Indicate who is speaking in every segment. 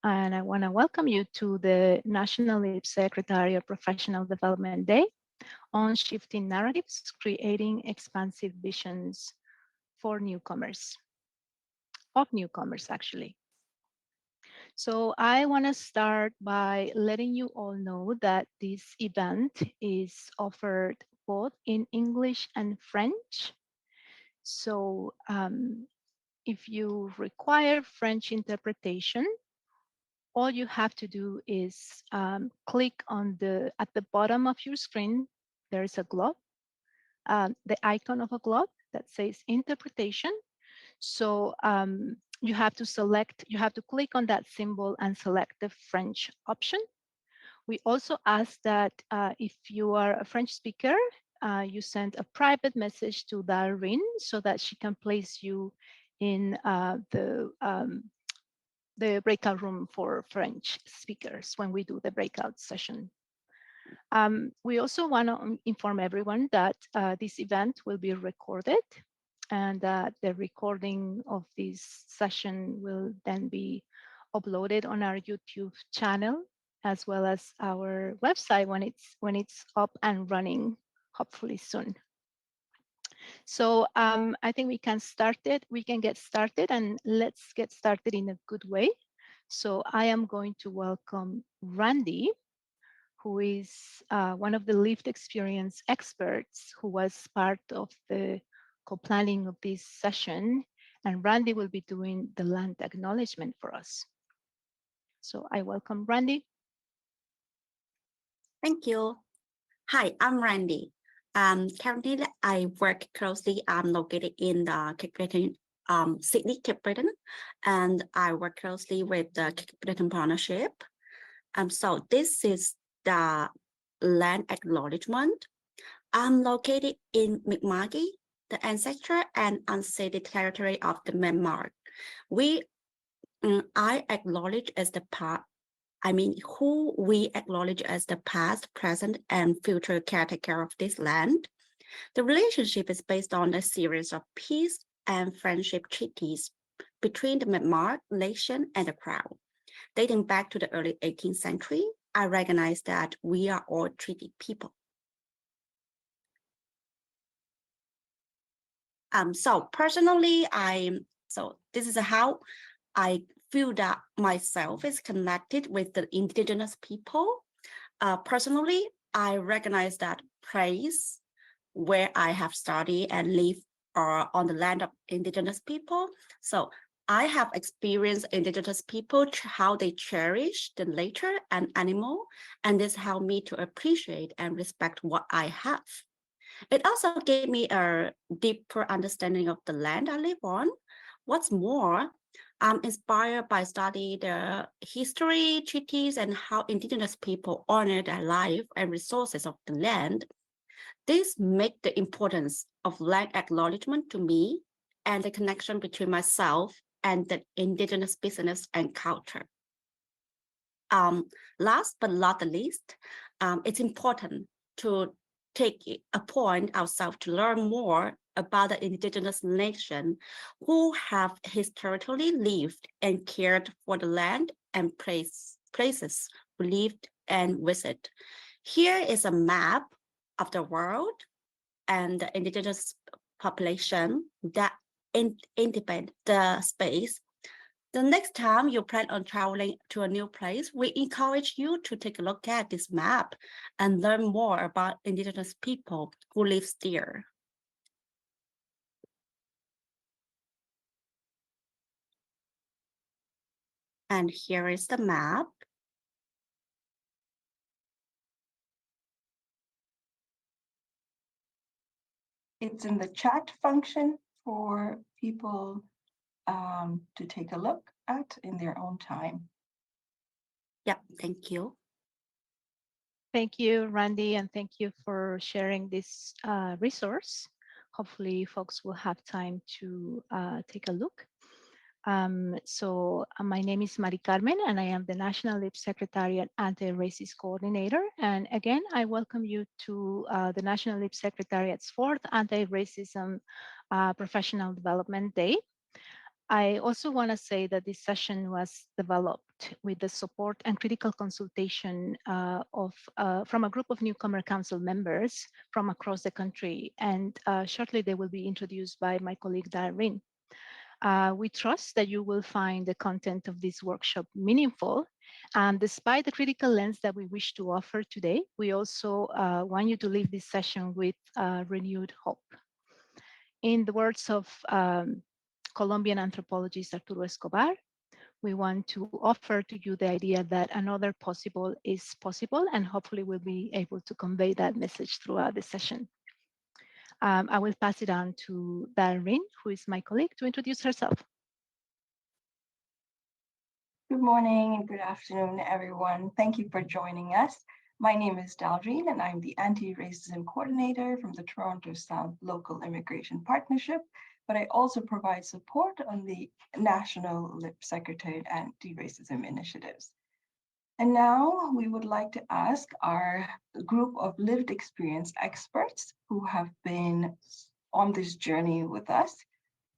Speaker 1: and I want to welcome you to the National LIP Secretariat Professional Development Day on Shifting Narratives, Creating Expansive Visions for Newcomers, of newcomers actually. So I want to start by letting you all know that this event is offered both in English and French. So if you require French interpretation, all you have to do is click on at the bottom of your screen, there is a globe, the icon of a globe that says interpretation. So you have to click on that symbol and select the French option. We also ask that if you are a French speaker, you send a private message to Dalreen so that she can place you in the breakout room for French speakers when we do the breakout session. We also want to inform everyone that this event will be recorded, and that the recording of this session will then be uploaded on our YouTube channel, as well as our website when it's up and running, hopefully soon. So I think we can get started, and let's get started in a good way. So I am going to welcome Randy, who is one of the lived experience experts who was part of the co-planning of this session. And Randy will be doing the land acknowledgement for us. So I welcome Randy.
Speaker 2: Thank you. Hi, I'm Randy. Currently, I work closely. I'm located in the Cape Breton, Sydney, Cape Breton, and I work closely with the Cape Breton Partnership. So this is the land acknowledgement. I'm located in Mi'kma'ki, the ancestral and unceded territory of the Myanmar. I acknowledge as the part. Who we acknowledge as the past, present, and future caretaker of this land. The relationship is based on a series of peace and friendship treaties between the Myanmar nation and the Crown. Dating back to the early 18th century, I recognize that we are all treaty people. So personally, this is how I feel that myself is connected with the indigenous people. Personally, I recognize that place where I have studied and lived are on the land of indigenous people. So I have experienced indigenous people, how they cherish the nature and animal, and this helped me to appreciate and respect what I have. It also gave me a deeper understanding of the land I live on. What's more, I'm inspired by studying the history, treaties, and how indigenous people honor their life and resources of the land. This makes the importance of land acknowledgement to me and the connection between myself and the indigenous business and culture. Last but not the least, it's important to take a point ourselves to learn more about the indigenous nation who have historically lived and cared for the land and places we lived and visit. Here is a map of the world and the indigenous population that inhabit the space. The next time you plan on traveling to a new place, we encourage you to take a look at this map and learn more about indigenous people who live there. And here is the map.
Speaker 3: It's in the chat function for people to take a look at in their own time.
Speaker 2: Yeah, thank you.
Speaker 1: Thank you, Randy, and thank you for sharing this resource. Hopefully folks will have time to take a look. My name is Marycarmen, and I am the National LIP Secretariat Anti-Racist Coordinator. And again, I welcome you to the National LIP Secretariat's 4th Anti-Racism Professional Development Day. I also want to say that this session was developed with the support and critical consultation from a group of newcomer council members from across the country. And shortly they will be introduced by my colleague Dalreen. We trust that you will find the content of this workshop meaningful. And despite the critical lens that we wish to offer today, we also want you to leave this session with renewed hope. In the words of Colombian anthropologist Arturo Escobar, we want to offer to you the idea that another possible is possible, and hopefully we'll be able to convey that message throughout the session. I will pass it on to Dalreen, who is my colleague, to introduce herself.
Speaker 3: Good morning and good afternoon, everyone. Thank you for joining us. My name is Dalreen, and I'm the Anti-Racism Coordinator from the Toronto South Local Immigration Partnership, but I also provide support on the National LIP Secretariat and Anti-Racism initiatives. And now we would like to ask our group of lived experience experts who have been on this journey with us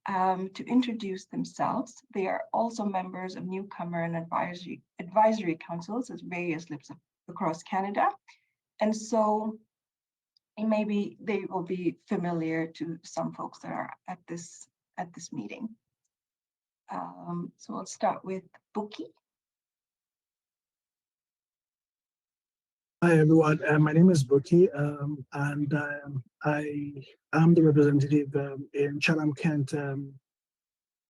Speaker 3: to introduce themselves. They are also members of newcomer and advisory councils at various LIPs across Canada. And so maybe they will be familiar to some folks that are at this meeting. So I'll start with Bookie.
Speaker 4: Hi, everyone. My name is Bookie, and I am the representative in Chatham-Kent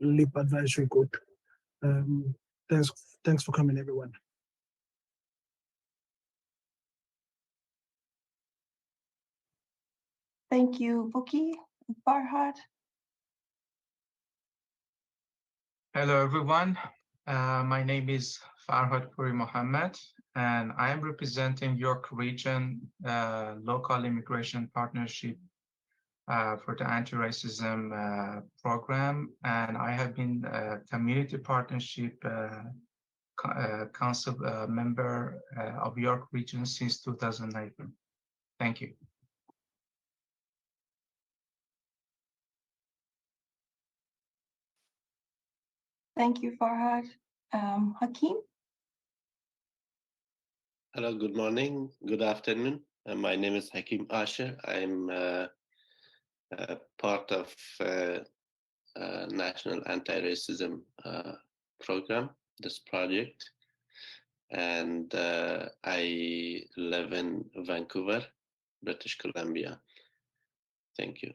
Speaker 4: LIP Advisory Group. Thanks for coming, everyone.
Speaker 3: Thank you, Bookie. Farhad.
Speaker 5: Hello, everyone. My name is Farhad Mohamad, and I am representing York Region Local Immigration Partnership for the Anti-Racism Program, and I have been a Community Partnership Council member of York Region since 2019. Thank you.
Speaker 3: Thank you, Farhad. Hakim.
Speaker 6: Hello, good morning, good afternoon. My name is Hakim Asher. I'm part of National Anti-Racism Program, this project. And I live in Vancouver, British Columbia. Thank you.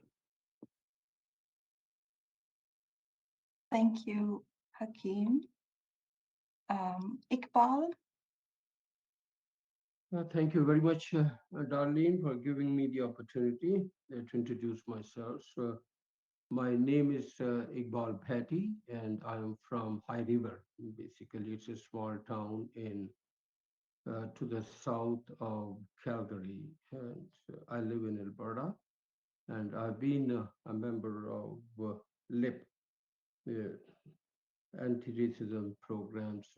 Speaker 3: Thank you, Hakim. Iqbal.
Speaker 7: Thank you very much, Darlene, for giving me the opportunity to introduce myself. My name is Iqbal Bhatti, and I am from High River. Basically, it's a small town in to the south of Calgary. And I live in Alberta, and I've been a member of LIP, anti-racism programs,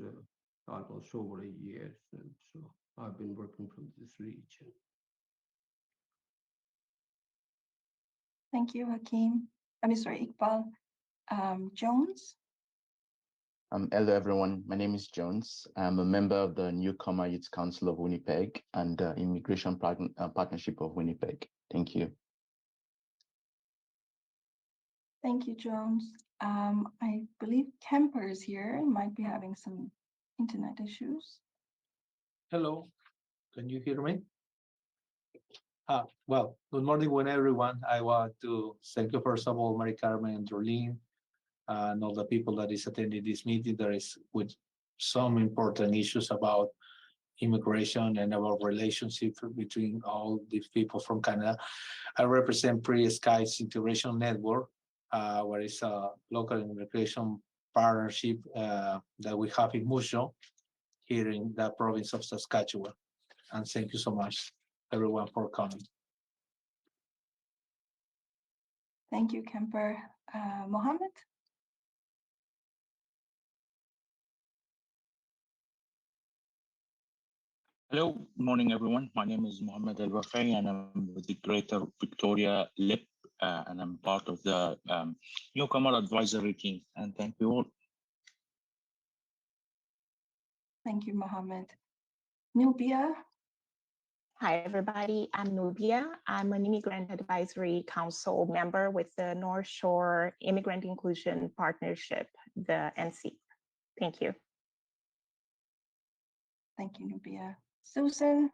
Speaker 7: almost over a year. And so I've been working from this region.
Speaker 3: Thank you, Hakim. Iqbal. Jones.
Speaker 8: Hello, everyone. My name is Jones. I'm a member of the Newcomer Youth Council of Winnipeg and the Immigration Partnership of Winnipeg. Thank you.
Speaker 3: Thank you, Jones. I believe Kemper is here and might be having some internet issues.
Speaker 9: Hello, can you hear me? Well, good morning, everyone. I want to thank you, first of all, Marycarmen and Dalreen, and all the people that is attending this meeting. There is with some important issues about immigration and our relationship between all these people from Canada. I represent Pretty Skies Integration Network, where it's a local immigration partnership that we have in Musho, here in the province of Saskatchewan. And thank you so much, everyone, for coming.
Speaker 3: Thank you, Kemper. Mohamad.
Speaker 10: Hello, good morning, everyone. My name is Mohamad Al-Wafai, and I'm with the Greater Victoria LIP, and I'm part of the Newcomer Advisory Team. And thank you all.
Speaker 3: Thank you, Mohamad. Nubia.
Speaker 11: Hi, everybody. I'm Nubia. I'm an Immigrant Advisory Council member with the North Shore Immigrant Inclusion Partnership, the NC. Thank you.
Speaker 3: Thank you, Nubia. Susan.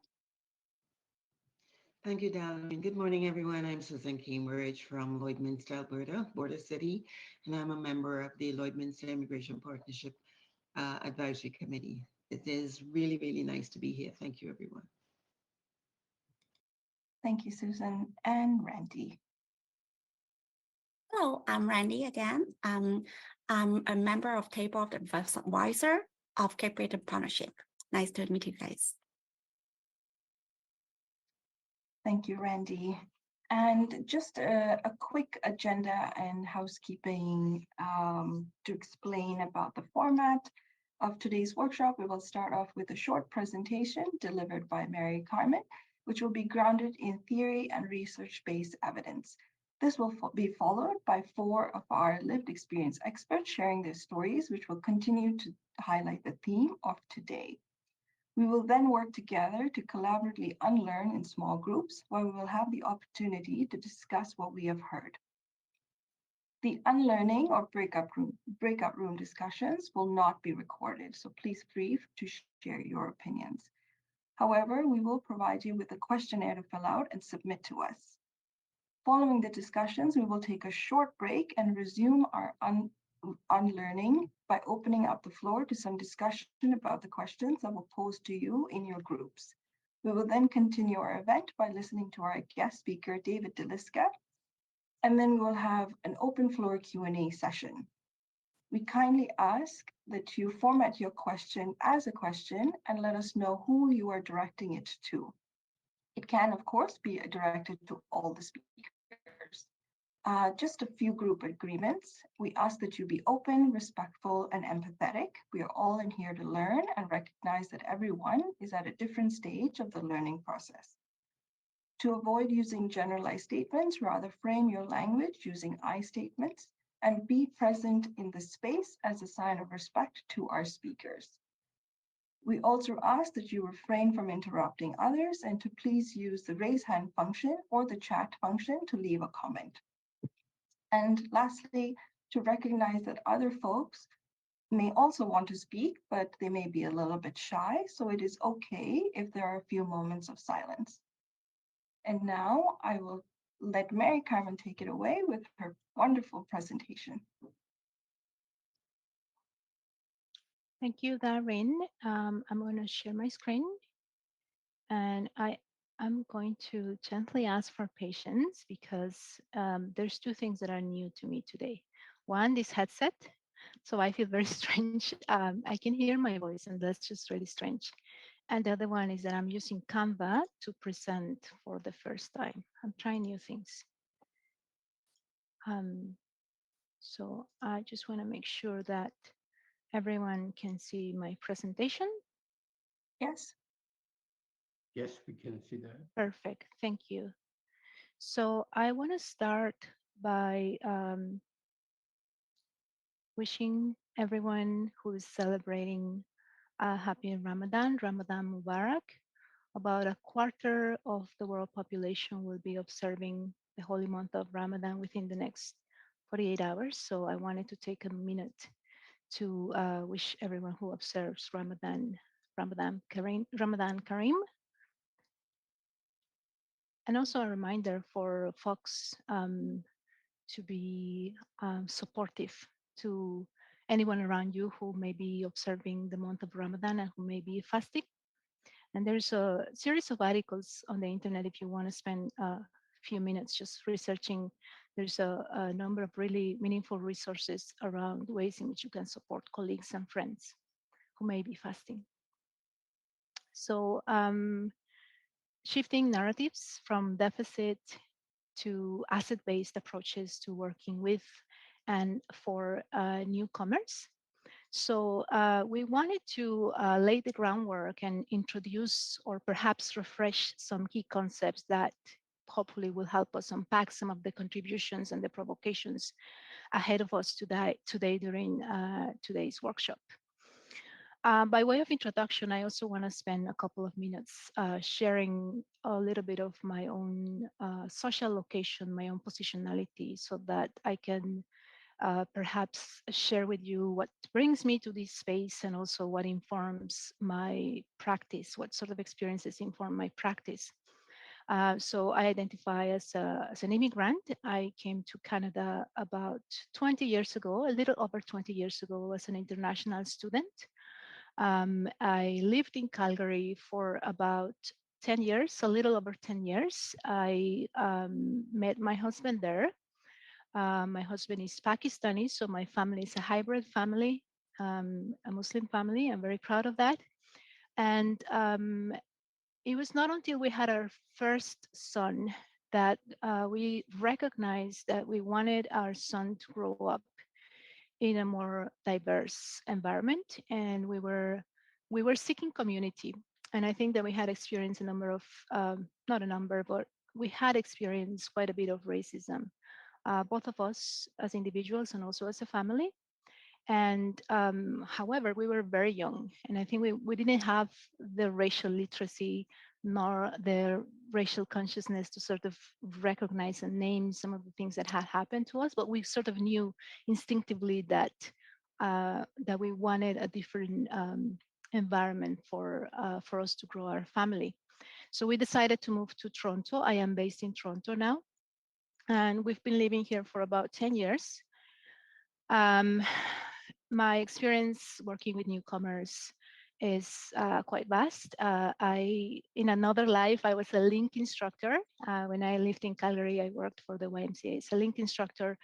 Speaker 12: Thank you, Dalreen. Good morning, everyone. I'm Susan Kemper from Lloydminster, Alberta, Border City, and I'm a member of the Lloydminster Immigration Partnership Advisory Committee. It is really, really nice to be here. Thank you, everyone.
Speaker 3: Thank you, Susan. And Randy.
Speaker 2: Hello, I'm Randy again. I'm a member of Table of Advisor of Kemper Partnership. Nice to meet you guys.
Speaker 3: Thank you, Randy. And just a quick agenda and housekeeping to explain about the format of today's workshop. We will start off with a short presentation delivered by Marycarmen, which will be grounded in theory and research-based evidence. This will be followed by 4 of our lived experience experts sharing their stories, which will continue to highlight the theme of today. We will then work together to collaboratively unlearn in small groups, where we will have the opportunity to discuss what we have heard. The unlearning or breakout room discussions will not be recorded, so please feel free to share your opinions. However, we will provide you with a questionnaire to fill out and submit to us. Following the discussions, we will take a short break and resume our unlearning by opening up the floor to some discussion about the questions that were posed to you in your groups. We will then continue our event by listening to our guest speaker, David Delisca, and then we will have an open floor Q&A session. We kindly ask that you format your question as a question and let us know who you are directing it to. It can, of course, be directed to all the speakers. Just a few group agreements. We ask that you be open, respectful, and empathetic. We are all in here to learn and recognize that everyone is at a different stage of the learning process. To avoid using generalized statements, rather frame your language using I statements and be present in the space as a sign of respect to our speakers. We also ask that you refrain from interrupting others and to please use the raise hand function or the chat function to leave a comment. And lastly, to recognize that other folks may also want to speak, but they may be a little bit shy, so it is okay if there are a few moments of silence. And now I will let Marycarmen take it away with her wonderful presentation.
Speaker 1: Thank you, Dalreen. I'm going to share my screen, and I'm going to gently ask for patience because there's 2 things that are new to me today. One, this headset, so I feel very strange. I can hear my voice, and that's just really strange. And the other one is that I'm using Canva to present for the first time. I'm trying new things. So I just want to make sure that everyone can see my presentation.
Speaker 3: Yes.
Speaker 7: Yes, we can see that.
Speaker 1: Perfect. Thank you. So I want to start by wishing everyone who is celebrating a happy Ramadan Mubarak. About a quarter of the world population will be observing the holy month of Ramadan within the next 48 hours. So I wanted to take a minute to wish everyone who observes Ramadan Kareem. And also a reminder for folks to be supportive to anyone around you who may be observing the month of Ramadan and who may be fasting. And there's a series of articles on the internet if you want to spend a few minutes just researching. There's a number of really meaningful resources around ways in which you can support colleagues and friends who may be fasting. So shifting narratives from deficit to asset-based approaches to working with and for newcomers. So we wanted to lay the groundwork and introduce or perhaps refresh some key concepts that hopefully will help us unpack some of the contributions and the provocations ahead of us today during today's workshop. By way of introduction, I also want to spend a couple of minutes sharing a little bit of my own social location, my own positionality, so that I can perhaps share with you what brings me to this space and also what informs my practice, what sort of experiences inform my practice. So I identify as an immigrant. I came to Canada about 20 years ago, a little over 20 years ago, as an international student. I lived in Calgary for about 10 years, a little over 10 years. I met my husband there. My husband is Pakistani, so my family is a hybrid family, a Muslim family. I'm very proud of that. And it was not until we had our first son that we recognized that we wanted our son to grow up in a more diverse environment, and we were seeking community. And I think that we had experienced a number of not a number, but we had experienced quite a bit of racism, both of us as individuals and also as a family. And however, we were very young, and I think we didn't have the racial literacy nor the racial consciousness to sort of recognize and name some of the things that had happened to us. But we sort of knew instinctively that that we wanted a different environment for us to grow our family. So we decided to move to Toronto. I am based in Toronto now, and we've been living here for about 10 years. My experience working with newcomers is quite vast. In another life, I was a LINC instructor. When I lived in Calgary, I worked for the YMCA as a LINC instructor.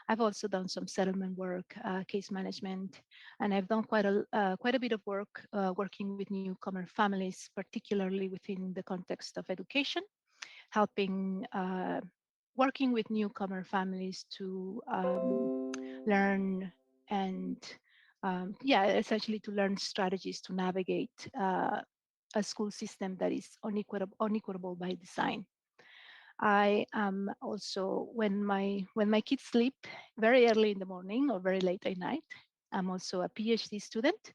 Speaker 1: I've also done some settlement work, case management, and I've done quite a bit of work working with newcomer families, particularly within the context of education, helping working with newcomer families to learn and essentially to learn strategies to navigate a school system that is unequitable by design. I am also, when my kids sleep very early in the morning or very late at night, I'm also a PhD student.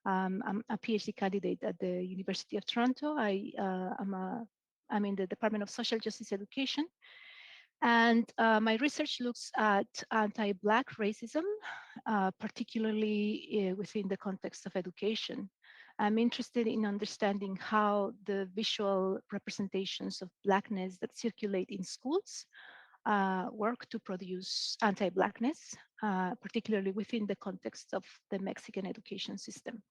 Speaker 1: I'm a PhD candidate at the University of Toronto. I'm in the Department of Social Justice Education. And my research looks at anti-Black racism, particularly within the context of education. I'm interested in understanding how the visual representations of Blackness that circulate in schools work to produce anti-Blackness, particularly within the context of the Mexican education system.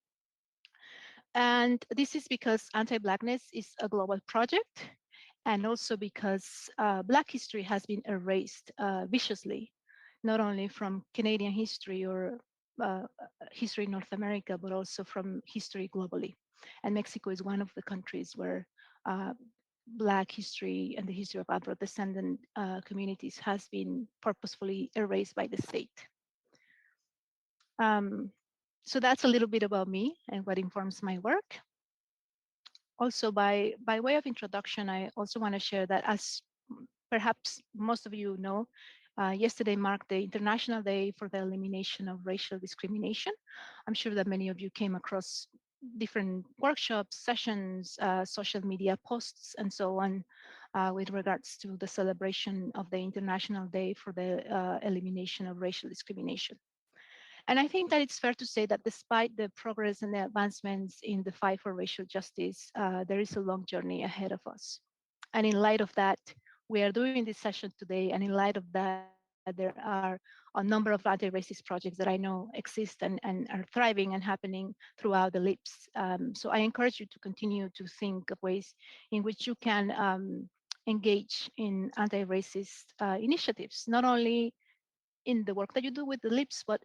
Speaker 1: And this is because anti-Blackness is a global project, and also because Black history has been erased viciously, not only from Canadian history or history in North America, but also from history globally. And Mexico is one of the countries where Black history and the history of Afro-descendant communities has been purposefully erased by the state. So that's a little bit about me and what informs my work. Also, by way of introduction, I also want to share that, as perhaps most of you know, yesterday marked the International Day for the Elimination of Racial Discrimination. I'm sure that many of you came across different workshops, sessions, social media posts, and so on with regards to the celebration of the International Day for the Elimination of Racial Discrimination. And I think that it's fair to say that despite the progress and the advancements in the fight for racial justice, there is a long journey ahead of us. And in light of that, we are doing this session today. And in light of that, there are a number of anti-racist projects that I know exist and are thriving and happening throughout the LIPs. So I encourage you to continue to think of ways in which you can engage in anti-racist initiatives, not only in the work that you do with the LIPs, but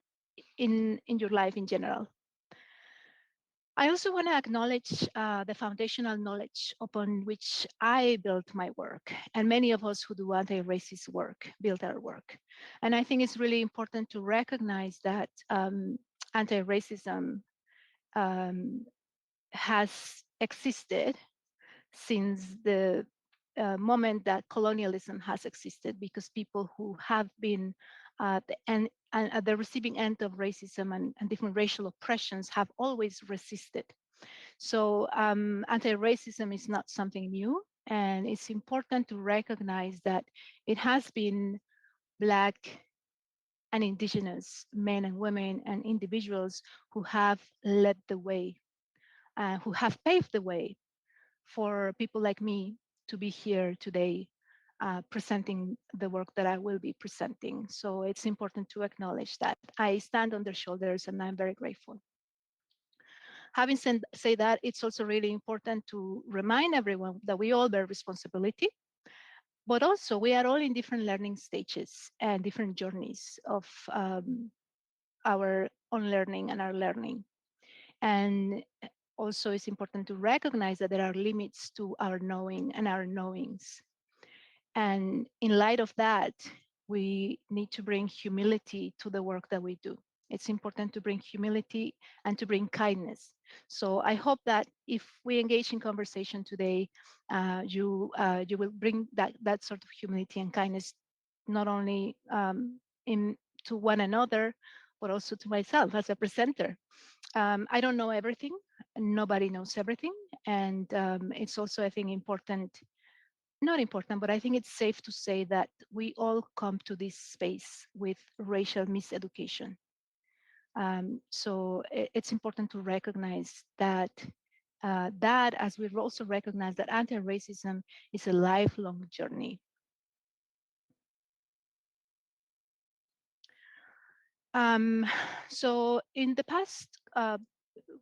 Speaker 1: in your life in general. I also want to acknowledge the foundational knowledge upon which I built my work, and many of us who do anti-racist work build our work. And I think it's really important to recognize that anti-racism has existed since the moment that colonialism has existed, because people who have been and at the receiving end of racism and different racial oppressions have always resisted. So anti-racism is not something new, and it's important to recognize that it has been Black and Indigenous men and women and individuals who have led the way, who have paved the way for people like me to be here today presenting the work that I will be presenting. So it's important to acknowledge that. I stand on their shoulders and I'm very grateful. Having said that, it's also really important to remind everyone that we all bear responsibility, but also we are all in different learning stages and different journeys of our own learning and our learning. And also it's important to recognize that there are limits to our knowing and our knowings. And in light of that, we need to bring humility to the work that we do. It's important to bring humility and to bring kindness. So I hope that if we engage in conversation today, you will bring that sort of humility and kindness, not only to one another, but also to myself as a presenter. I don't know everything. Nobody knows everything. And it's also, I think, not important, but I think it's safe to say that we all come to this space with racial miseducation. So it's important to recognize that, as we also recognize that anti-racism is a lifelong journey. So in the past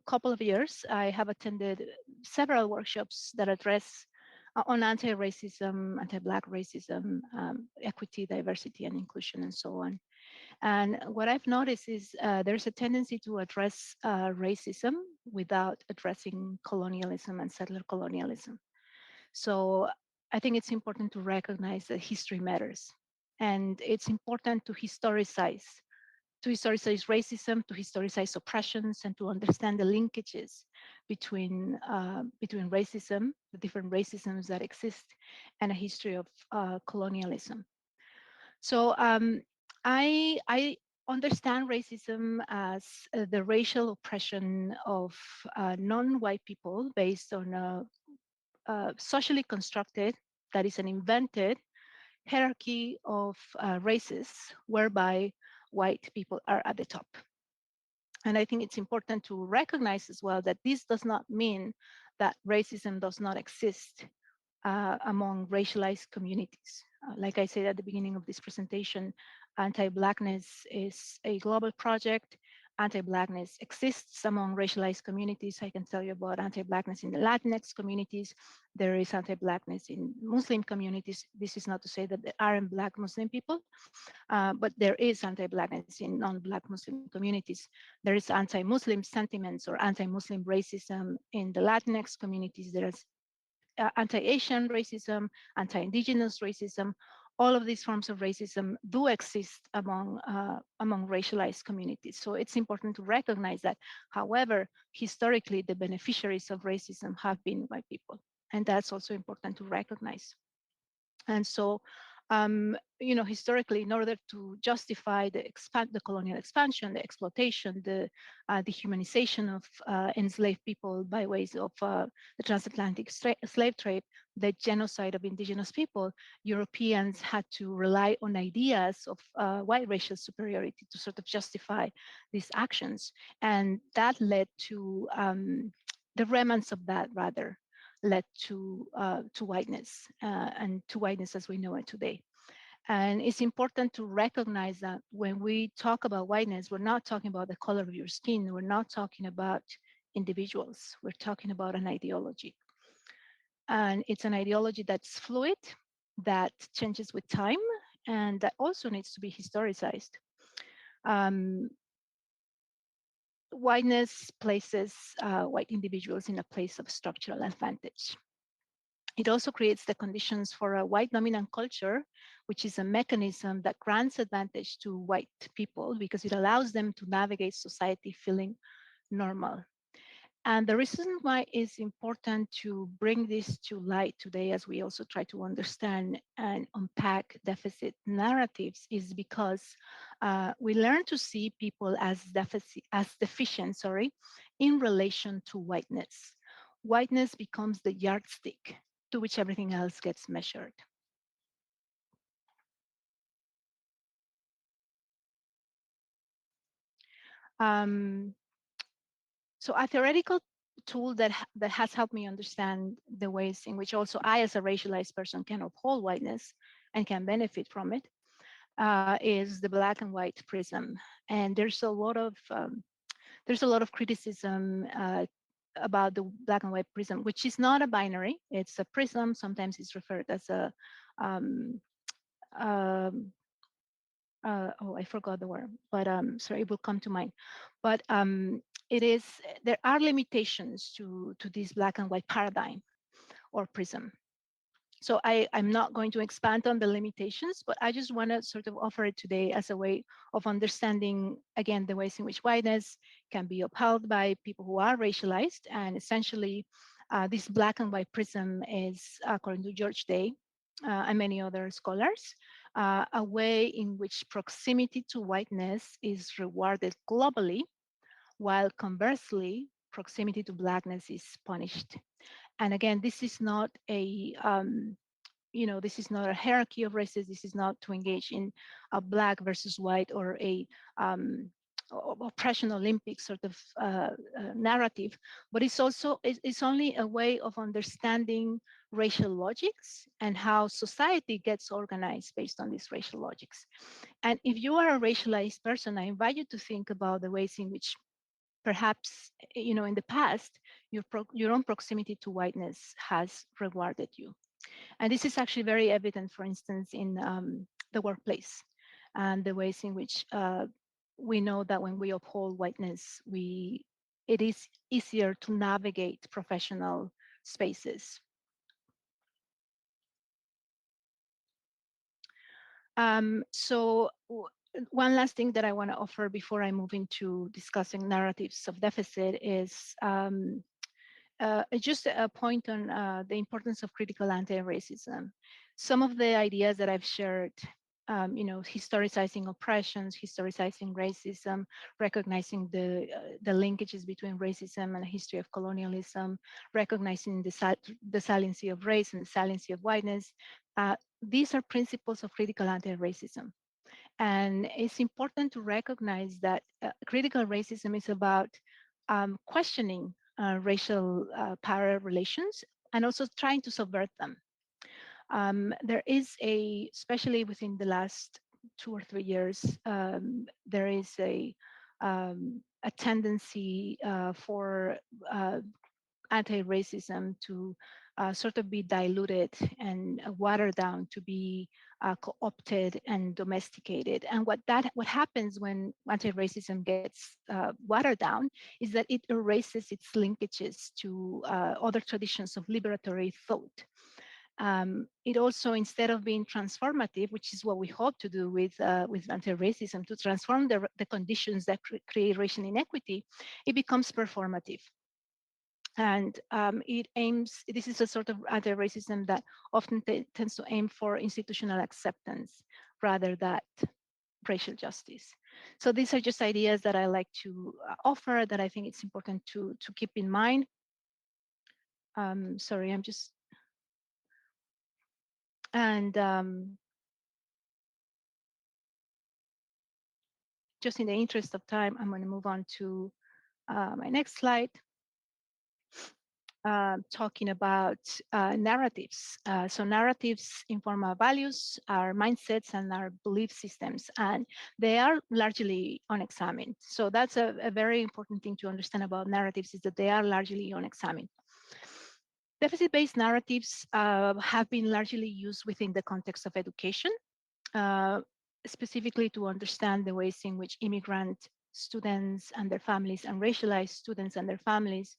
Speaker 1: couple of years, I have attended several workshops that address on anti-racism, anti-Black racism, equity, diversity, and inclusion, and so on. And what I've noticed is there's a tendency to address racism without addressing colonialism and settler colonialism. So I think it's important to recognize that history matters. And it's important to historicize racism, to historicize oppressions, and to understand the linkages between racism, the different racisms that exist, and a history of colonialism. So I understand racism as the racial oppression of non-white people based on socially constructed, that is an invented hierarchy of races whereby white people are at the top. And I think it's important to recognize as well that this does not mean that racism does not exist among racialized communities. Like I said at the beginning of this presentation, anti-Blackness is a global project. Anti-Blackness exists among racialized communities. I can tell you about anti-Blackness in the Latinx communities. There is anti-Blackness in Muslim communities. This is not to say that there aren't Black Muslim people, but there is anti-Blackness in non-Black Muslim communities. There is anti-Muslim sentiments or anti-Muslim racism in the Latinx communities. There's anti-Asian racism, anti-Indigenous racism. All of these forms of racism do exist among racialized communities. So it's important to recognize that. However, historically, the beneficiaries of racism have been white people. And that's also important to recognize. And so, historically, in order to justify the colonial expansion, the exploitation, the dehumanization of enslaved people by ways of the transatlantic slave trade, the genocide of indigenous people, Europeans had to rely on ideas of white racial superiority to sort of justify these actions. And that led to the remnants of that, rather, led to whiteness and to whiteness as we know it today. And it's important to recognize that when we talk about whiteness, we're not talking about the color of your skin. We're not talking about individuals. We're talking about an ideology. And it's an ideology that's fluid, that changes with time, and that also needs to be historicized. Whiteness places white individuals in a place of structural advantage. It also creates the conditions for a white dominant culture, which is a mechanism that grants advantage to white people because it allows them to navigate society feeling normal. And the reason why it's important to bring this to light today, as we also try to understand and unpack deficit narratives, is because we learn to see people as deficient, in relation to whiteness. Whiteness becomes the yardstick to which everything else gets measured. So a theoretical tool that has helped me understand the ways in which also I, as a racialized person, can uphold whiteness and can benefit from it is the black and white prism. And there's a lot of criticism about the black and white prism, which is not a binary. It's a prism. Sometimes it's referred as a oh, I forgot the word, but sorry, it will come to mind. But there are limitations to this black and white paradigm or prism. So I'm not going to expand on the limitations, but I just want to sort of offer it today as a way of understanding, again, the ways in which whiteness can be upheld by people who are racialized. And essentially, this black and white prism is, according to George Day and many other scholars, a way in which proximity to whiteness is rewarded globally, while conversely, proximity to blackness is punished. And again, this is not a this is not a hierarchy of races. This is not to engage in a black versus white or a oppression Olympics sort of narrative, but it's only a way of understanding racial logics and how society gets organized based on these racial logics. And if you are a racialized person, I invite you to think about the ways in which perhaps in the past your own proximity to whiteness has rewarded you. And this is actually very evident, for instance, in the workplace and the ways in which we know that when we uphold whiteness, it is easier to navigate professional spaces. So one last thing that I want to offer before I move into discussing narratives of deficit is just a point on the importance of critical anti-racism. Some of the ideas that I've shared, historicizing oppressions, historicizing racism, recognizing the linkages between racism and a history of colonialism, recognizing the saliency of race and the saliency of whiteness. These are principles of critical anti-racism. And it's important to recognize that critical racism is about questioning racial power relations and also trying to subvert them. There is especially within the last 2 or 3 years, there is a tendency for anti-racism to sort of be diluted and watered down, to be co-opted and domesticated. And what happens when anti-racism gets watered down is that it erases its linkages to other traditions of liberatory thought. It also, instead of being transformative, which is what we hope to do with anti-racism, to transform the conditions that create racial inequity, it becomes performative. And this is a sort of anti-racism that often tends to aim for institutional acceptance rather than racial justice. So these are just ideas that I like to offer that I think it's important to keep in mind. Sorry, I'm just, and just in the interest of time, I'm going to move on to my next slide. Talking about narratives. So narratives inform our values, our mindsets, and our belief systems, and they are largely unexamined. So that's a very important thing to understand about narratives, is that they are largely unexamined. Deficit-based narratives have been largely used within the context of education, specifically to understand the ways in which immigrant students and their families and racialized students and their families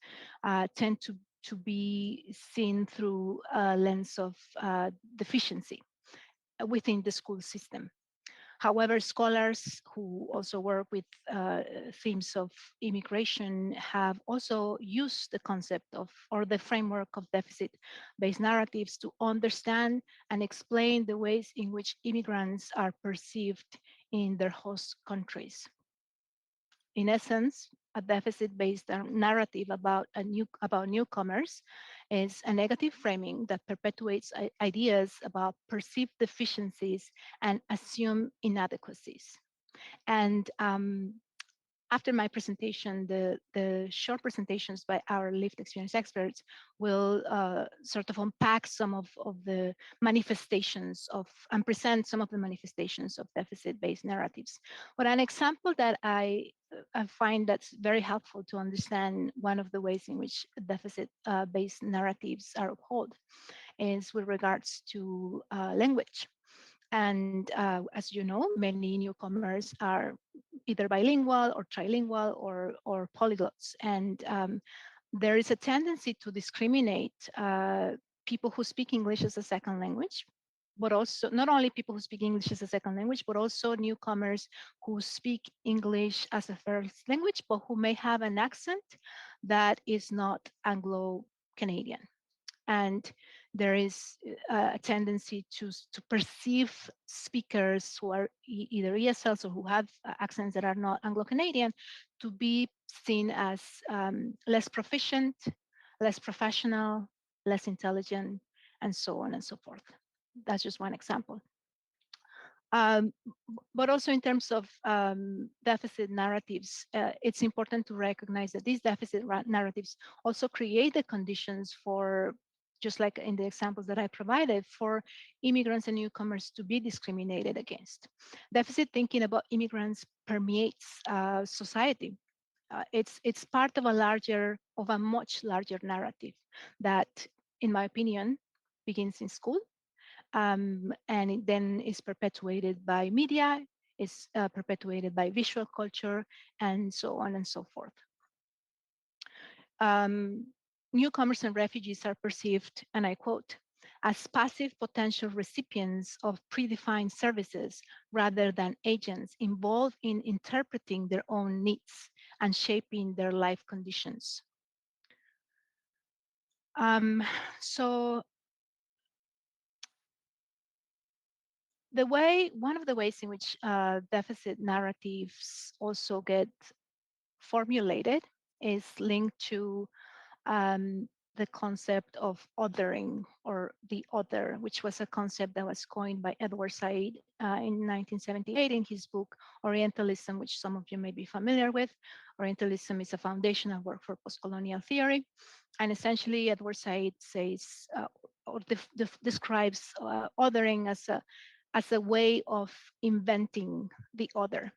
Speaker 1: tend to be seen through a lens of deficiency within the school system. However, scholars who also work with themes of immigration have also used the concept of, or the framework of deficit-based narratives to understand and explain the ways in which immigrants are perceived in their host countries. In essence, a deficit-based narrative about newcomers is a negative framing that perpetuates ideas about perceived deficiencies and assumed inadequacies. And after my presentation, the short presentations by our lived experience experts will sort of unpack some of the manifestations of, and present some of the manifestations of deficit-based narratives. But an example that I find that's very helpful to understand one of the ways in which deficit-based narratives are upheld is with regards to language. And as you know, many newcomers are either bilingual or trilingual or polyglots. And there is a tendency to discriminate people who speak English as a second language, but also not only people who speak English as a second language, but also newcomers who speak English as a first language, but who may have an accent that is not Anglo-Canadian. And there is a tendency to perceive speakers who are either ESLs or who have accents that are not Anglo-Canadian to be seen as less proficient, less professional, less intelligent, and so on and so forth. That's just one example. But also in terms of deficit narratives, it's important to recognize that these deficit narratives also create the conditions for, just like in the examples that I provided, for immigrants and newcomers to be discriminated against. Deficit thinking about immigrants permeates society. It's part of a much larger narrative that, in my opinion, begins in school. And it then is perpetuated by media, is perpetuated by visual culture, and so on and so forth. Newcomers and refugees are perceived, and I quote, as passive potential recipients of predefined services rather than agents involved in interpreting their own needs and shaping their life conditions. So one of the ways in which deficit narratives also get formulated is linked to the concept of othering, or the other, which was a concept that was coined by Edward Said in 1978 in his book Orientalism, which some of you may be familiar with. Orientalism is a foundational work for postcolonial theory. And essentially, Edward Said says, or describes othering as a way of inventing the other.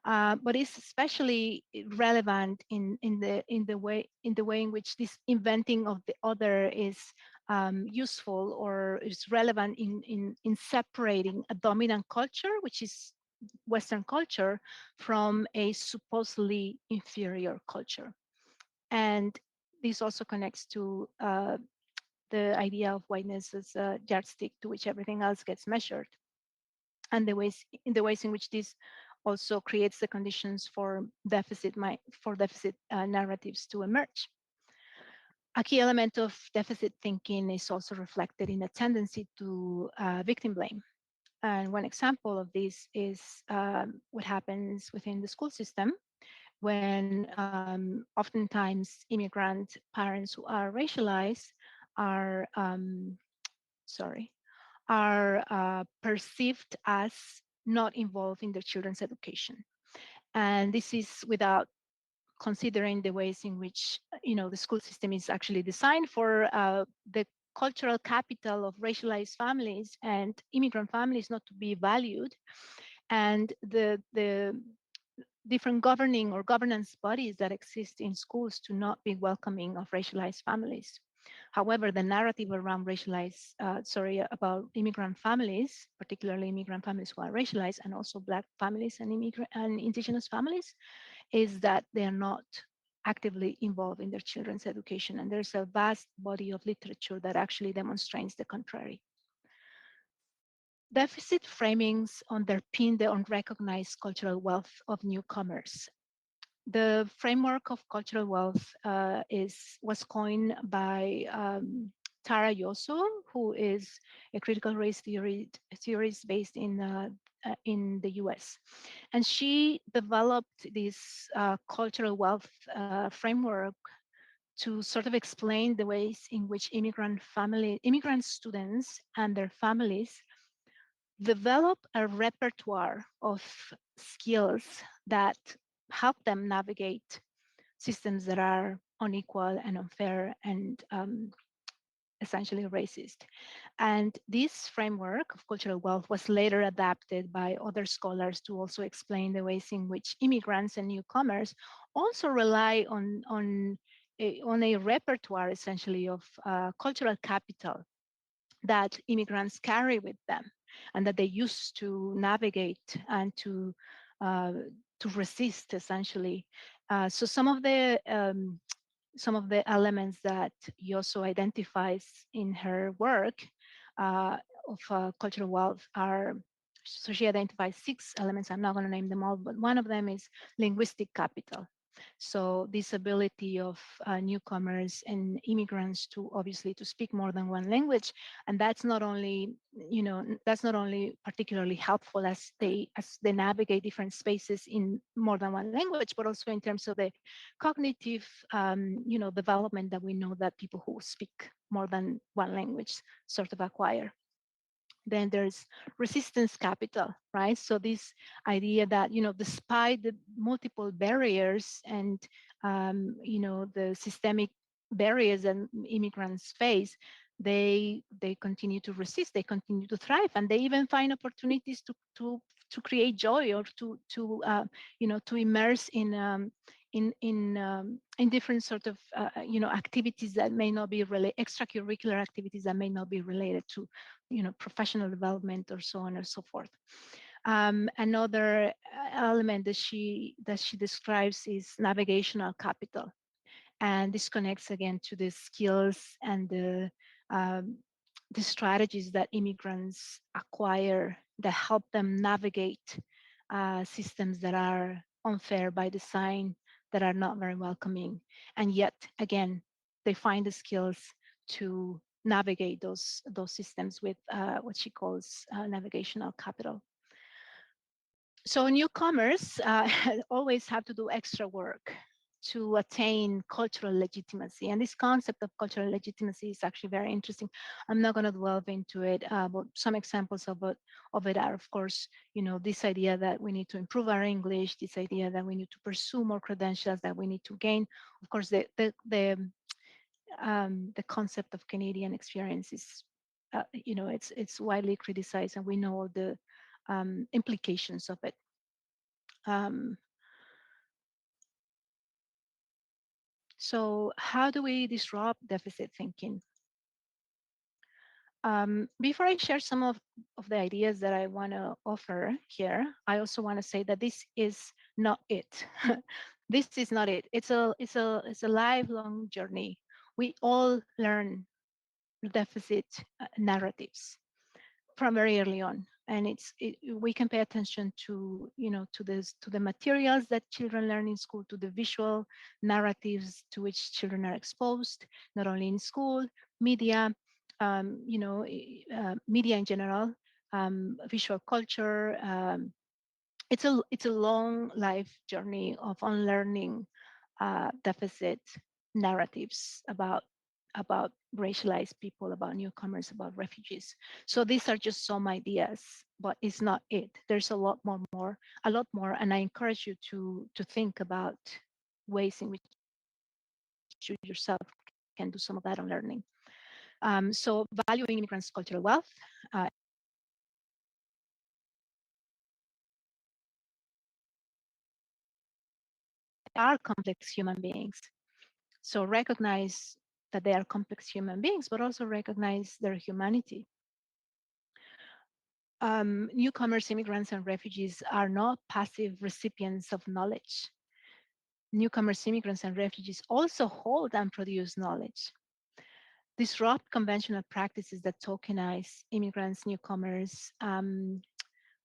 Speaker 1: But it's especially relevant in the way in which this inventing of the other is useful, or is relevant in separating a dominant culture, which is Western culture, from a supposedly inferior culture. And this also connects to the idea of whiteness as a yardstick to which everything else gets measured, and the ways in which this also creates the conditions for deficit narratives to emerge. A key element of deficit thinking is also reflected in a tendency to victim blame. And one example of this is what happens within the school system when oftentimes immigrant parents who are racialized are perceived as not involved in their children's education. And this is without considering the ways in which the school system is actually designed for the cultural capital of racialized families and immigrant families not to be valued, and the different governing or governance bodies that exist in schools to not be welcoming of racialized families. However, the narrative around about immigrant families, particularly immigrant families who are racialized, and also Black families and indigenous families, is that they are not actively involved in their children's education. And there's a vast body of literature that actually demonstrates the contrary. Deficit framings underpin the unrecognized cultural wealth of newcomers. The framework of cultural wealth was coined by Tara Yoso, who is a critical race theorist based in the US. And she developed this cultural wealth framework to sort of explain the ways in which immigrant students and their families develop a repertoire of skills that help them navigate systems that are unequal and unfair and essentially racist. And this framework of cultural wealth was later adapted by other scholars to also explain the ways in which immigrants and newcomers also rely on a repertoire essentially of cultural capital that immigrants carry with them and that they use to navigate and to resist essentially. So some of the elements that Yoso identifies in her work of cultural wealth are, so she identifies 6 elements. I'm not going to name them all, but one of them is linguistic capital. So this ability of newcomers and immigrants to obviously to speak more than one language, and that's not only, you know, that's not only particularly helpful as they navigate different spaces in more than one language, but also in terms of the cognitive, you know, development that we know that people who speak more than one language sort of acquire. Then there's resistance capital, right? So this idea that, you know, despite the multiple barriers and, you know, the systemic barriers that immigrants face, they continue to resist, they continue to thrive, and they even find opportunities to create joy or to you know, to immerse in different sort of you know, activities that may not be related, extracurricular activities that may not be related to, you know, professional development or so on and so forth. Another element that she describes is navigational capital, and this connects again to the skills and the strategies that immigrants acquire that help them navigate systems that are unfair by design, that are not very welcoming, and yet again they find the skills to navigate those systems with what she calls navigational capital. So newcomers always have to do extra work to attain cultural legitimacy. And this concept of cultural legitimacy is actually very interesting. I'm not going to delve into it, but some examples of it are, of course, you know, this idea that we need to improve our English, this idea that we need to pursue more credentials, that we need to gain, of course, the concept of Canadian experience is, you know, it's widely criticized, and we know the implications of it. So how do we disrupt deficit thinking? Before I share some of the ideas that I want to offer here, I also want to say that this is not it. This is not it. It's a lifelong journey. We all learn deficit narratives from very early on, and we can pay attention to, you know, to the materials that children learn in school, to the visual narratives to which children are exposed, not only in school, media, you know, media in general, visual culture. It's a long life journey of unlearning deficit narratives about racialized people, about newcomers, about refugees. So these are just some ideas, but it's not it. There's a lot more, and I encourage you to think about ways in which you yourself can do some of that unlearning. So valuing immigrants' cultural wealth. Are complex human beings. So recognize that they are complex human beings, but also recognize their humanity. Newcomers, immigrants, and refugees are not passive recipients of knowledge. Newcomers, immigrants, and refugees also hold and produce knowledge. disrupt conventional practices that tokenize immigrants, newcomers,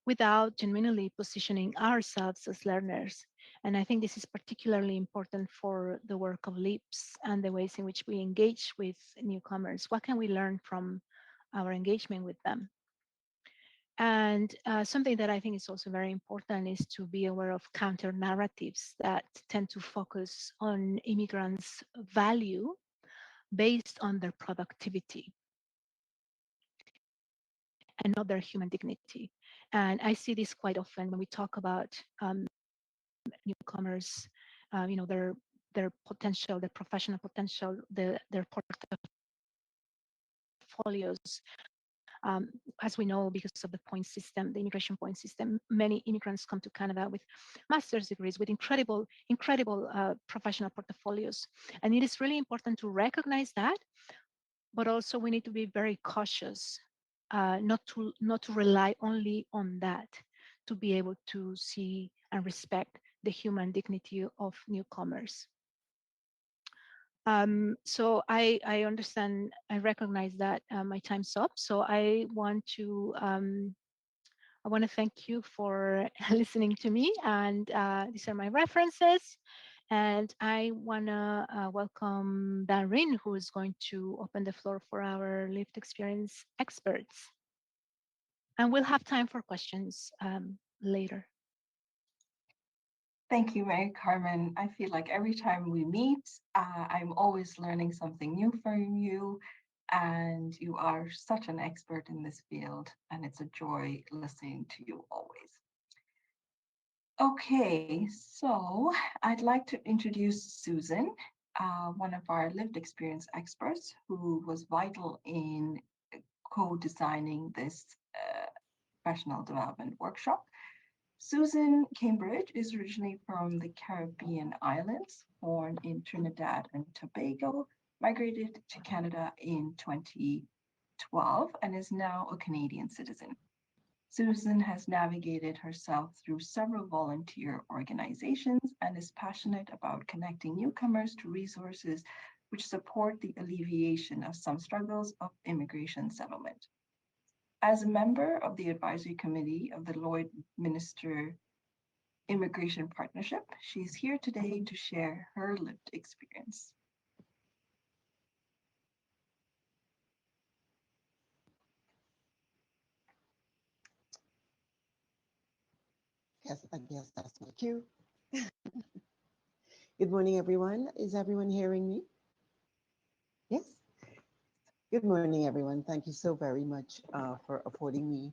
Speaker 1: without genuinely positioning ourselves as learners. And I think this is particularly important for the work of LIPS and the ways in which we engage with newcomers. What can we learn from our engagement with them? And something that I think is also very important is to be aware of counter narratives that tend to focus on immigrants' value based on their productivity and not their human dignity. And I see this quite often when we talk about newcomers, their potential, their professional potential, their portfolios. As we know, because of the point system, the immigration point system, many immigrants come to Canada with master's degrees, with incredible professional portfolios. And it is really important to recognize that, but also we need to be very cautious, not to rely only on that, to be able to see and respect the human dignity of newcomers. So I understand, I recognize that my time's up. So I want to thank you for listening to me, and these are my references. And I want to welcome Dalreen, who is going to open the floor for our lived experience experts. And we'll have time for questions later.
Speaker 3: Thank you, Marycarmen. I feel like every time we meet, I'm always learning something new from you, and you are such an expert in this field, and it's a joy listening to you always. Okay, so I'd like to introduce Susan, one of our lived experience experts who was vital in co-designing this professional development workshop. Susan Cambridge is originally from the Caribbean islands, born in Trinidad and Tobago, migrated to Canada in 2012, and is now a Canadian citizen. Susan has navigated herself through several volunteer organizations and is passionate about connecting newcomers to resources which support the alleviation of some struggles of immigration settlement. As a member of the advisory committee of the Lloydminster Immigration Partnership, she is here today to share her lived experience.
Speaker 13: Yes, I guess that's my cue. Good morning, everyone. Is everyone hearing me? Yes. Good morning, everyone. Thank you so very much for affording me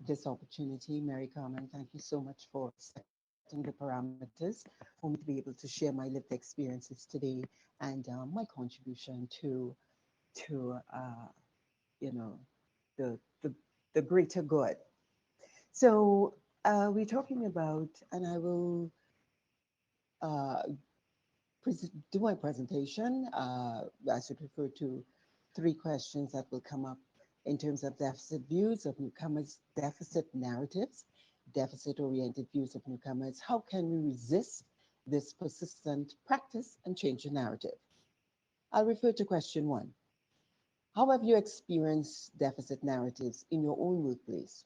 Speaker 13: this opportunity. Marycarmen, thank you so much for setting the parameters for me to be able to share my lived experiences today and my contribution to you know, the greater good. So we're talking about, and I will do my presentation. I should refer to 3 questions that will come up in terms of deficit views of newcomers, deficit narratives, deficit-oriented views of newcomers. How can we resist this persistent practice and change the narrative? I'll refer to question 1. How have you experienced deficit narratives in your own workplace?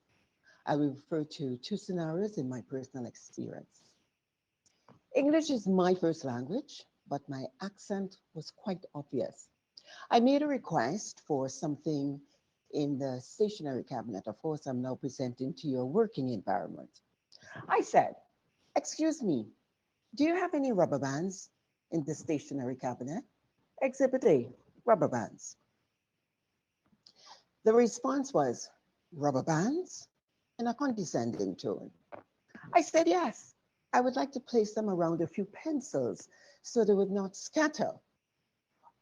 Speaker 13: I will refer to 2 scenarios in my personal experience. English is my first language, but my accent was quite obvious. I made a request for something in the stationery cabinet. Of course, I'm now presenting to your working environment. I said, excuse me, do you have any rubber bands in the stationery cabinet? Exhibit A, rubber bands. The response was, rubber bands? In a condescending tone. I said, yes, I would like to place them around a few pencils so they would not scatter.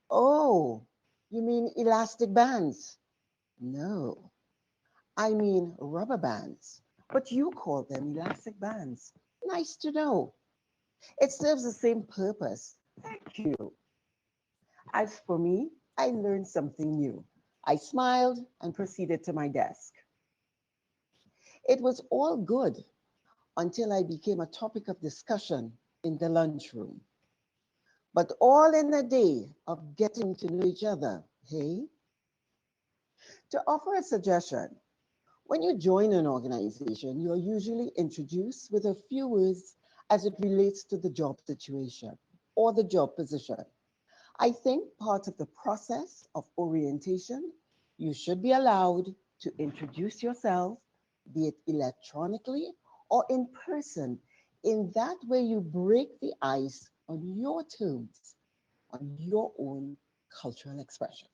Speaker 13: Oh, you mean elastic bands? No, I mean rubber bands, but you call them elastic bands. Nice to know. It serves the same purpose. Thank you. As for me, I learned something new. I smiled and proceeded to my desk. It was all good until I became a topic of discussion in the lunchroom. But all in a day of getting to know each other, Hey, to offer a suggestion, when you join an organization, you're usually introduced with a few words as it relates to the job situation or the job position. I think part of the process of orientation, you should be allowed to introduce yourself, be it electronically or in person. In that way, you break the ice on your terms, on your own cultural expressions.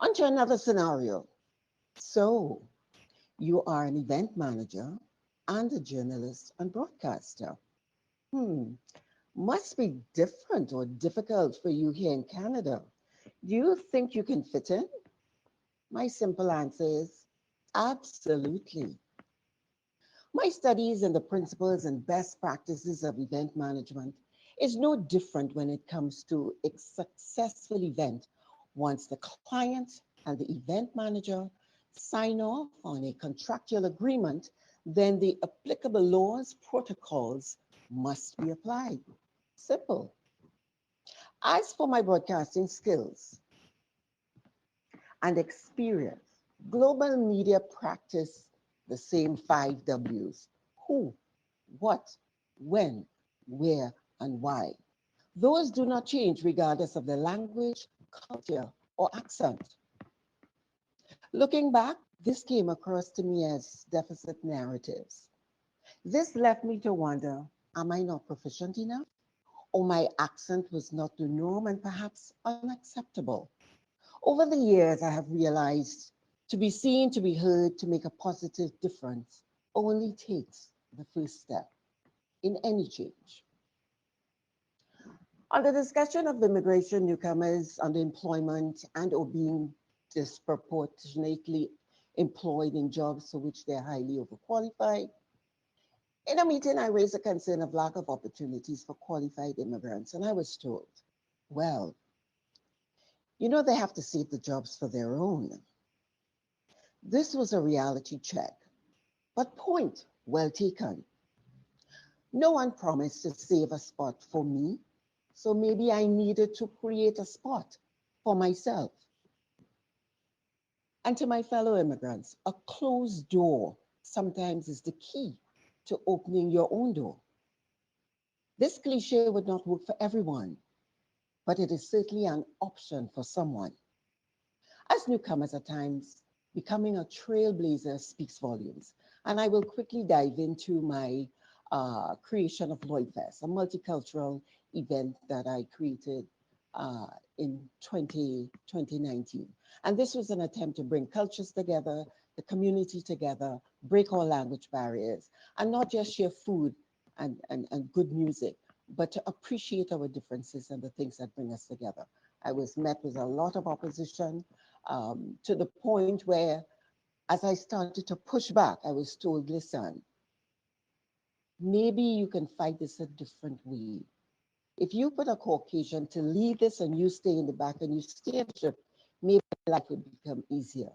Speaker 13: On to another scenario. So, you are an event manager and a journalist and broadcaster. Must be different or difficult for you here in Canada. Do you think you can fit in? My simple answer is absolutely. My studies in the principles and best practices of event management is no different when it comes to a successful event once the client and the event manager sign off on a contractual agreement, then the applicable laws, protocols must be applied. Simple. As for my broadcasting skills and experience, global media practice the same 5 Ws: who, what, when, where, and why. Those do not change regardless of the language, culture, or accent. Looking back, this came across to me as deficit narratives. This left me to wonder, am I not proficient enough? Or my accent was not the norm and perhaps unacceptable? Over the years, I have realized to be seen, to be heard, to make a positive difference only takes the first step in any change. On the discussion of immigration, newcomers, underemployment, and or being disproportionately employed in jobs for which they're highly overqualified, in a meeting, I raised a concern of lack of opportunities for qualified immigrants, and I was told, well, you know, they have to save the jobs for their own. This was a reality check, but point well taken. No one promised to save a spot for me, so maybe I needed to create a spot for myself. And to my fellow immigrants, a closed door sometimes is the key to opening your own door. This cliche would not work for everyone, but it is certainly an option for someone. As newcomers at times, becoming a trailblazer speaks volumes. And I will quickly dive into my creation of Lloydfest, a multicultural event that I created in 2019. And this was an attempt to bring cultures together, the community together, break all language barriers, and not just share food and good music, but to appreciate our differences and the things that bring us together. I was met with a lot of opposition to the point where, as I started to push back, I was told, listen, maybe you can fight this a different way. If you put a Caucasian to lead this and you stay in the back and you steer the ship, maybe life would become easier.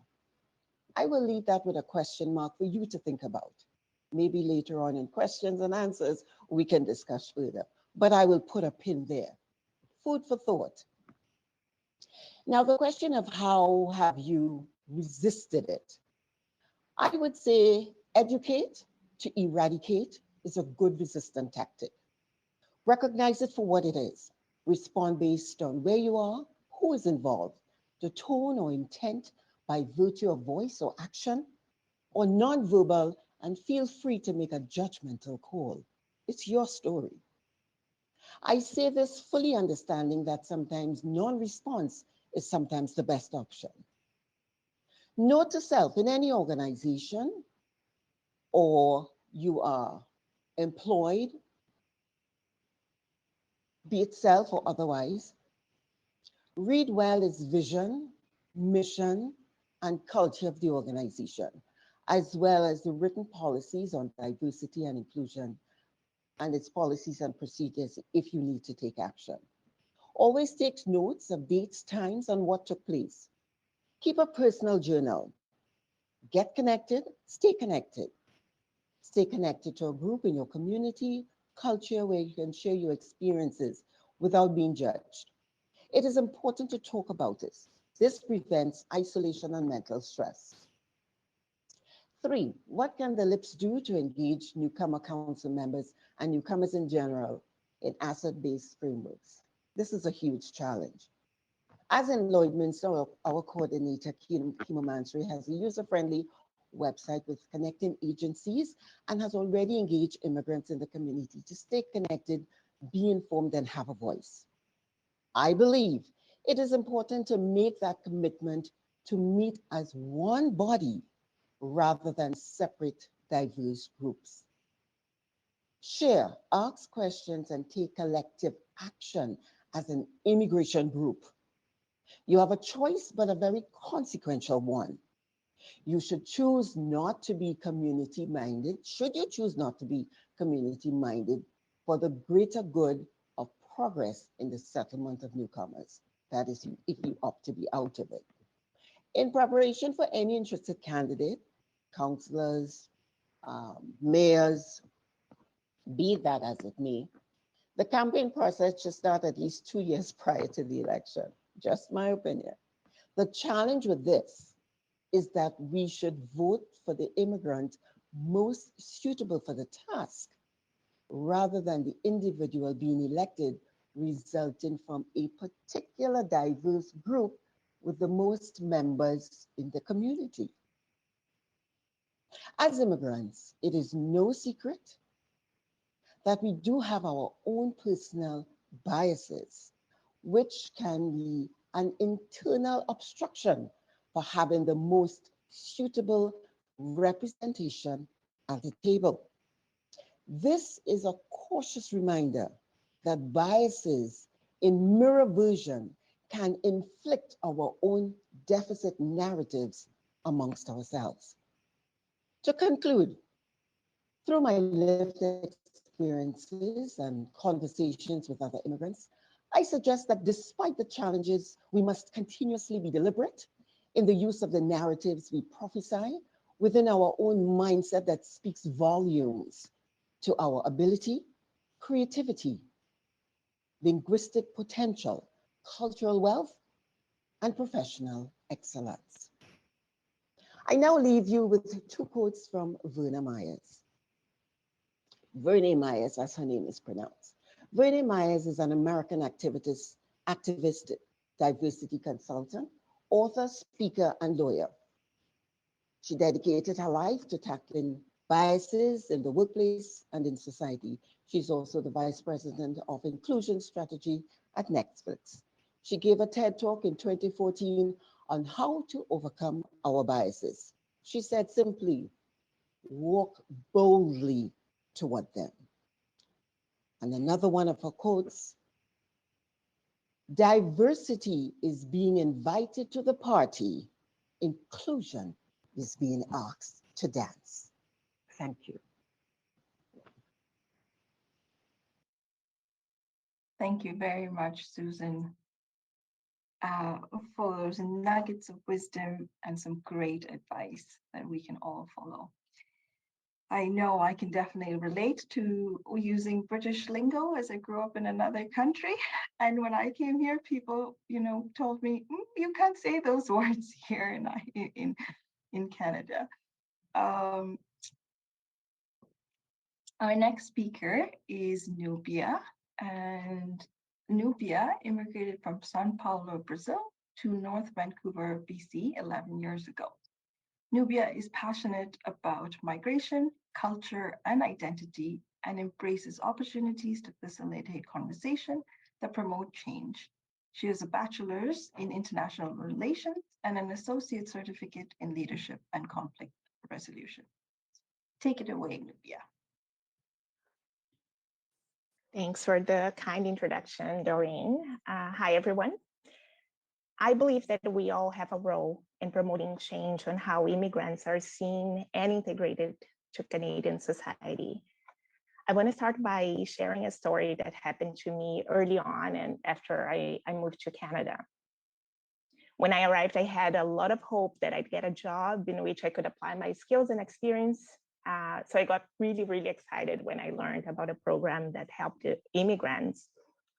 Speaker 13: I will leave that with a question mark for you to think about. Maybe later on in questions and answers, we can discuss further. But I will put a pin there. Food for thought. Now, the question of how have you resisted it? I would say educate to eradicate is a good resistant tactic. Recognize it for what it is. Respond based on where you are, who is involved, the tone or intent by virtue of voice or action, or nonverbal, and feel free to make a judgmental call. It's your story. I say this fully understanding that sometimes non-response is sometimes the best option. Note to self, in any organization, or you are employed, be it self or otherwise, read well its vision, mission, and culture of the organization, as well as the written policies on diversity and inclusion and its policies and procedures if you need to take action. Always take notes of dates, times, and what took place. Keep a personal journal. Get connected, stay connected. Stay connected to a group in your community, culture, where you can share your experiences without being judged. It is important to talk about this. This prevents isolation and mental stress. 3, what can the LIPs do to engage newcomer council members and newcomers in general in asset-based frameworks? This is a huge challenge. As in Lloydminster, our coordinator, Kimo Mansuri, has a user-friendly website with connecting agencies and has already engaged immigrants in the community to stay connected, be informed, and have a voice. I believe it is important to make that commitment to meet as one body rather than separate diverse groups. Share, ask questions, and take collective action as an immigration group. You have a choice, but a very consequential one. You should choose not to be community-minded. Should you choose not to be community-minded for the greater good of progress in the settlement of newcomers? That is, if you opt to be out of it. In preparation for any interested candidate, councillors, mayors, be that as it may, the campaign process should start at least 2 years prior to the election. Just my opinion. The challenge with this is that we should vote for the immigrant most suitable for the task rather than the individual being elected resulting from a particular diverse group with the most members in the community. As immigrants, it is no secret that we do have our own personal biases, which can be an internal obstruction for having the most suitable representation at the table. This is a cautious reminder that biases in mirror version can inflict our own deficit narratives amongst ourselves. To conclude, through my lived experiences and conversations with other immigrants, I suggest that despite the challenges, we must continuously be deliberate in the use of the narratives we prophesy within our own mindset that speaks volumes to our ability, creativity, linguistic potential, cultural wealth, and professional excellence. I now leave you with 2 quotes from Verna Myers. Verne Myers, as her name is pronounced. Verne Myers is an American activist, diversity consultant, author, speaker, and lawyer. She dedicated her life to tackling biases in the workplace and in society. She's also the vice president of inclusion strategy at Netflix. She gave a TED talk in 2014 on how to overcome our biases. She said simply, walk boldly toward them. And another one of her quotes, diversity is being invited to the party. Inclusion is being asked to dance. Thank you.
Speaker 3: Thank you very much, Susan, for those nuggets of wisdom and some great advice that we can all follow. I know I can definitely relate to using British lingo as I grew up in another country. And when I came here, people, told me, you can't say those words here in Canada. Our next speaker is Nubia, and Nubia immigrated from Sao Paulo, Brazil to North Vancouver, BC 11 years ago. Nubia is passionate about migration, culture, and identity, and embraces opportunities to facilitate conversation that promote change. She has a bachelor's in international relations and an associate certificate in leadership and conflict resolution. Take it away, Nubia.
Speaker 11: Thanks for the kind introduction, Dalreen. Hi, everyone. I believe that we all have a role in promoting change on how immigrants are seen and integrated to Canadian society. I want to start by sharing a story that happened to me early on and after I moved to Canada. When I arrived, I had a lot of hope that I'd get a job in which I could apply my skills and experience. So I got really, really excited when I learned about a program that helped immigrants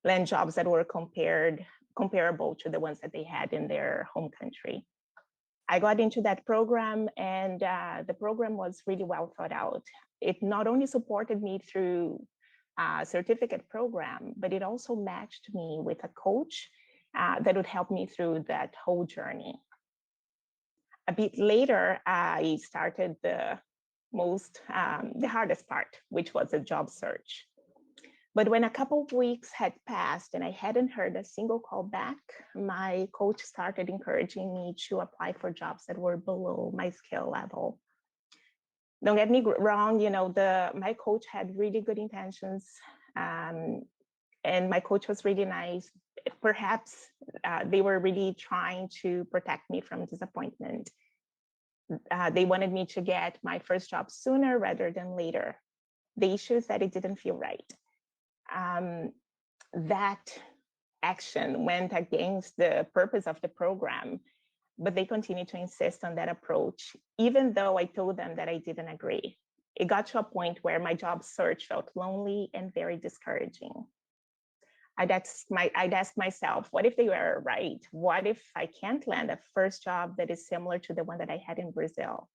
Speaker 11: land jobs that were compared comparable to the ones that they had in their home country. I got into that program, and the program was really well thought out. It not only supported me through a certificate program, but it also matched me with a coach that would help me through that whole journey. A bit later, I started the hardest part, which was a job search. But when a couple of weeks had passed and I hadn't heard a single call back, my coach started encouraging me to apply for jobs that were below my skill level. Don't get me wrong, my coach had really good intentions, and my coach was really nice. Perhaps they were really trying to protect me from disappointment. They wanted me to get my first job sooner rather than later. The issue is that it didn't feel right. That action went against the purpose of the program, but they continued to insist on that approach, even though I told them that I didn't agree. It got to a point where my job search felt lonely and very discouraging. I'd ask myself, what if they were right? What if I can't land a first job that is similar to the one that I had in Brazil?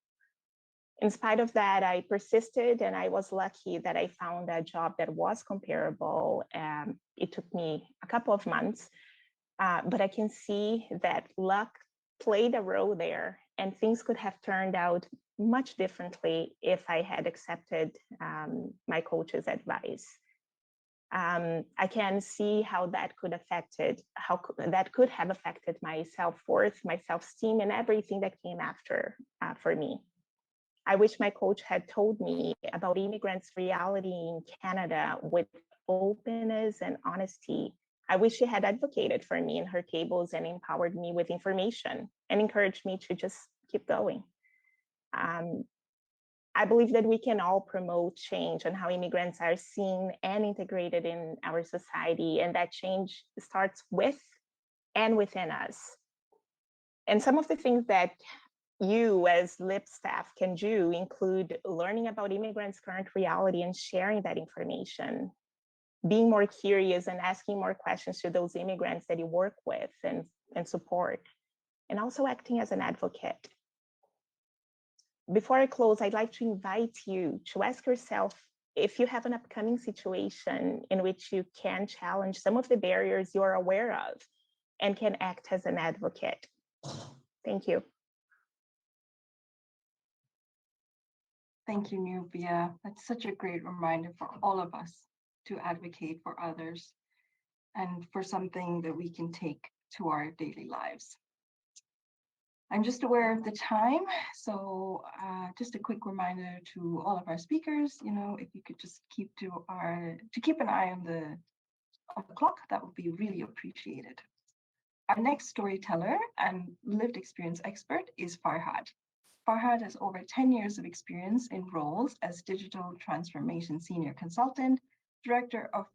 Speaker 11: In spite of that, I persisted, and I was lucky that I found a job that was comparable. It took me a couple of months, but I can see that luck played a role there, and things could have turned out much differently if I had accepted my coach's advice. I can see how that could have affected my self-worth, my self-esteem, and everything that came after for me. I wish my coach had told me about immigrants' reality in Canada with openness and honesty. I wish she had advocated for me in her tables and empowered me with information and encouraged me to just keep going. I believe that we can all promote change on how immigrants are seen and integrated in our society, and that change starts with and within us. And some of the things that you as LIP staff can do include learning about immigrants' current reality and sharing that information, being more curious and asking more questions to those immigrants that you work with and support, and also acting as an advocate. Before I close, I'd like to invite you to ask yourself if you have an upcoming situation in which you can challenge some of the barriers you're aware of and can act as an advocate. Thank you.
Speaker 3: Thank you, Nubia. That's such a great reminder for all of us to advocate for others and for something that we can take to our daily lives. I'm just aware of the time, so just a quick reminder to all of our speakers, if you could just keep an eye on the clock, that would be really appreciated. Our next storyteller and lived experience expert is Farhad. Farhad has over 10 years of experience in roles as Digital Transformation Senior Consultant, Director of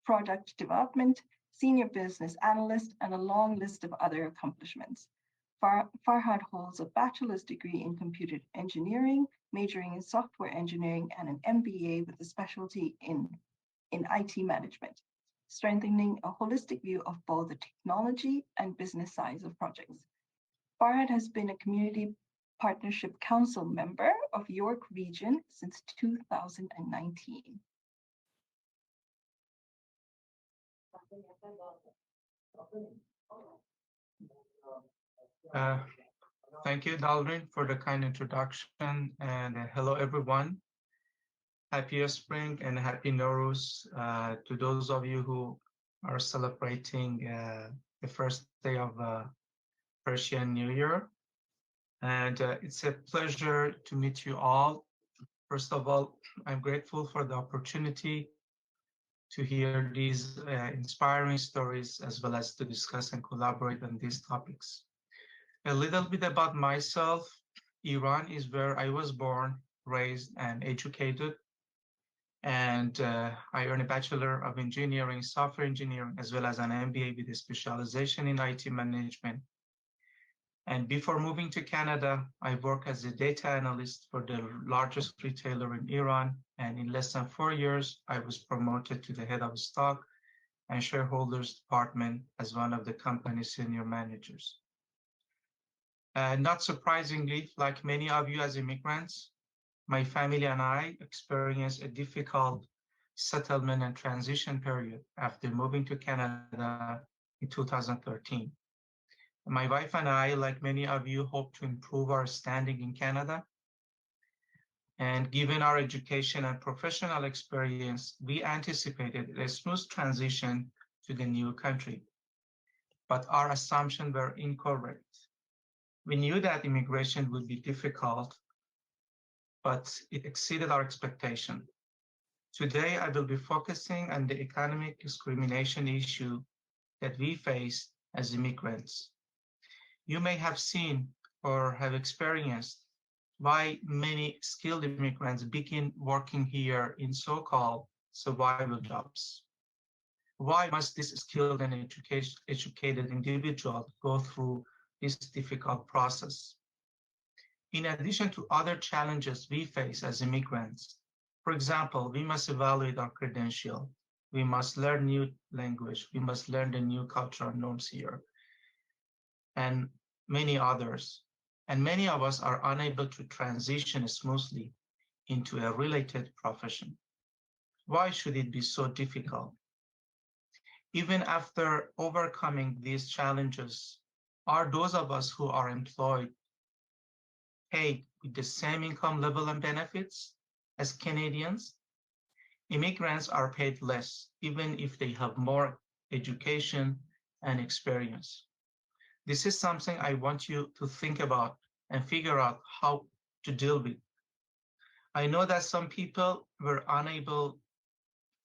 Speaker 3: Product Development, Senior Business Analyst, and a long list of other accomplishments. Farhad holds a bachelor's degree in computer engineering, majoring in software engineering, and an MBA with a specialty in IT management, strengthening a holistic view of both the technology and business sides of projects. Farhad has been a Community Partnership Council member of York Region since 2019.
Speaker 5: Thank you, Dalreen, for the kind introduction, and hello, everyone. Happy Spring and Happy Nowruz to those of you who are celebrating the first day of Persian New Year. And it's a pleasure to meet you all. First of all, I'm grateful for the opportunity to hear these inspiring stories, as well as to discuss and collaborate on these topics. A little bit about myself. Iran is where I was born, raised, and educated. And I earned a Bachelor of Engineering, Software Engineering, as well as an MBA with a specialization in IT management. And before moving to Canada, I worked as a data analyst for the largest retailer in Iran. And in less than 4 years, I was promoted to the head of stock and shareholders department as one of the company's senior managers. Not surprisingly, like many of you as immigrants, my family and I experienced a difficult settlement and transition period after moving to Canada in 2013. My wife and I, like many of you, hope to improve our standing in Canada. And given our education and professional experience, we anticipated a smooth transition to the new country. But our assumptions were incorrect. We knew that immigration would be difficult, but it exceeded our expectation. Today, I will be focusing on the economic discrimination issue that we face as immigrants. You may have seen or have experienced why many skilled immigrants begin working here in so-called survival jobs. Why must this skilled and educated individual go through this difficult process? In addition to other challenges we face as immigrants, for example, we must evaluate our credential. We must learn new language. We must learn the new cultural norms here, and many others. And many of us are unable to transition smoothly into a related profession. Why should it be so difficult? Even after overcoming these challenges, are those of us who are employed paid with the same income level and benefits as Canadians? Immigrants are paid less, even if they have more education and experience. This is something I want you to think about and figure out how to deal with. I know that some people were unable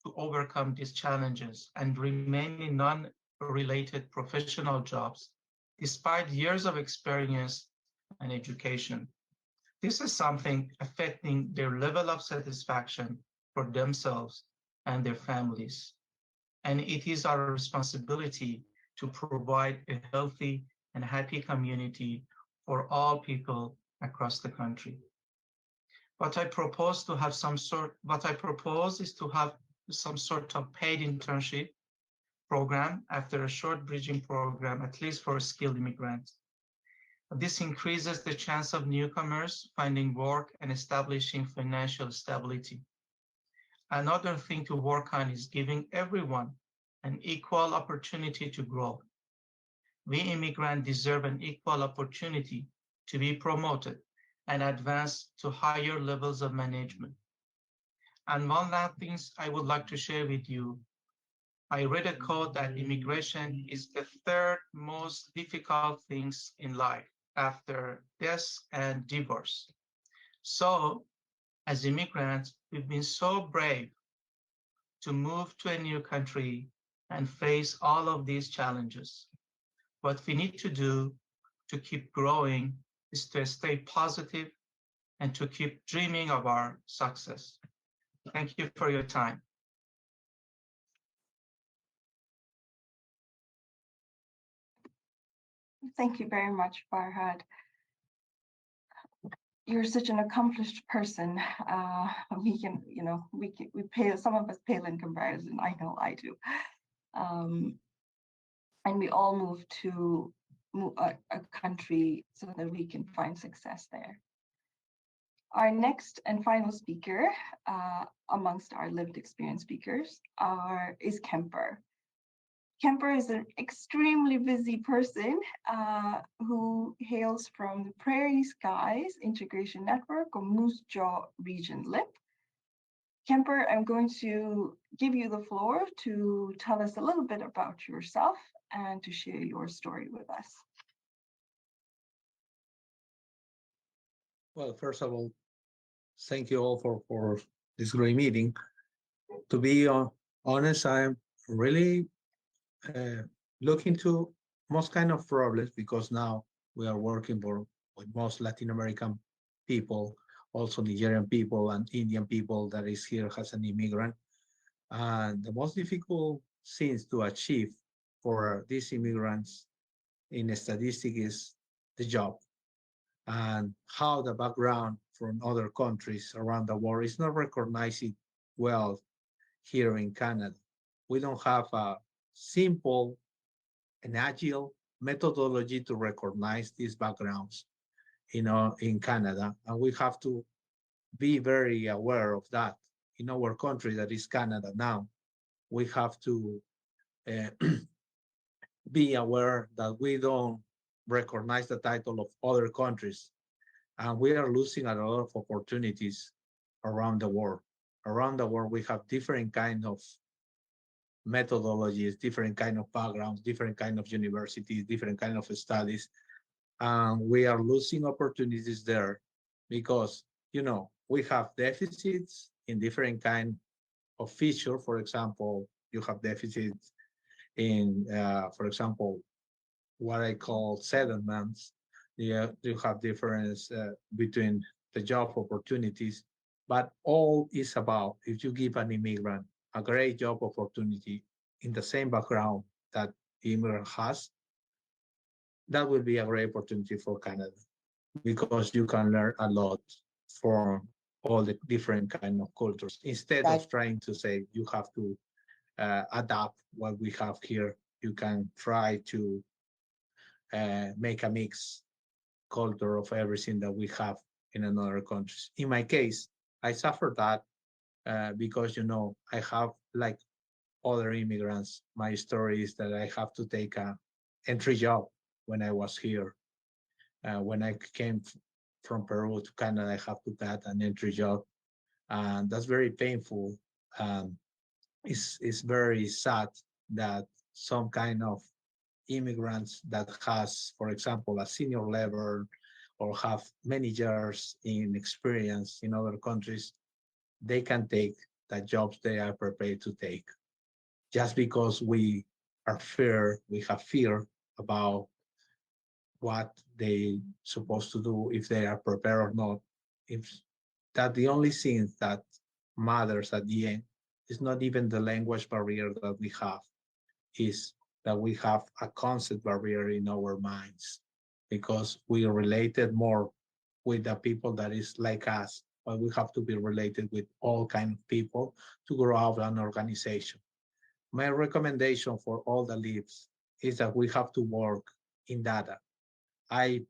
Speaker 5: to overcome these challenges and remain in non-related professional jobs despite years of experience and education. This is something affecting their level of satisfaction for themselves and their families. And it is our responsibility to provide a healthy and happy community for all people across the country. What I propose is to have some sort of paid internship program after a short bridging program, at least for skilled immigrants. This increases the chance of newcomers finding work and establishing financial stability. Another thing to work on is giving everyone an equal opportunity to grow. We immigrants deserve an equal opportunity to be promoted and advance to higher levels of management. And one last thing I would like to share with you. I read a quote that immigration is the third most difficult things in life after death and divorce. So, as immigrants, we've been so brave to move to a new country and face all of these challenges. What we need to do to keep growing is to stay positive and to keep dreaming of our success. Thank you for your time.
Speaker 3: Thank you very much, Farhad. You're such an accomplished person. We can, we pale, some of us pale in comparison. I know I do. And we all move to a country so that we can find success there. Our next and final speaker, amongst our lived experience speakers, is Kemper. Kemper is an extremely busy person who hails from the Prairie Skies Integration Network or Moose Jaw Region LIP. Kemper, I'm going to give you the floor to tell us a little bit about yourself and to share your story with us.
Speaker 9: Well, first of all, thank you all for this great meeting. To be honest, I'm really looking to most kind of problems because now we are working with most Latin American people, also Nigerian people and Indian people that is here as an immigrant. And the most difficult things to achieve for these immigrants in a statistic is the job and how the background from other countries around the world is not recognized well here in Canada. We don't have simple and agile methodology to recognize these backgrounds, in Canada. And we have to be very aware of that. In our country, that is Canada now, we have to be aware that we don't recognize the title of other countries. And we are losing a lot of opportunities around the world. Around the world, we have different kind of methodologies, different kind of backgrounds, different kind of universities, different kind of studies. And we are losing opportunities there because, we have deficits in different kind of feature. For example, you have deficits in, for example, what I call settlements. You have difference between the job opportunities, but all is about if you give an immigrant a great job opportunity in the same background that the immigrant has, that will be a great opportunity for Canada because you can learn a lot from all the different kind of cultures instead of trying to say you have to adapt what we have here. You can try to make a mix culture of everything that we have in another countries. In my case, I suffered that because I have, like other immigrants, my story is that I have to take a entry job when I was here. When I came from Peru to Canada, I have to get an entry job, and that's very painful. It's very sad that some kind of immigrants that has, for example, a senior level or have many years in experience in other countries, they can take the jobs they are prepared to take. Just because we have fear about what they supposed to do, if they are prepared or not. If that the only thing that matters at the end is not even the language barrier that we have, is that we have a concept barrier in our minds because we are related more with the people that is like us, but we have to be related with all kind of people to grow out an organization. My recommendation for all the LIPs is that we have to work in data. I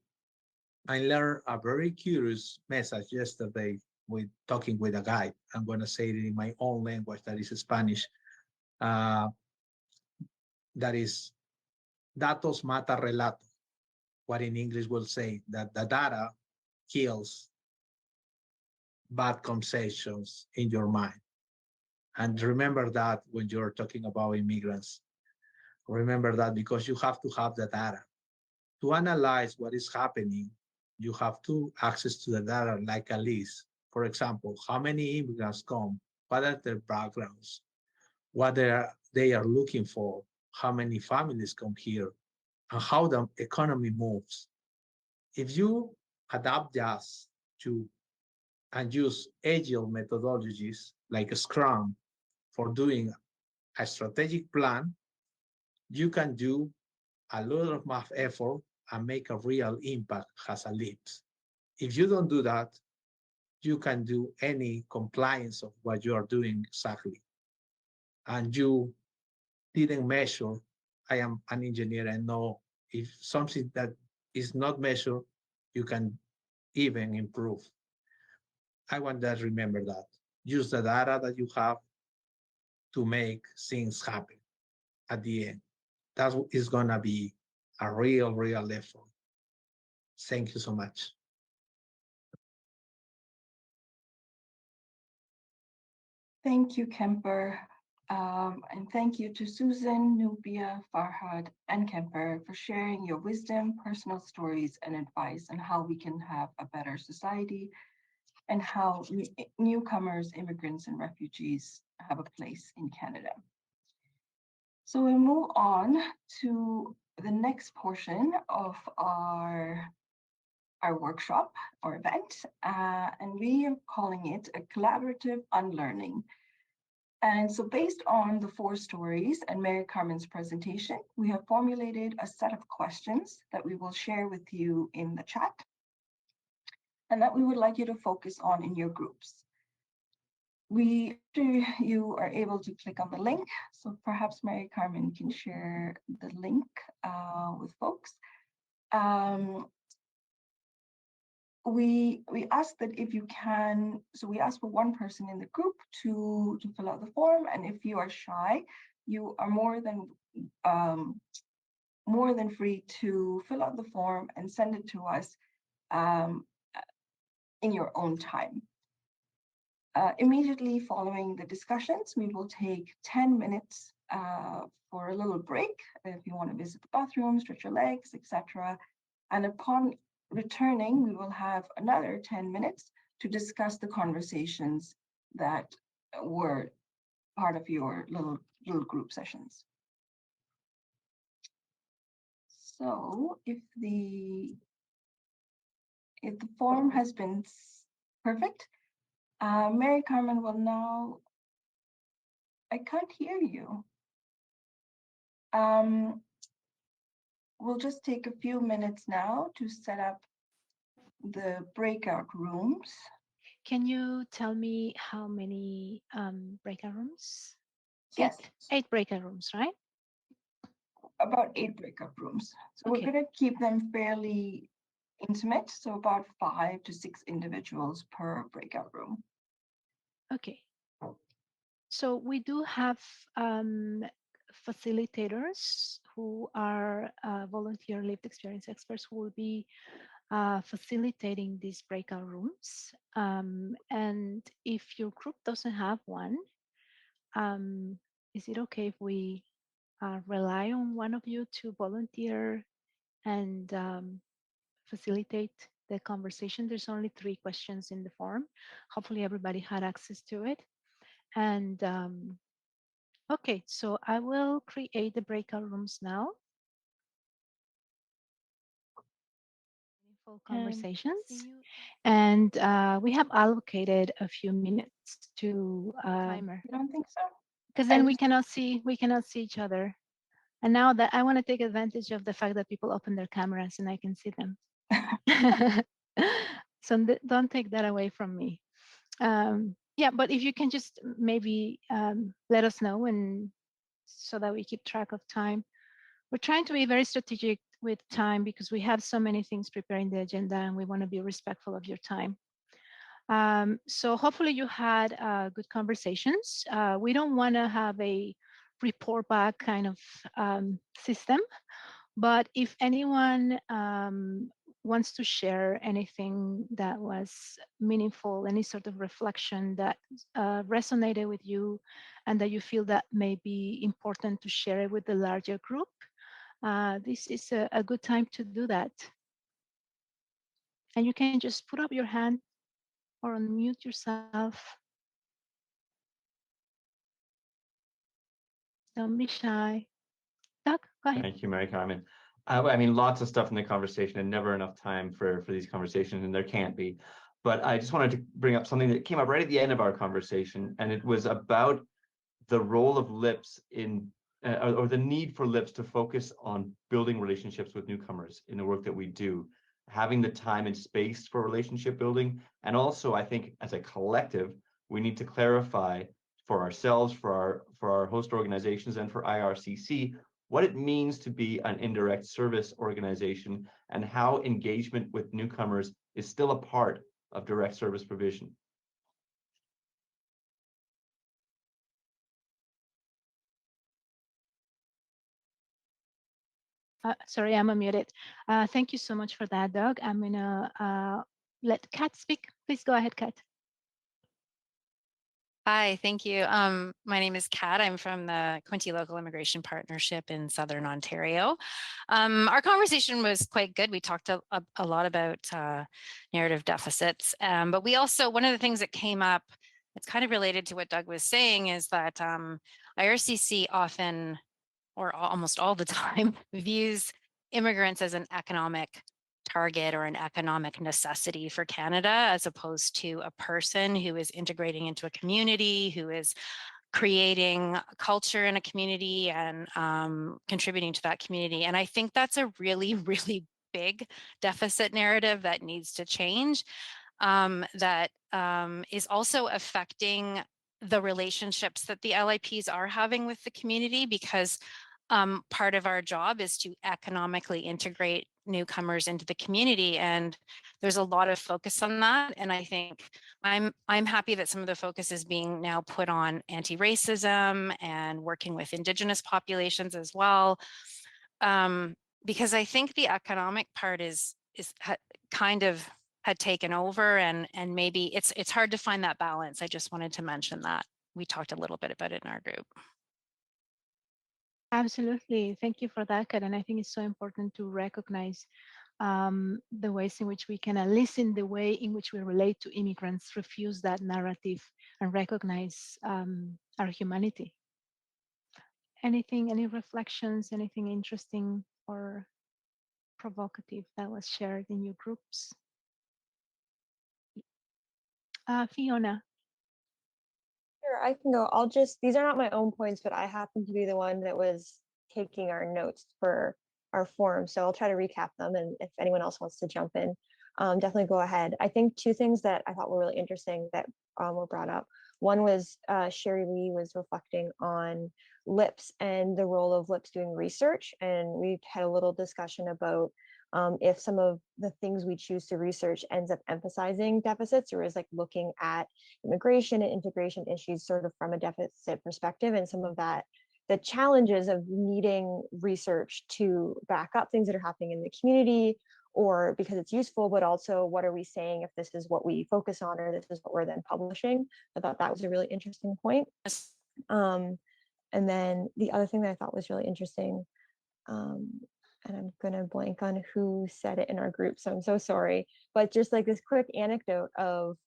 Speaker 9: learned a very curious message yesterday with talking with a guy. I'm going to say it in my own language, that is Spanish. That is, datos mata relato. What in English will say that the data kills bad conversations in your mind. And remember that when you're talking about immigrants. Remember that because you have to have the data. To analyze what is happening, you have to access to the data like a list. For example, how many immigrants come, what are their backgrounds, what they are looking for, how many families come here, and how the economy moves. If you adapt just to and use agile methodologies like Scrum for doing a strategic plan, you can do a lot of math effort and make a real impact as a lead. If you don't do that, you can do any compliance of what you are doing exactly. And you didn't measure. I am an engineer and know if something that is not measured, you can even improve. I want that remember that. Use the data that you have to make things happen at the end. That is gonna be a real effort. Thank you so much.
Speaker 3: Thank you, Kemper. And thank you to Susan, Nubia, Farhad, and Kemper for sharing your wisdom, personal stories, and advice on how we can have a better society and how newcomers, immigrants, and refugees have a place in Canada. So we move on to the next portion of our workshop or event, and we are calling it a collaborative unlearning. And so based on the 4 stories and Marycarmen's presentation, we have formulated a set of questions that we will share with you in the chat and that we would like you to focus on in your groups. You are able to click on the link. So perhaps Marycarmen can share the link with folks. We ask that if you can, so we ask for one person in the group to fill out the form, and if you are shy, you are more than free to fill out the form and send it to us in your own time. Immediately following the discussions, we will take 10 minutes for a little break if you want to visit the bathroom, stretch your legs, etc. And upon returning, we will have another 10 minutes to discuss the conversations that were part of your little group sessions. So if the form has been perfect, Marycarmen will now, I can't hear you. We'll just take a few minutes now to set up the breakout rooms.
Speaker 1: Can you tell me how many breakout rooms?
Speaker 3: Yes.
Speaker 1: Eight breakout rooms, right?
Speaker 3: About 8 breakout rooms. So
Speaker 1: Okay.
Speaker 3: we're going to keep them fairly intimate, so about 5 to 6 individuals per breakout room.
Speaker 1: Okay. So we do have facilitators who are volunteer lived experience experts who will be facilitating these breakout rooms. And if your group doesn't have one, is it okay if we rely on one of you to volunteer and facilitate the conversation? There's only 3 questions in the form. Hopefully everybody had access to it. And okay, so I will create the breakout rooms now. Meaningful conversations. And we have allocated a few minutes to timer.
Speaker 3: You don't think so?
Speaker 1: Because then we cannot see each other. And now that I want to take advantage of the fact that people open their cameras and I can see them. So don't take that away from me. Yeah, but if you can just maybe let us know, and so that we keep track of time. We're trying to be very strategic with time because we have so many things preparing the agenda and we want to be respectful of your time. So hopefully you had good conversations. We don't want to have a report back kind of system, but if anyone wants to share anything that was meaningful, any sort of reflection that resonated with you and that you feel that may be important to share it with the larger group, this is a good time to do that. And you can just put up your hand or unmute yourself. Don't be shy. Doug, go ahead.
Speaker 14: Thank you, Marycarmen. I mean, lots of stuff in the conversation and never enough time for these conversations, and there can't be. But I just wanted to bring up something that came up right at the end of our conversation, and it was about the role of LIPs in, or the need for LIPs to focus on building relationships with newcomers in the work that we do, having the time and space for relationship building. And also, I think as a collective, we need to clarify for ourselves, for our host organizations, and for IRCC, what it means to be an indirect service organization and how engagement with newcomers is still a part of direct service provision.
Speaker 1: Sorry, I'm unmuted. Thank you so much for that, Doug. I'm gonna let Kat speak. Please go ahead, Kat.
Speaker 15: Hi, thank you. My name is Kat. I'm from the Quinte Local Immigration Partnership in Southern Ontario. Our conversation was quite good. We talked a lot about narrative deficits, but we also, one of the things that came up, it's kind of related to what Doug was saying, is that IRCC often, or almost all the time, views immigrants as an economic target or an economic necessity for Canada, as opposed to a person who is integrating into a community, who is creating culture in a community and contributing to that community. And I think that's a really, really big deficit narrative that needs to change, that is also affecting the relationships that the LIPs are having with the community, because part of our job is to economically integrate newcomers into the community, and there's a lot of focus on that. And I think I'm happy that some of the focus is being now put on anti-racism and working with Indigenous populations as well, because I think the economic part is kind of had taken over, and maybe it's hard to find that balance. I just wanted to mention that. We talked a little bit about it in our group.
Speaker 1: Absolutely. Thank you for that, Kat. And I think it's so important to recognize the ways in which we can, at least in the way in which we relate to immigrants, refuse that narrative and recognize our humanity. Anything, any reflections, anything interesting or provocative that was shared in your groups? Fiona.
Speaker 16: Sure, I can go. These are not my own points, but I happen to be the one that was taking our notes for our forum. So I'll try to recap them. And if anyone else wants to jump in, definitely go ahead. I think two things that I thought were really interesting that were brought up. One was Sherry Lee was reflecting on LIPs and the role of LIPs doing research. And we had a little discussion about if some of the things we choose to research ends up emphasizing deficits, or is like looking at immigration and integration issues sort of from a deficit perspective, and some of that, the challenges of needing research to back up things that are happening in the community, or because it's useful, but also what are we saying if this is what we focus on, or this is what we're then publishing. I thought that was a really interesting point. And then the other thing that I thought was really interesting, and I'm gonna blank on who said it in our group, so I'm so sorry, but just like this quick anecdote of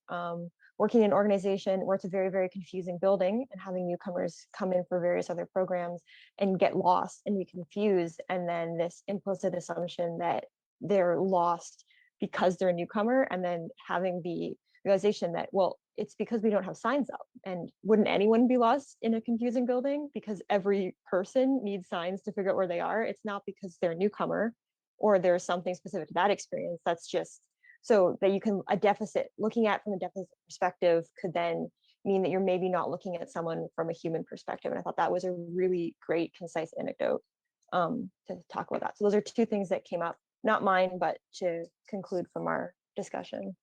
Speaker 16: working in an organization where it's a very, very confusing building, and having newcomers come in for various other programs and get lost and be confused, and then this implicit assumption that they're lost because they're a newcomer, and then having the realization that, well, it's because we don't have signs up. And wouldn't anyone be lost in a confusing building? Because every person needs signs to figure out where they are. It's not because they're a newcomer or there's something specific to that experience. That's just so that you can, a deficit, looking at from a deficit perspective could then mean that you're maybe not looking at someone from a human perspective. And I thought that was a really great, concise anecdote to talk about that. So those are two things that came up, not mine, but to conclude from our discussion.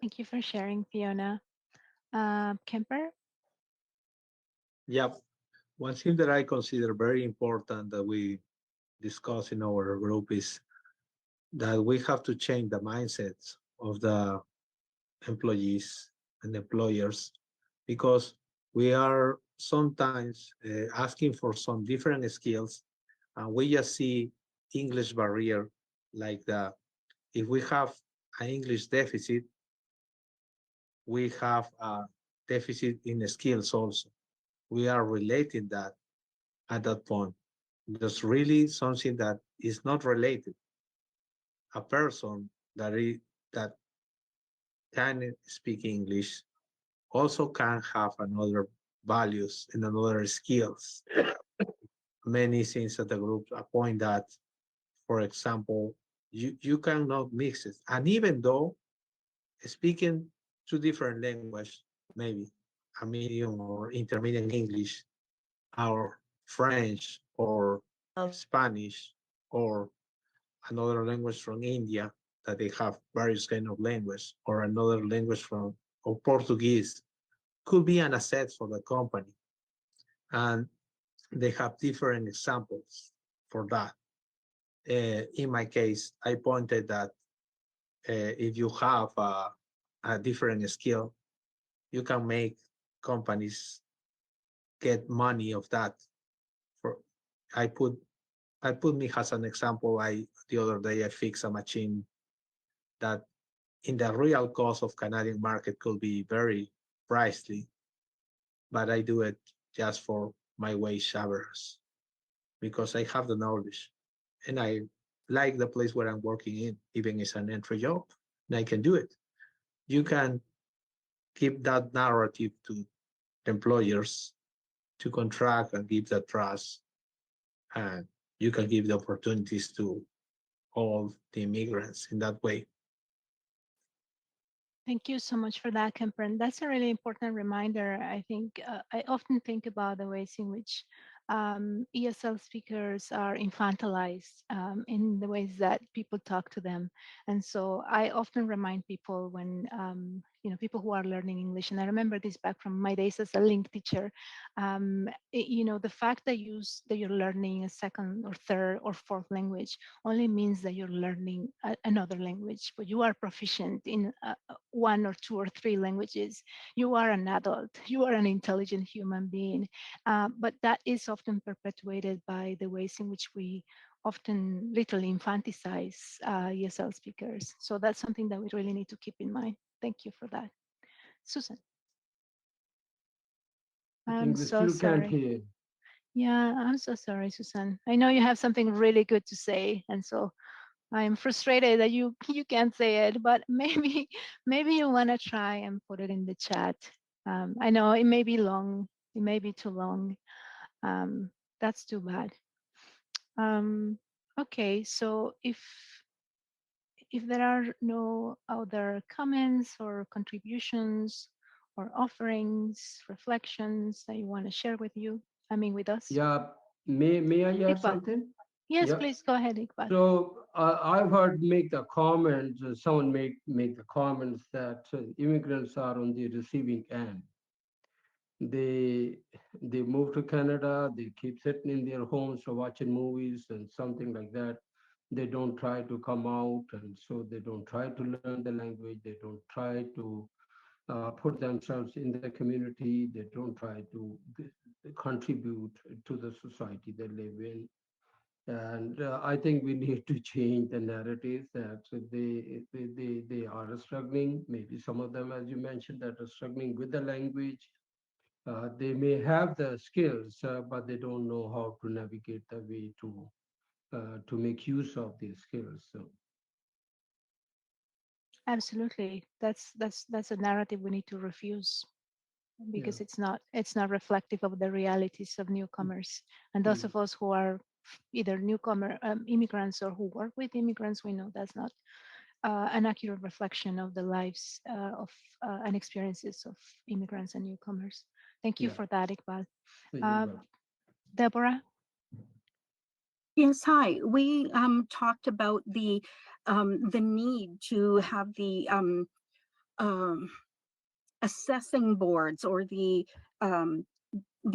Speaker 1: Thank you for sharing, Fiona. Kemper?
Speaker 9: Yeah, one thing that I consider very important that we discuss in our group is that we have to change the mindsets of the employees and employers, because we are sometimes asking for some different skills, and we just see English barrier, like if we have an English deficit, we have a deficit in the skills also. We are relating that at that point. There's really something that is not related. A person that can speak English also can have another values and another skills. Many things at the group point that, for example, you cannot mix it. And even though speaking two different languages, maybe a medium or intermediate English, or French or Spanish, or another language from India, that they have various kind of language, or another language from or Portuguese, could be an asset for the company. And they have different examples for that. In my case, I pointed that if you have a different skill, you can make companies get money of that. I put me as an example. The other day I fixed a machine that in the real cost of Canadian market could be very pricey, but I do it just for my wage average because I have the knowledge and I like the place where I'm working in, even it's an entry job, and I can do it. You can keep that narrative to employers to contract and give the trust, and you can give the opportunities to all the immigrants in that way.
Speaker 1: Thank you so much for that, Kemper. And that's a really important reminder. I think I often think about the ways in which ESL speakers are infantilized in the ways that people talk to them. And so I often remind people when, people who are learning English, and I remember this back from my days as a link teacher, the fact that you're learning a second or third or fourth language only means that you're learning another language, but you are proficient in one or two or three languages. You are an adult, you are an intelligent human being, but that is often perpetuated by the ways in which we often literally infantilize ESL speakers. So that's something that we really need to keep in mind. Thank you for that. Susan. I'm so sorry. Yeah, I'm so sorry, Susan. I know you have something really good to say, and so I am frustrated that you can't say it, but maybe you want to try and put it in the chat. I know it may be long, it may be too long. That's too bad. Okay, so if there are no other comments or contributions or offerings, reflections that you want to share with us?
Speaker 7: Yeah, may I add
Speaker 1: Iqbal.
Speaker 7: something?
Speaker 1: Yes,
Speaker 7: Yeah.
Speaker 1: please go ahead, Iqbal.
Speaker 7: So I've heard make the comments, someone make the comments that immigrants are on the receiving end. They move to Canada, they keep sitting in their homes or watching movies and something like that. They don't try to come out, and so they don't try to learn the language. They don't try to put themselves in the community. They don't try to contribute to the society they live in. And I think we need to change the narrative that they are struggling. Maybe some of them, as you mentioned, that are struggling with the language. They may have the skills, but they don't know how to navigate the way to make use of these skills. So.
Speaker 1: Absolutely, that's a narrative we need to refuse, because it's not reflective of the realities of newcomers. And those of us who are either newcomer immigrants or who work with immigrants, we know that's not an accurate reflection of the lives of and experiences of immigrants and newcomers. Thank you for that, Iqbal. Deborah?
Speaker 17: Yes, hi. We talked about the need to have the assessing boards or the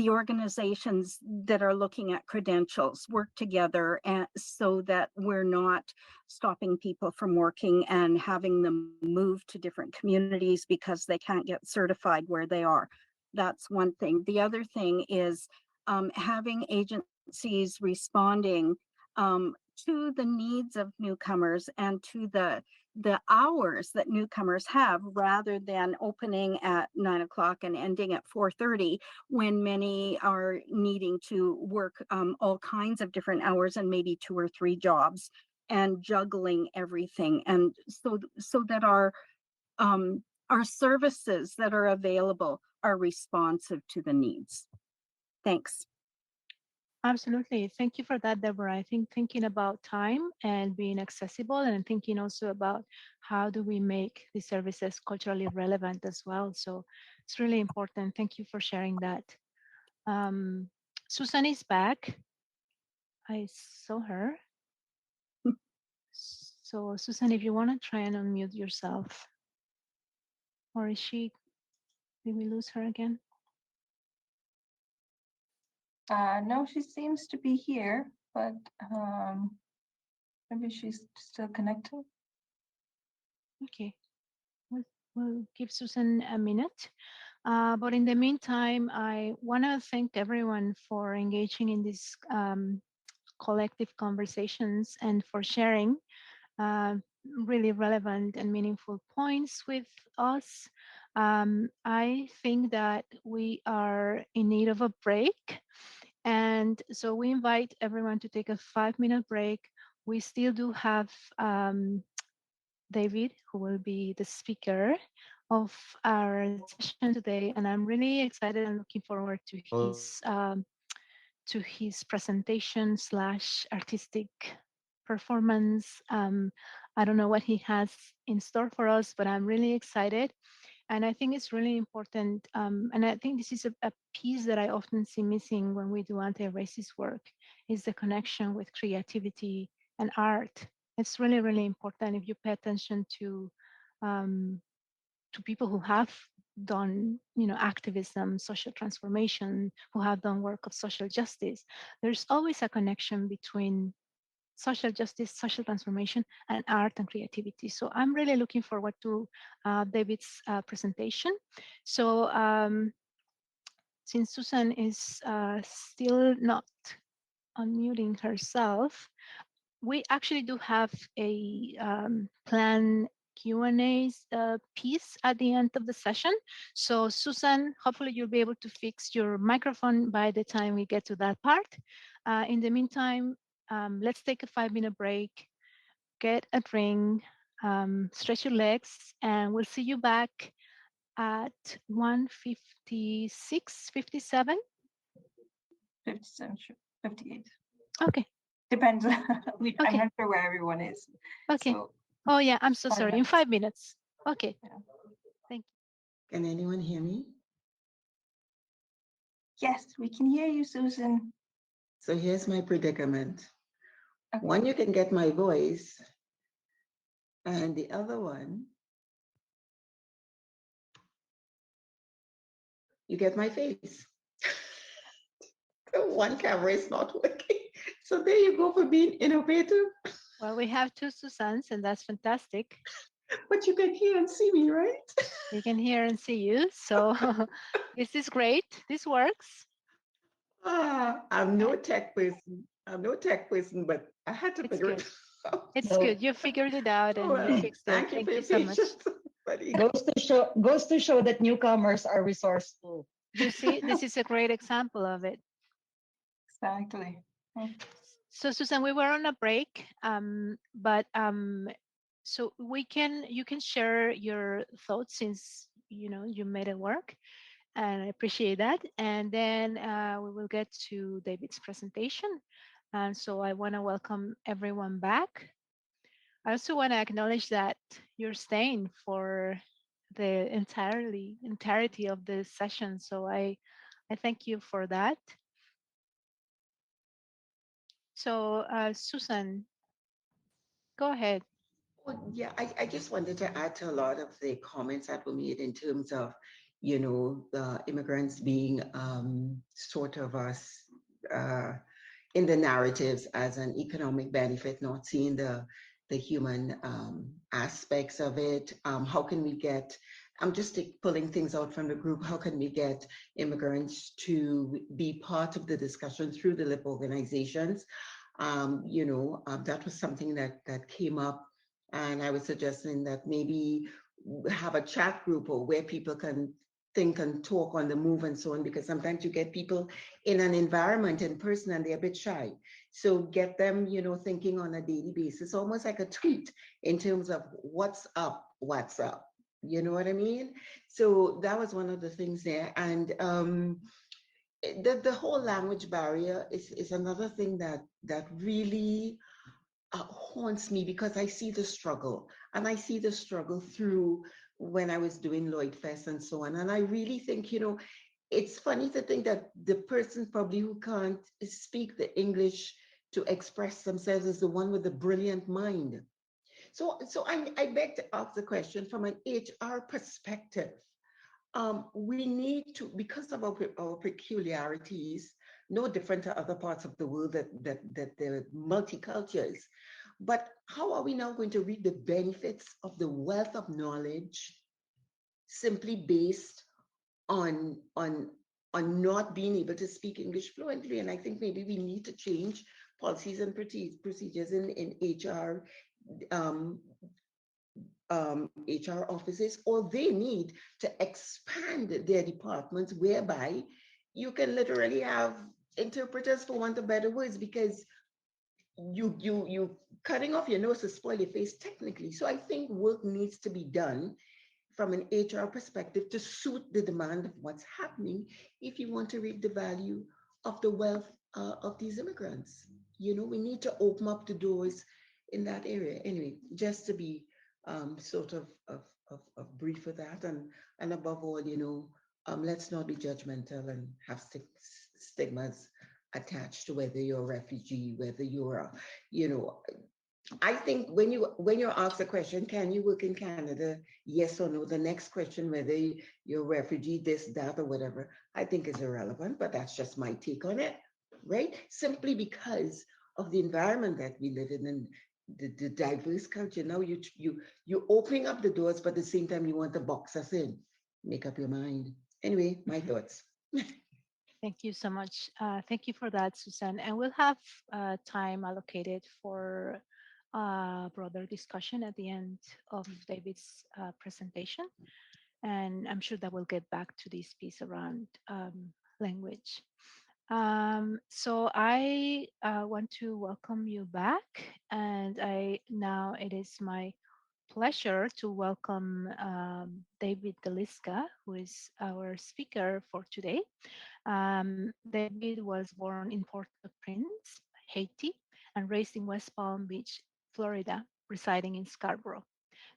Speaker 17: organizations that are looking at credentials work together, and so that we're not stopping people from working and having them move to different communities because they can't get certified where they are. That's one thing. The other thing is having agencies responding to the needs of newcomers and to the hours that newcomers have, rather than opening at 9 o'clock and ending at 4:30, when many are needing to work all kinds of different hours and maybe 2 or 3 jobs and juggling everything. And so that our services that are available are responsive to the needs. Thanks.
Speaker 1: Absolutely. Thank you for that, Deborah. I think thinking about time and being accessible, and thinking also about how do we make the services culturally relevant as well. So it's really important. Thank you for sharing that. Susan is back. I saw her. So Susan, if you want to try and unmute yourself. Or is she, did we lose her again?
Speaker 3: No, she seems to be here, but maybe she's still connected.
Speaker 1: Okay, we'll give Susan a minute. But in the meantime, I want to thank everyone for engaging in these collective conversations and for sharing really relevant and meaningful points with us. I think that we are in need of a break. And so we invite everyone to take a 5-minute break. We still do have David, who will be the speaker of our session today, and I'm really excited and looking forward to his presentation / artistic performance. I don't know what he has in store for us, but I'm really excited. And I think it's really important. And I think this is a piece that I often see missing when we do anti-racist work, is the connection with creativity and art. It's really, really important if you pay attention to people who have done, activism, social transformation, who have done work of social justice. There's always a connection between social justice, social transformation, and art and creativity. So I'm really looking forward to David's presentation. So since Susan is still not unmuting herself, we actually do have a plan Q&A piece at the end of the session. So Susan, hopefully you'll be able to fix your microphone by the time we get to that part. In the meantime, let's take a 5-minute break, get a drink, stretch your legs, and we'll see you back at 1:56, 57?
Speaker 3: 57, 58.
Speaker 1: Okay.
Speaker 3: Depends. I'm
Speaker 1: Okay.
Speaker 3: not sure where everyone is.
Speaker 1: Okay.
Speaker 3: So,
Speaker 1: Oh yeah, I'm so
Speaker 3: 5
Speaker 1: sorry. In
Speaker 3: minutes.
Speaker 1: 5 minutes. Okay.
Speaker 3: Yeah.
Speaker 1: Thank you.
Speaker 12: Can anyone hear me?
Speaker 3: Yes, we can hear you, Susan.
Speaker 12: So here's my predicament.
Speaker 3: Okay.
Speaker 12: One, you can get my voice, and the other one, you get my face. So one camera is not working. So there you go for being innovative.
Speaker 1: Well, we have 2 Susans, and that's fantastic.
Speaker 12: But you can hear and see me, right?
Speaker 1: We can hear and see you. So this is great. This works.
Speaker 12: I'm no tech person. But I had to
Speaker 1: It's
Speaker 12: figure
Speaker 1: good.
Speaker 12: it out.
Speaker 1: It's
Speaker 13: No.
Speaker 1: good. You figured it out and you
Speaker 12: Well,
Speaker 1: fixed it.
Speaker 12: thank you
Speaker 1: Thank
Speaker 12: for
Speaker 1: you
Speaker 12: your
Speaker 1: so much.
Speaker 12: patience, buddy.
Speaker 13: Goes to show that newcomers are resourceful.
Speaker 1: You see, this is a great example of it.
Speaker 3: Exactly.
Speaker 1: So Susan, we were on a break, but so you can share your thoughts since you made it work, and I appreciate that. And then we will get to David's presentation. And so I want to welcome everyone back. I also want to acknowledge that you're staying for the entirety of the session. So I thank you for that. So Susan, go ahead.
Speaker 12: Well, yeah, I just wanted to add to a lot of the comments that were made in terms of, the immigrants being sort of us in the narratives as an economic benefit, not seeing the human aspects of it. How can we get, I'm just pulling things out from the group, how can we get immigrants to be part of the discussion through the LIP organizations? That was something that came up, and I was suggesting that maybe have a chat group or where people can think and talk on the move and so on, because sometimes you get people in an environment in person and they're a bit shy. So get them, thinking on a daily basis, almost like a tweet in terms of what's up, what's up. You know what I mean? So that was one of the things there. And the whole language barrier is another thing that really haunts me, because I see the struggle, and I see the struggle through when I was doing Lloyd Fest and so on. And I really think, it's funny to think that the person probably who can't speak the English to express themselves is the one with the brilliant mind. So I beg to ask the question from an HR perspective. We need to, because of our peculiarities, no different to other parts of the world that they're multicultures. But how are we now going to reap the benefits of the wealth of knowledge simply based on not being able to speak English fluently? And I think maybe we need to change policies and procedures in HR HR offices, or they need to expand their departments whereby you can literally have interpreters, for want of better words, because you cutting off your nose to spoil your face technically. So I think work needs to be done from an HR perspective to suit the demand of what's happening if you want to reap the value of the wealth of these immigrants. We need to open up the doors in that area. Anyway, just to be sort of brief with that, and above all, let's not be judgmental and have stigmas attached to whether you're a refugee, whether you're a, I think when you're asked the question, can you work in Canada? Yes or no. The next question, whether you're a refugee, this, that, or whatever, I think is irrelevant, but that's just my take on it, right? Simply because of the environment that we live in and the diverse culture. Now you're opening up the doors, but at the same time you want to box us in. Make up your mind. Anyway, my thoughts.
Speaker 1: Thank you so much. Thank you for that, Susan. And we'll have time allocated for broader discussion at the end of David's presentation. And I'm sure that we'll get back to this piece around language. So I want to welcome you back. And now it is my pleasure to welcome David Delisca, who is our speaker for today. David was born in Port-au-Prince, Haiti, and raised in West Palm Beach, Florida, residing in Scarborough.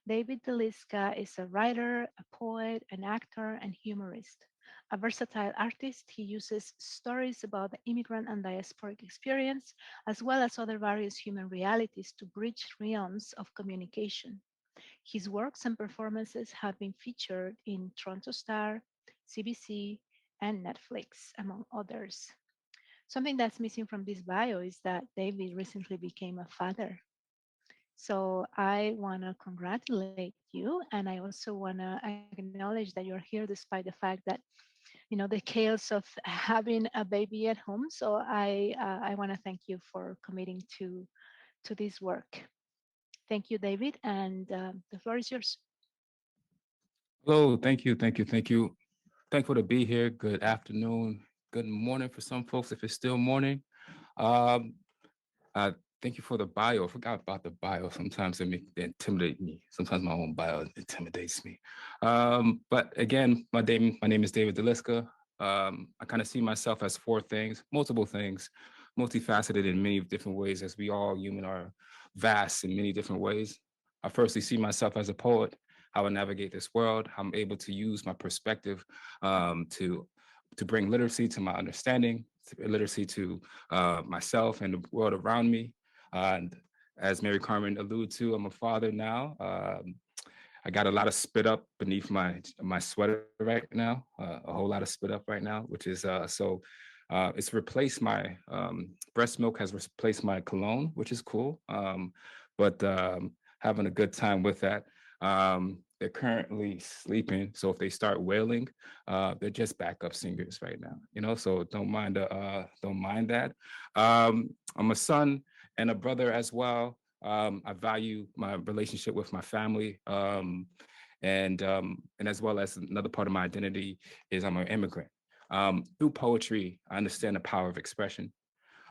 Speaker 1: David Delisca is a writer, a poet, an actor, and humorist. A versatile artist, he uses stories about the immigrant and diasporic experience, as well as other various human realities to bridge realms of communication. His works and performances have been featured in Toronto Star, CBC, and Netflix, among others. Something that's missing from this bio is that David recently became a father. So I want to congratulate you, and I also want to acknowledge that you're here despite the fact that, the chaos of having a baby at home. So I want to thank you for committing to this work. Thank you, David, and the floor is yours.
Speaker 18: Hello, thank you. Thankful to be here. Good afternoon, good morning for some folks if it's still morning. Thank you for the bio. I forgot about the bio. Sometimes they intimidate me. Sometimes my own bio intimidates me. But again, my name is David Delisca. I kind of see myself as four things, multiple things, multifaceted in many different ways, as we all human are vast in many different ways. I firstly see myself as a poet, how I navigate this world, how I'm able to use my perspective to bring literacy to my understanding, literacy to myself and the world around me. And as Marycarmen alluded to, I'm a father now. I got a lot of spit up beneath my sweater right now, a whole lot of spit up right now, which is it's replaced my breast milk has replaced my cologne, which is cool. But having a good time with that. They're currently sleeping, so if they start wailing, they're just backup singers right now, so don't mind that. I'm a son and a brother as well. I value my relationship with my family, and as well as another part of my identity is I'm an immigrant. Through poetry, I understand the power of expression.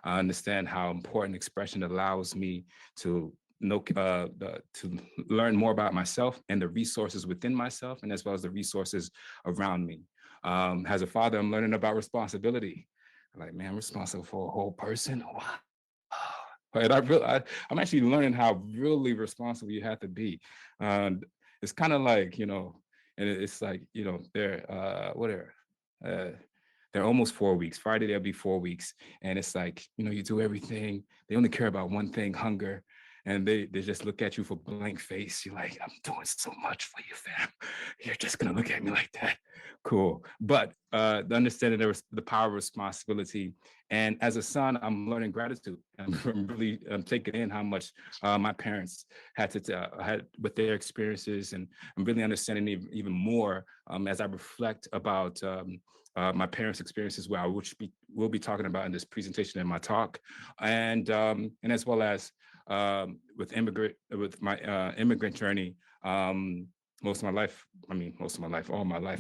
Speaker 18: I understand how important expression allows me to to learn more about myself and the resources within myself, and as well as the resources around me. As a father, I'm learning about responsibility. I'm like, man, I'm responsible for a whole person. Wow. And I'm actually learning how really responsible you have to be. It's kind of like, and it's like, they're almost 4 weeks. Friday, they'll be 4 weeks. And it's like, you do everything. They only care about one thing, hunger. And they just look at you for blank face. You're like, I'm doing so much for you, fam. You're just going to look at me like that. Cool. But the understanding there was the power of responsibility. And as a son, I'm learning gratitude. I'm really taking in how much my parents had with their experiences. And I'm really understanding even more as I reflect about my parents' experiences, where I will be talking about in this presentation and my talk. And as well as with my immigrant journey, all my life,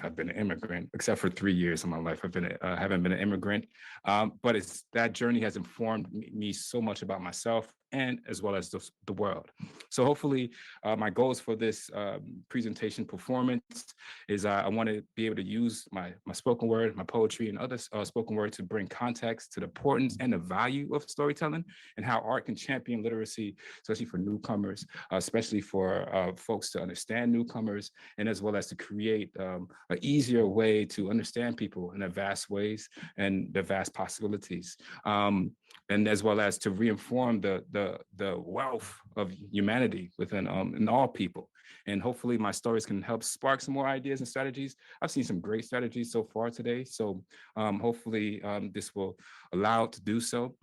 Speaker 18: I've been an immigrant, except for 3 years of my life. Haven't been an immigrant. But that journey has informed me so much about myself, and as well as the world. So hopefully my goals for this presentation performance is I want to be able to use my spoken word, my poetry, and other spoken word to bring context to the importance and the value of storytelling and how art can champion literacy, especially for newcomers, especially for folks to understand newcomers, and as well as to create an easier way to understand people in a vast ways and the vast possibilities. And as well as to reinform the wealth of humanity within in all people. And hopefully my stories can help spark some more ideas and strategies. I've seen some great strategies so far today. So hopefully this will allow it to do so.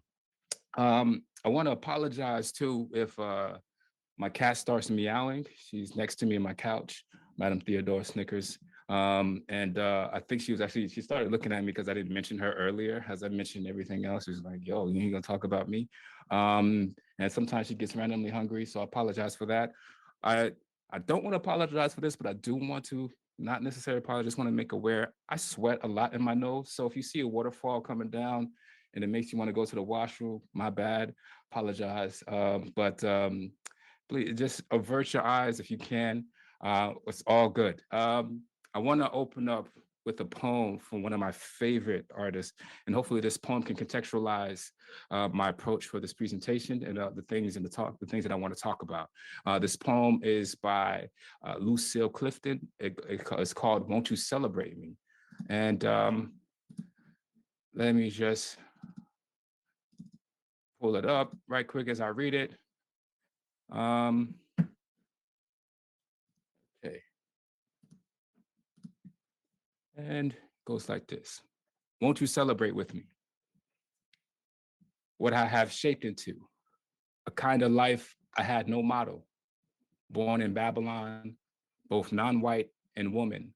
Speaker 18: I want to apologize too if my cat starts meowing. She's next to me on my couch, Madam Theodore Snickers. I think she started looking at me because I didn't mention her earlier. As I mentioned everything else, she's like, yo, you ain't gonna talk about me. And sometimes she gets randomly hungry, so I apologize for that. I don't want to apologize for this, but I do want to not necessarily apologize, just want to make aware, I sweat a lot in my nose. So if you see a waterfall coming down and it makes you want to go to the washroom, my bad, apologize. Please just avert your eyes if you can. It's all good. I want to open up with a poem from one of my favorite artists, and hopefully this poem can contextualize my approach for this presentation and the things that I want to talk about. This poem is by Lucille Clifton. It's called "Won't You Celebrate Me?" And let me just pull it up right quick as I read it. Okay. And goes like this. Won't you celebrate with me what I have shaped into, a kind of life I had no model, born in Babylon, both non-white and woman.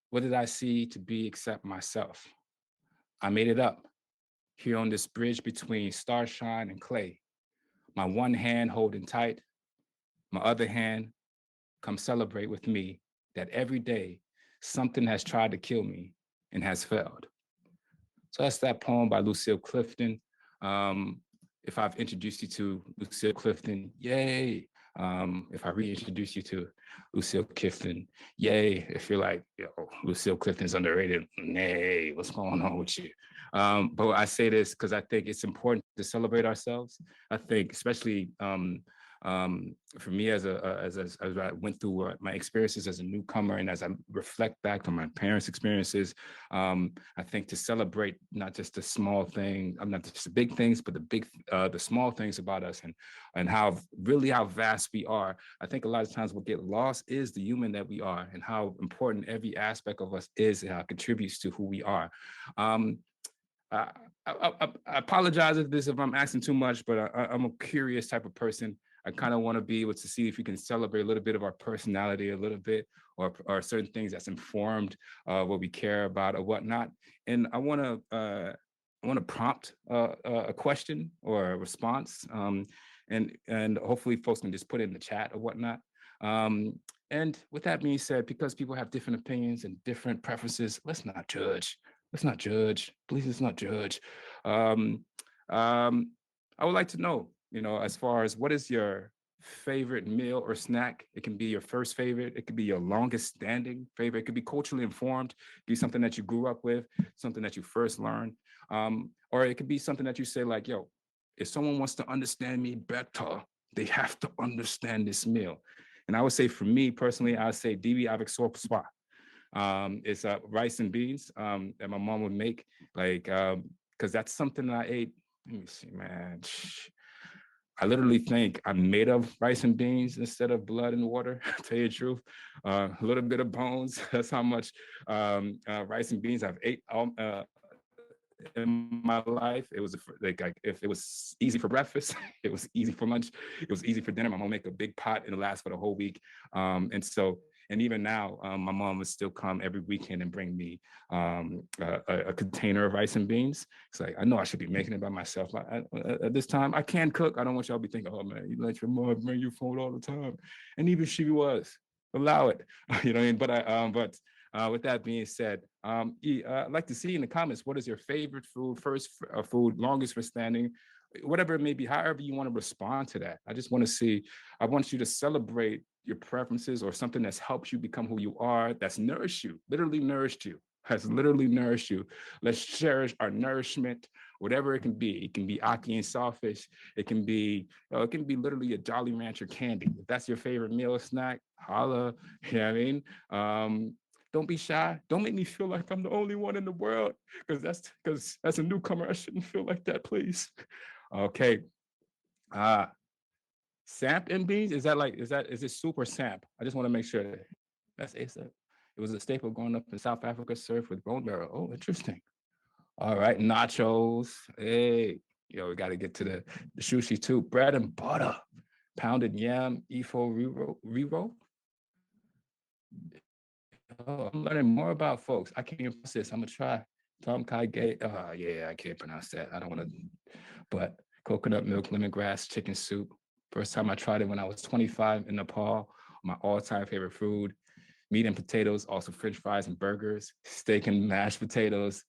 Speaker 18: What did I see to be except myself? I made it up here on this bridge between starshine and clay, my one hand holding tight, my other hand, come celebrate with me that every day something has tried to kill me and has failed. So that's that poem by Lucille Clifton. If I've introduced you to Lucille Clifton, yay. If I reintroduce you to Lucille Clifton, yay. If you're like, yo, Lucille Clifton's underrated, nay, what's going on with you? But I say this because I think it's important to celebrate ourselves. I think especially for me as I went through my experiences as a newcomer and as I reflect back on my parents' experiences, I think to celebrate not just the small thing, not just the big things, but the small things about us and how vast we are. I think a lot of times what get lost is the human that we are and how important every aspect of us is and how it contributes to who we are. I apologize if I'm asking too much, but I'm a curious type of person. I kind of want to be able to see if we can celebrate a little bit of our personality a little bit, or certain things that's informed what we care about or whatnot. And I want to prompt a question or a response, and hopefully folks can just put it in the chat or whatnot. And with that being said, because people have different opinions and different preferences, let's not judge. Let's not judge. Please, let's not judge. I would like to know, as far as what is your favorite meal or snack? It can be your first favorite. It could be your longest standing favorite. It could be culturally informed. It could be something that you grew up with, something that you first learned. Or it could be something that you say like, yo, if someone wants to understand me better, they have to understand this meal. And I would say for me personally, I would say dibi avec soi. It's rice and beans that my mom would make, like, because that's something that I ate. Let me see, man. I literally think I'm made of rice and beans instead of blood and water, to tell you the truth. A little bit of bones, that's how much rice and beans I've ate in my life. It was like if it was easy for breakfast, it was easy for lunch, it was easy for dinner. My mom make a big pot and it lasts for the whole week. And even now, my mom would still come every weekend and bring me a container of rice and beans. It's like, I know I should be making it by myself. At this time, I can cook. I don't want y'all to be thinking, oh man, you let your mom bring you food all the time. And even she was, allow it, you know what I mean? But with that being said, I'd like to see in the comments, what is your favorite food, first food, longest for standing? whatever it may be, however you want to respond to that. I just want to see, I want you to celebrate your preferences or something that's helped you become who you are, that's nourished you, literally nourished you, has literally nourished you. Let's cherish our nourishment, whatever it can be. It can be ackee and sawfish. It can be literally a Jolly Rancher candy. If that's your favorite meal or snack, holla, you know what I mean? Don't be shy. Don't make me feel like I'm the only one in the world, because as a newcomer, I shouldn't feel like that, please. Okay. Samp and beans, is it soup or samp? I just want to make sure that's ASAP. It was a staple growing up in South Africa, served with bone marrow. Oh, interesting. All right, nachos. Hey, we got to get to the sushi too. Bread and butter, pounded yam, ifo re-roll. Oh, I'm learning more about folks. I can't even pronounce this. I'm gonna try. Tom Kai Gay. Oh, yeah, I can't pronounce that. I don't want to. But coconut milk, lemongrass, chicken soup. First time I tried it when I was 25 in Nepal. My all-time favorite food. Meat and potatoes, also French fries and burgers, steak and mashed potatoes.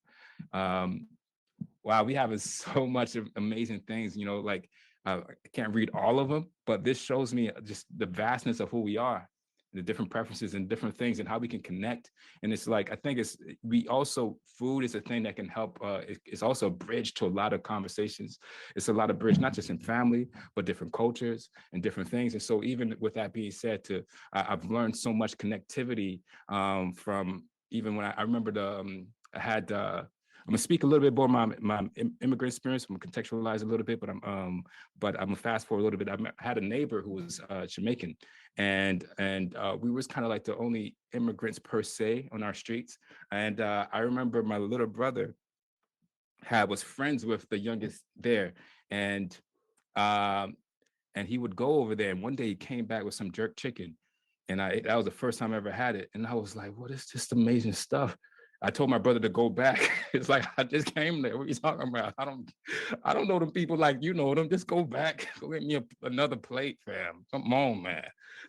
Speaker 18: Wow, we have so much of amazing things. I can't read all of them, but this shows me just the vastness of who we are, the different preferences and different things and how we can connect. And it's like, I think food is a thing that can help. It's also a bridge to a lot of conversations. It's a lot of bridge, not just in family, but different cultures and different things. And so even with that being said, I've learned so much connectivity from even when I remember I had, I'm gonna speak a little bit more my immigrant experience. I'm gonna contextualize a little bit, but I'm gonna fast forward a little bit. I had a neighbor who was Jamaican, and we was kind of like the only immigrants per se on our streets. And I remember my little brother was friends with the youngest there, and he would go over there. And one day he came back with some jerk chicken, and that was the first time I ever had it. And I was like, what is this amazing stuff? I told my brother to go back. It's like, I just came there. What are you talking about? I don't know them people like you know them. Just go back. Go get me another plate, fam. Come on, man.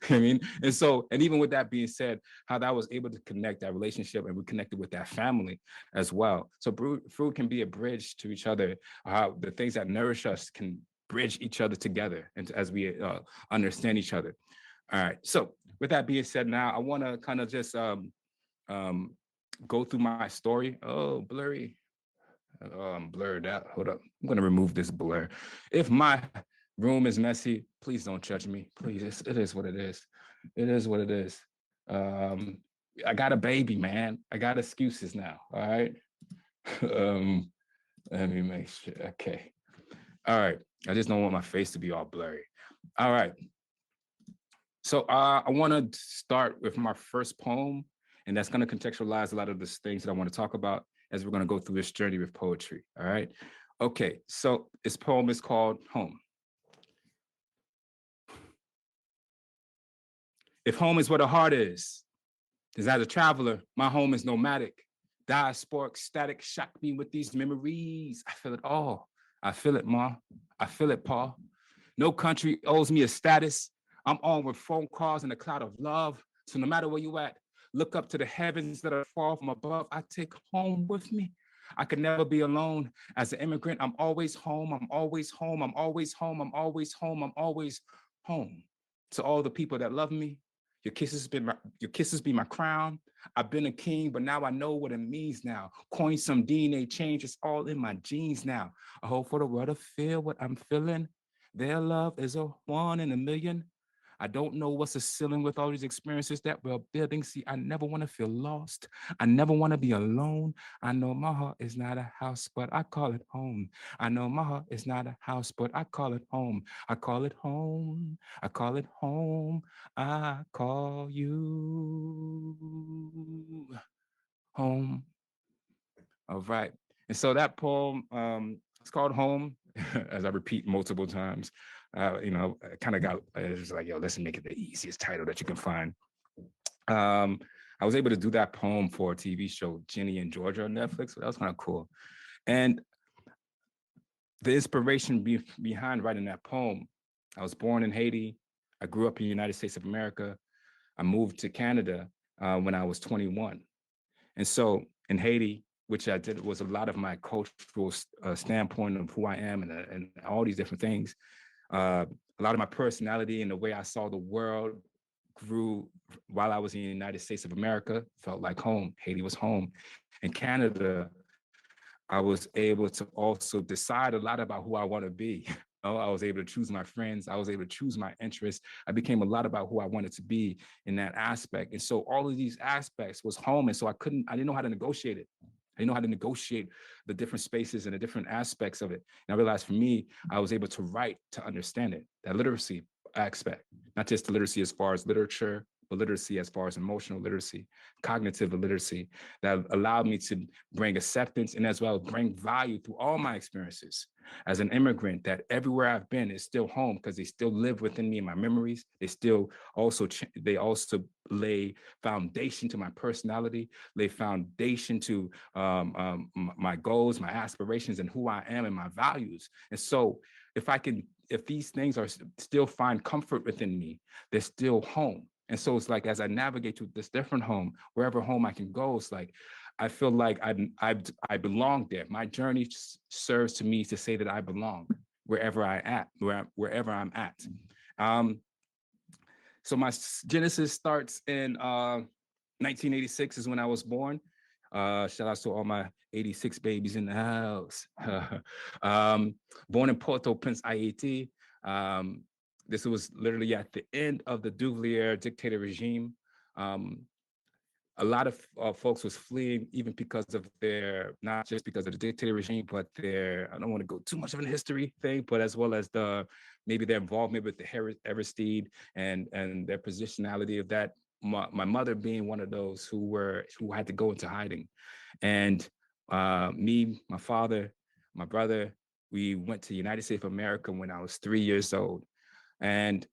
Speaker 18: I mean, and even with that being said, how that was able to connect that relationship, and we connected with that family as well. So food can be a bridge to each other. How the things that nourish us can bridge each other together, and as we understand each other. All right. So with that being said, now I want to kind of just go through my story. Oh, blurry. Oh, I'm blurred out. Hold up. I'm going to remove this blur. If my room is messy, please don't judge me. Please. It is what it is. It is what it is. I got a baby, man. I got excuses now. All right. Let me make sure. Okay. All right. I just don't want my face to be all blurry. All right. So I want to start with my first poem. And that's going to contextualize a lot of the things that I want to talk about as we're going to go through this journey with poetry. All right. Okay. So this poem is called Home. If home is where the heart is, as a traveler, my home is nomadic. Diasporic static shock me with these memories. I feel it all. I feel it, Ma. I feel it, Pa. No country owes me a status. I'm on with phone calls and a cloud of love. So no matter where you at, look up to the heavens that are far from above. I take home with me. I could never be alone. As an immigrant, I'm always home. I'm always home. I'm always home. I'm always home. I'm always home. To all the people that love me, your kisses be my crown. I've been a king, but now I know what it means now. Coin some DNA change. It's all in my genes now. I hope for the world to feel what I'm feeling. Their love is a 1 in a million. I don't know what's the ceiling with all these experiences that we're building. See, I never want to feel lost. I never want to be alone. I know my heart is not a house, but I call it home. I know my heart is not a house, but I call it home. I call it home. I call it home. I call you home. All right. And so that poem, it's called Home, as I repeat multiple times. I kind of got, it was like, let's make it the easiest title that you can find. I was able to do that poem for a TV show, Ginny and Georgia on Netflix. So that was kind of cool. And the inspiration behind writing that poem, I was born in Haiti. I grew up in the United States of America. I moved to Canada when I was 21. And so in Haiti, which I did was a lot of my cultural standpoint of who I am and all these different things. A lot of my personality and the way I saw the world grew while I was in the United States of America. Felt like home. Haiti was home. In Canada, I was able to also decide a lot about who I want to be. I was able to choose my friends. I was able to choose my interests. I became a lot about who I wanted to be in that aspect. And so all of these aspects was home. And so I didn't know how to negotiate it. I didn't know how to negotiate the different spaces and the different aspects of it. And I realized for me, I was able to write to understand it, that literacy aspect, not just the literacy as far as literature, but literacy as far as emotional literacy, cognitive literacy, that allowed me to bring acceptance and as well bring value through all my experiences. As an immigrant, that everywhere I've been is still home because they still live within me in my memories. They still also, they also lay foundation to my personality, lay foundation to my goals, my aspirations, and who I am and my values. And so if these things are still find comfort within me, they're still home. And so it's like, as I navigate to this different home, wherever home I can go, it's like, I feel like I belong there. My journey serves to me to say that I belong wherever wherever I'm at. So my genesis starts in 1986 is when I was born. Shout out to all my 86 babies in the house. Born in Port-au-Prince, Haiti. This was literally at the end of the Duvalier dictator regime. A lot of folks was fleeing even because of not just because of the dictator regime, but I don't want to go too much of a history thing, but as well as maybe their involvement with the Aristide and their positionality of that. My mother being one of those who had to go into hiding. And me, my father, my brother, we went to the United States of America when I was 3 years old. And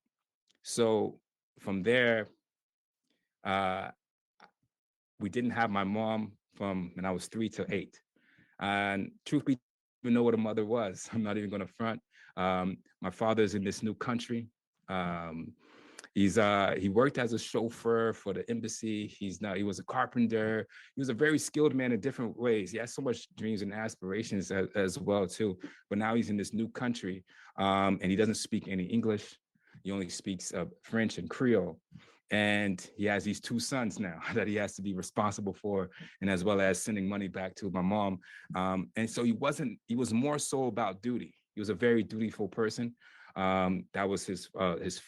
Speaker 18: so from there, we didn't have my mom from when I was 3 to 8. And truth be, even know what a mother was. I'm not even going to front. My father's in this new country. He worked as a chauffeur for the embassy. He was a carpenter. He was a very skilled man in different ways. He has so much dreams and aspirations as well too. But now he's in this new country, and he doesn't speak any English. He only speaks French and Creole. And he has these 2 sons now that he has to be responsible for, and as well as sending money back to my mom. And so he was more so about duty. He was a very dutiful person. That was his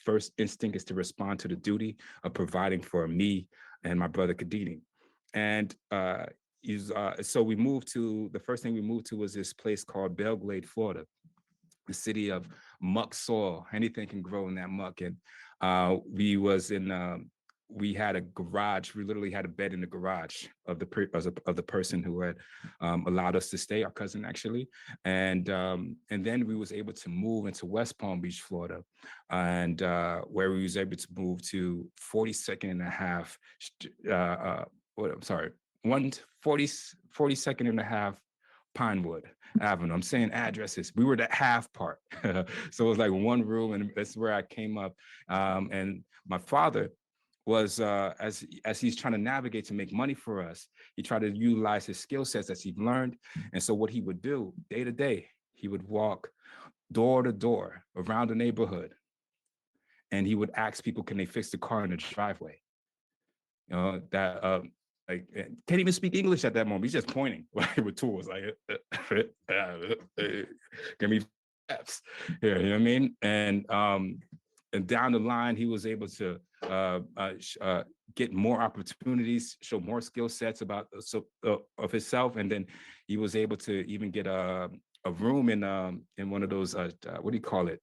Speaker 18: first instinct, is to respond to the duty of providing for me and my brother Kadini. And so the first thing we moved to was this place called Belglade, Florida, the city of muck soil. Anything can grow in that muck. And we had a garage. We literally had a bed in the garage of the person who had allowed us to stay, our cousin actually. And then we was able to move into West Palm Beach, Florida, and where we was able to move to 42nd and a half. 42nd and a half Pinewood Avenue. I'm saying addresses. We were the half part. So it was like one room, and that's where I came up. And my father was, as he's trying to navigate to make money for us, he tried to utilize his skill sets that he'd learned. And so what he would do day to day, he would walk door to door around the neighborhood, and he would ask people, can they fix the car in the driveway? You know, that like, can't even speak English at that moment. He's just pointing with tools, like, give me steps here, you know what I mean? And down the line, he was able to get more opportunities, show more skill sets of himself, and then he was able to even get a room in one of those what do you call it?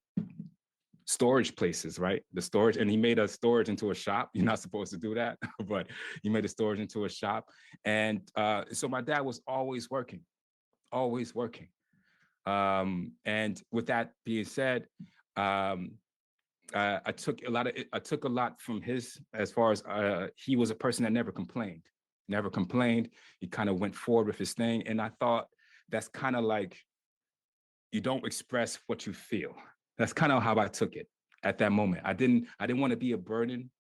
Speaker 18: Storage places, right? The storage, and he made a storage into a shop. You're not supposed to do that, but he made a storage into a shop. And so my dad was always working. And with that being said, I took a lot from his, as far as he was a person that never complained. He kind of went forward with his thing. And I thought that's kind of like, you don't express what you feel. That's kind of how I took it at that moment. I didn't want to be a burden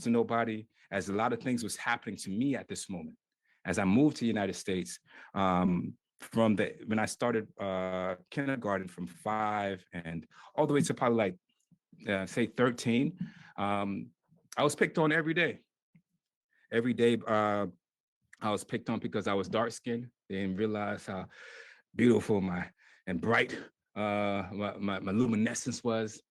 Speaker 18: to nobody, as a lot of things was happening to me at this moment. As I moved to the United States, when I started kindergarten from 5 and all the way to probably like, say 13, I was picked on every day. Every day, I was picked on because I was dark skinned. They didn't realize how beautiful and bright my luminescence was.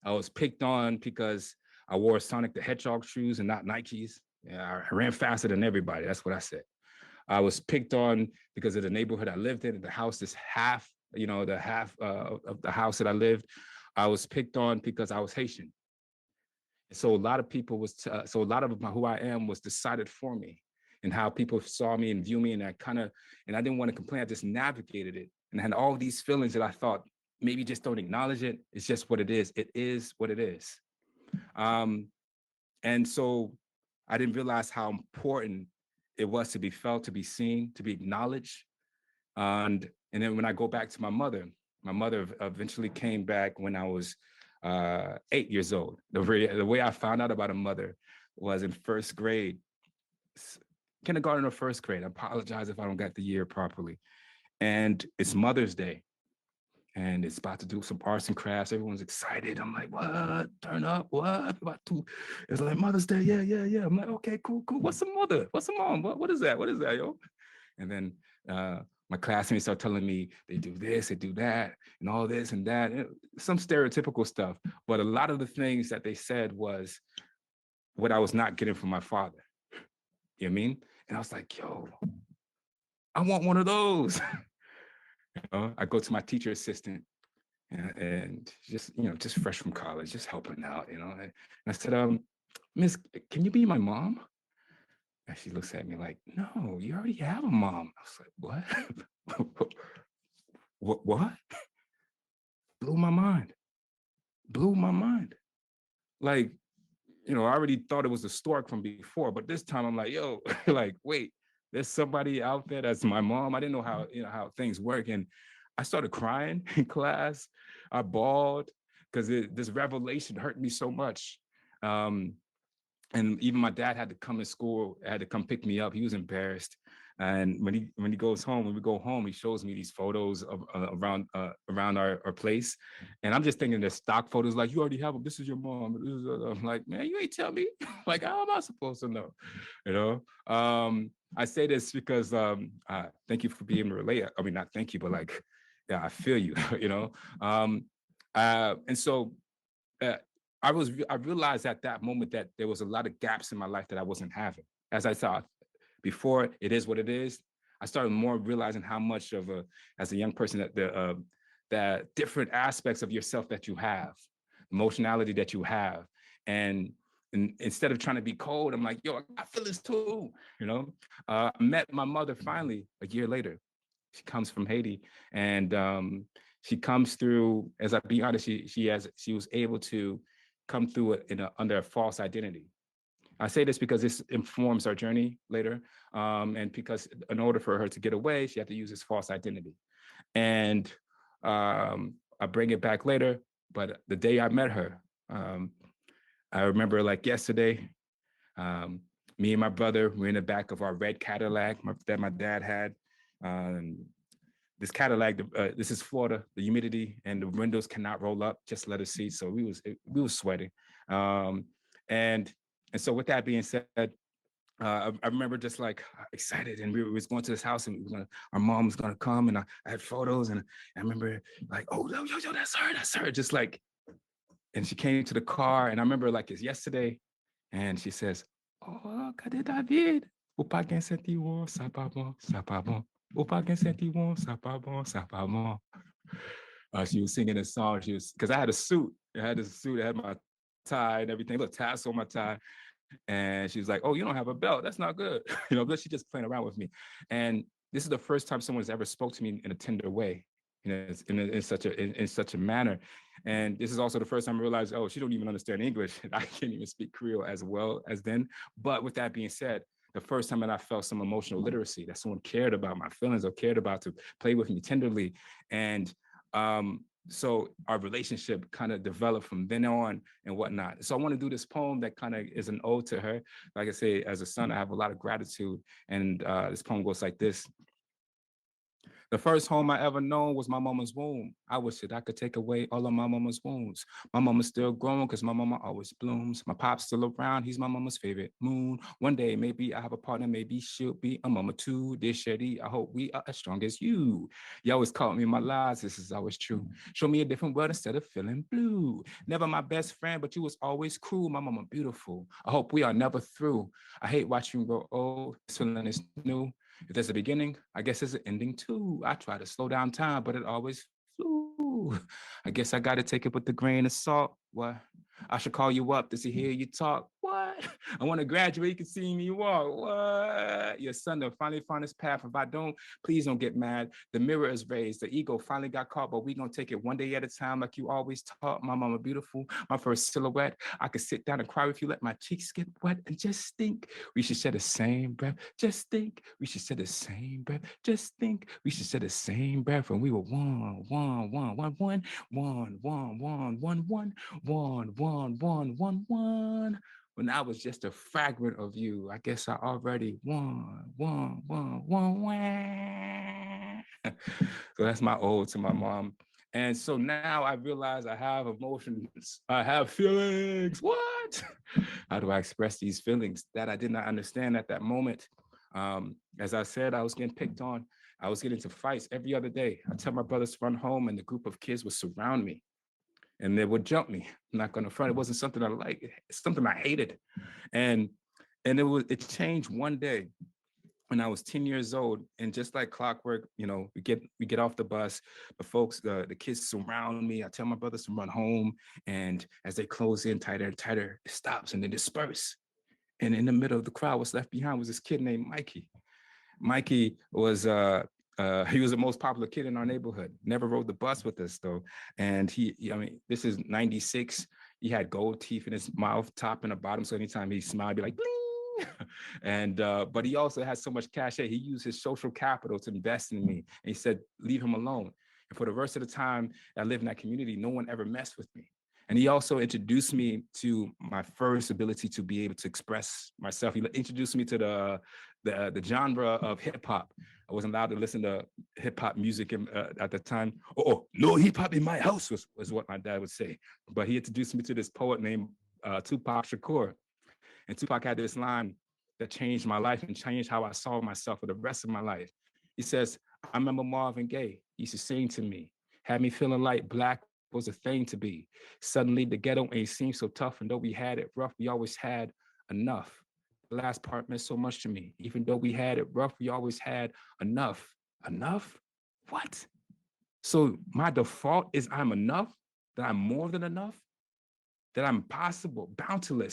Speaker 18: I was picked on because I wore Sonic the Hedgehog shoes and not Nikes. Yeah, I ran faster than everybody. That's what I said. I was picked on because of the neighborhood I lived in. The house is half, the half of the house that I lived. I was picked on because I was Haitian. So a lot of people so a lot of who I am was decided for me, and how people saw me and view me, and I didn't want to complain. I just navigated it, and I had all these feelings that I thought maybe just don't acknowledge it. It's just what it is. It is what it is. And so I didn't realize how important it was to be felt, to be seen, to be acknowledged. And then when I go back to my mother eventually came back when I was 8 years old. The way I found out about a mother was in first grade, kindergarten or first grade. I apologize if I don't get the year properly. And it's Mother's Day. And it's about to do some arts and crafts. Everyone's excited. I'm like, what? Turn up, what? It's like Mother's Day, yeah. I'm like, okay, cool. What's a mother? What's a mom? What is that? What is that, yo? And then my classmates start telling me they do this, they do that, and all this and that. Some stereotypical stuff. But a lot of the things that they said was what I was not getting from my father. You know what I mean? And I was like, yo, I want one of those. I go to my teacher assistant and just fresh from college, just helping out, And I said, Miss, can you be my mom? And she looks at me like, no, you already have a mom. I was like, what? What? Blew my mind. Like, I already thought it was a stork from before, but this time I'm like, yo, like, wait, there's somebody out there that's my mom. I didn't know how things work. And I started crying in class. I bawled because this revelation hurt me so much. And even my dad had to come to school, had to come pick me up. He was embarrassed. And when we go home, he shows me these photos of around our place. And I'm just thinking they're stock photos, like, you already have them. This is your mom. I'm like, man, you ain't tell me. Like, how am I supposed to know? I say this because thank you for being able to relate. I mean, not thank you, but like, yeah, I feel you, and so I realized at that moment that there was a lot of gaps in my life that I wasn't having. As I thought before, it is what it is. I started more realizing how much as a young person, that different aspects of yourself that you have, emotionality that you have. And instead of trying to be cold, I'm like, yo, I got feelings too, I met my mother finally a year later. She comes from Haiti, and she comes through, as I be honest, she was able to come through it under a false identity. I say this because this informs our journey later, and because in order for her to get away, she had to use this false identity. And I bring it back later, but the day I met her, I remember like yesterday, me and my brother were in the back of our red Cadillac that my dad had. This Cadillac, this is Florida, the humidity and the windows cannot roll up, just leather seats. So we was sweating. And so with that being said, I remember just like excited, and we was going to this house, and our mom was gonna come, and I had photos, and I remember like, oh, yo, that's her, just like, and she came to the car, and I remember like it's yesterday, and she says, oh, cadê David? O pas gen senti bon, ça pas bon, ça pas bon. O pas gen senti bon, ça pas bon, ça pas bon. She was singing a song. Because I had a suit. I had my tie and everything. Look, tassel on my tie. And she was like, oh, you don't have a belt. That's not good. But she just playing around with me. And this is the first time someone's ever spoke to me in a tender way, in such a manner. And this is also the first time I realized, oh, she don't even understand English. I can't even speak Creole as well as then. But with that being said, the first time that I felt some emotional literacy, that someone cared about my feelings or cared about to play with me tenderly. And so our relationship kind of developed from then on and whatnot. So I want to do this poem that kind of is an ode to her. Like I say, as a son, I have a lot of gratitude. And this poem goes like this. The first home I ever known was my mama's womb. I wish that I could take away all of my mama's wounds. My mama's still growing because my mama always blooms. My pop's still around. He's my mama's favorite moon. One day, maybe I have a partner. Maybe she'll be a mama too. Dear Shetty, I hope we are as strong as you. You always caught me in my lies. This is always true. Show me a different world instead of feeling blue. Never my best friend, but you was always cruel. My mama beautiful. I hope we are never through. I hate watching you grow old. This feeling is new. If there's a beginning, I guess there's an ending too. I try to slow down time, but it always flew. I guess I got to take it with a grain of salt. What? I should call you up to hear you talk. What? I want to graduate, you can see me walk. What? Your son will finally find his path. If I don't, please don't get mad. The mirror is raised. The ego finally got caught, but we gonna take it one day at a time like you always taught. My mama beautiful, my first silhouette. I could sit down and cry with you, let my cheeks get wet and just think we should share the same breath. Just think we should share the same breath. Just think we should share the same breath when we were one. When I was just a fragment of you, I guess I already won. So that's my ode to my mom. And so now I realize I have emotions, I have feelings. What? How do I express these feelings that I did not understand at that moment? As I said, I was getting picked on. I was getting into fights every other day. I tell my brothers to run home and the group of kids would surround me and they would jump me. I'm not gonna front, it wasn't something I liked, it's something I hated. And it changed one day when I was 10 years old, and just like clockwork, you know, we get off the bus, the kids surround me. I tell my brothers to run home, and as they close in tighter and tighter, it stops and they disperse. And in the middle of the crowd, what's left behind was this kid named Mikey. Mikey was he was the most popular kid in our neighborhood. Never rode the bus with us though. And I mean, this is 96. He had gold teeth in his mouth, top and the bottom. So anytime he smiled, he'd be like, bling. And but he also had so much cachet. He used his social capital to invest in me. And he said, leave him alone. And for the rest of the time I lived in that community, no one ever messed with me. And he also introduced me to my first ability to be able to express myself. He introduced me to the genre of hip hop. I wasn't allowed to listen to hip hop music at the time. Oh, no hip hop in my house was what my dad would say. But he introduced me to this poet named Tupac Shakur. And Tupac had this line that changed my life and changed how I saw myself for the rest of my life. He says, I remember Marvin Gaye used to sing to me, had me feeling like black was a thing to be. Suddenly the ghetto ain't seemed so tough, and though we had it rough, we always had enough. The last part meant so much to me. Even though we had it rough, we always had enough. Enough? What? So my default is I'm enough, that I'm more than enough, that I'm possible, bountiful,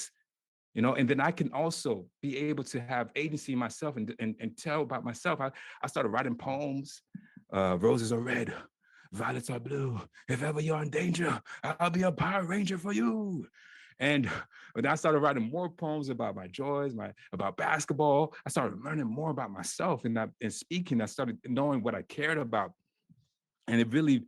Speaker 18: you know, and then I can also be able to have agency in myself and tell about myself. I started writing poems. Roses are red, violets are blue. If ever you're in danger, I'll be a Power Ranger for you. And when I started writing more poems about my joys, about basketball, I started learning more about myself and speaking. I started knowing what I cared about. And it really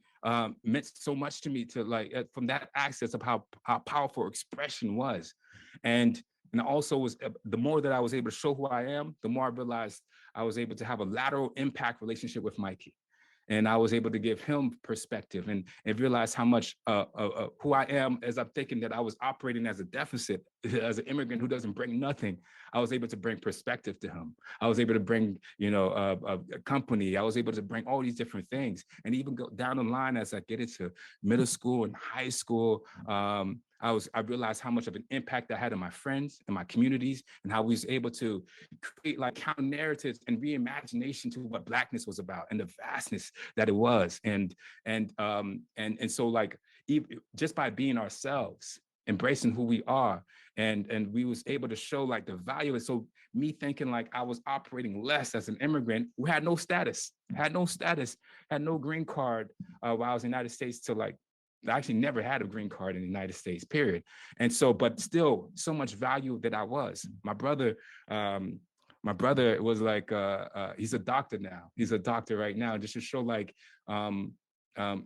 Speaker 18: meant so much to me to from that access of how powerful expression was. And also was the more that I was able to show who I am, the more I realized I was able to have a lateral impact relationship with Mikey. And I was able to give him perspective and realize how much who I am, as I'm thinking that I was operating as a deficit, as an immigrant who doesn't bring nothing. I was able to bring perspective to him. I was able to bring, a company. I was able to bring all these different things. And even go down the line as I get into middle school and high school, I realized how much of an impact I had on my friends and my communities, and how we was able to create like counter narratives and reimagination to what Blackness was about and the vastness that it was. And so like just by being ourselves, embracing who we are, and we was able to show like the value. And so me thinking like I was operating less as an immigrant who had no status, had no green card while I was in the United States to like, I actually never had a green card in the United States, period. And so, but still so much value that I was. My brother was like, he's a doctor now. He's a doctor right now, just to show like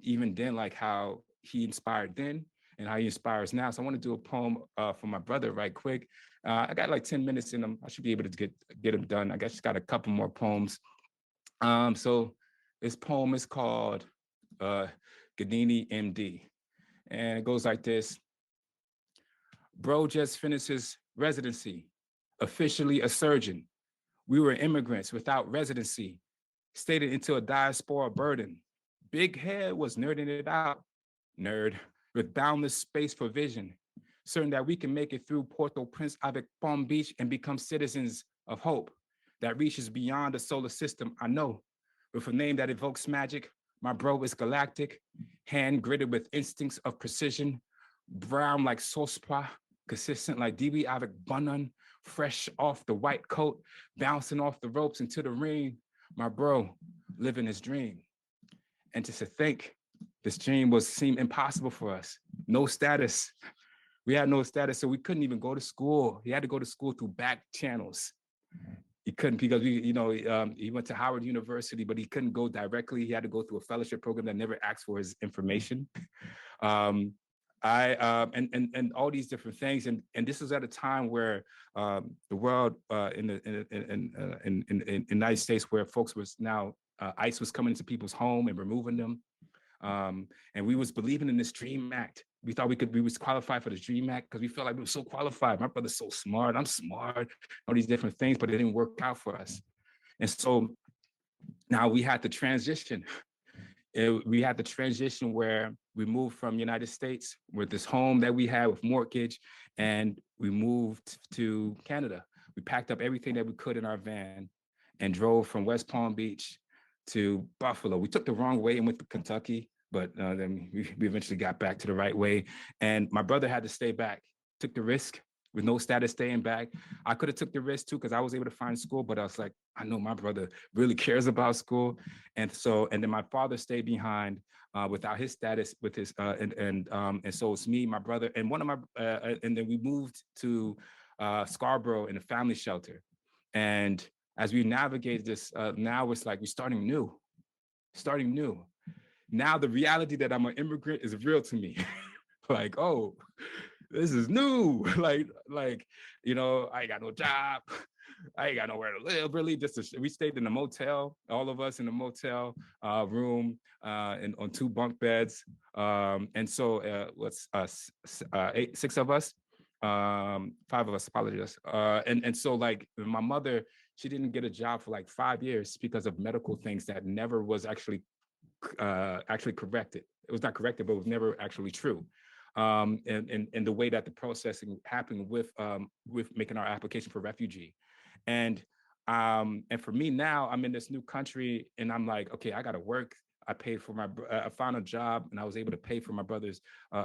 Speaker 18: even then, like how he inspired then and how he inspires now. So I want to do a poem for my brother right quick. I got like 10 minutes in them. I should be able to get them done. I guess got a couple more poems. So this poem is called Gadini MD. And it goes like this. Bro just finished his residency, officially a surgeon. We were immigrants without residency, stated into a diaspora burden. Big head was nerding it out, nerd, with boundless space for vision, certain that we can make it through Port-au-Prince avec Palm Beach and become citizens of hope that reaches beyond the solar system, I know. With a name that evokes magic, my bro is galactic, hand gritted with instincts of precision, brown like Sospa, consistent like DB avec Bunun, fresh off the white coat, bouncing off the ropes into the ring, my bro living his dream. And just to think, this dream seemed impossible for us. No status. We had no status, so we couldn't even go to school. He had to go to school through back channels. He couldn't because he went to Howard University, but he couldn't go directly. He had to go through a fellowship program that never asked for his information. And all these different things, and this is at a time where the world in the United States, where folks was now ICE was coming into people's home and removing them, and we was believing in this Dream Act. We thought we was qualified for the Dream Act because we felt like we were so qualified. My brother's so smart, I'm smart, all these different things, but it didn't work out for us. And so now we had to transition. We had the transition where we moved from United States with this home that we had with mortgage, and we moved to Canada. We packed up everything that we could in our van and drove from West Palm Beach to Buffalo. We took the wrong way and went to Kentucky, but then we eventually got back to the right way. And my brother had to stay back, took the risk with no status staying back. I could have took the risk too, because I was able to find school, but I was like, I know my brother really cares about school. And then my father stayed behind without his status, with his, and so it's me, my brother, and one of my, and then we moved to Scarborough in a family shelter. And as we navigate this, now it's like we're starting new. Now the reality that I'm an immigrant is real to me. Like, oh, this is new. like, I ain't got no job. I ain't got nowhere to live, really. We stayed in a motel, all of us in a motel room and on 2 bunk beds. And so six of us, 5 of us, apologize. And so like my mother, she didn't get a job for like 5 years because of medical things that never was actually corrected. It was not corrected, but it was never actually true. And the way that the processing happened with making our application for refugee. And for me now, I'm in this new country and I'm like, okay, I gotta work. I paid for I found a job and I was able to pay for my brother's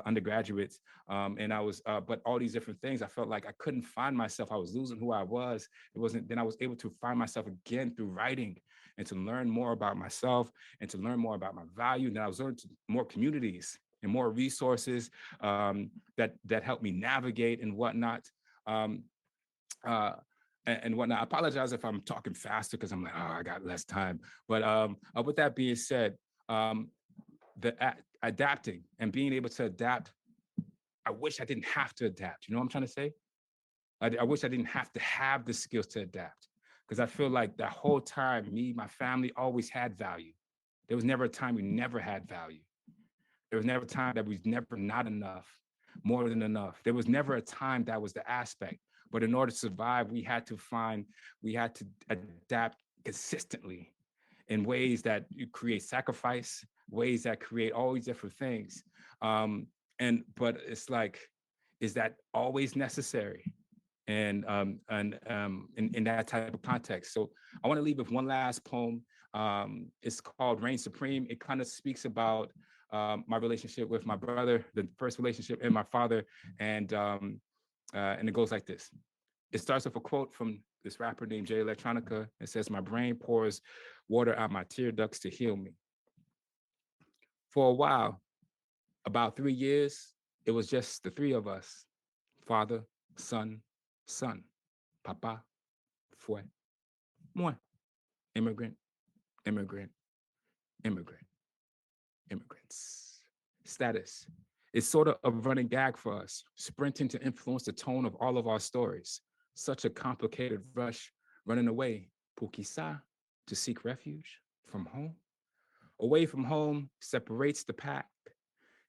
Speaker 18: undergraduates. And I was, but all these different things, I felt like I couldn't find myself. I was losing who I was. Then I was able to find myself again through writing and to learn more about myself and to learn more about my value. And I was learning more communities and more resources that helped me navigate and whatnot. And whatnot. I apologize if I'm talking faster because I'm like, oh, I got less time. But with that being said, adapting and being able to adapt, I wish I didn't have to adapt. You know what I'm trying to say? I wish I didn't have to have the skills to adapt, because I feel like the whole time, my family always had value. There was never a time we never had value. There was never a time that we was never not enough, more than enough. There was never a time that was the aspect. But in order to survive, we had to adapt consistently in ways that you create sacrifice, ways that create all these different things. But it's like, is that always necessary? And in that type of context. So I want to leave with one last poem. It's called Reign Supreme. It kind of speaks about my relationship with my brother, the first relationship, and my father. And it goes like this. It starts with a quote from this rapper named Jay Electronica. It says, "My brain pours water out my tear ducts to heal me." For a while, about 3 years, it was just the 3 of us: father, son, papa, fue, moi, immigrant, immigrant, immigrant. immigrants. Status is sort of a running gag for us, sprinting to influence the tone of all of our stories. Such a complicated rush, running away, pukisa, to seek refuge from home. Away from home separates the pack,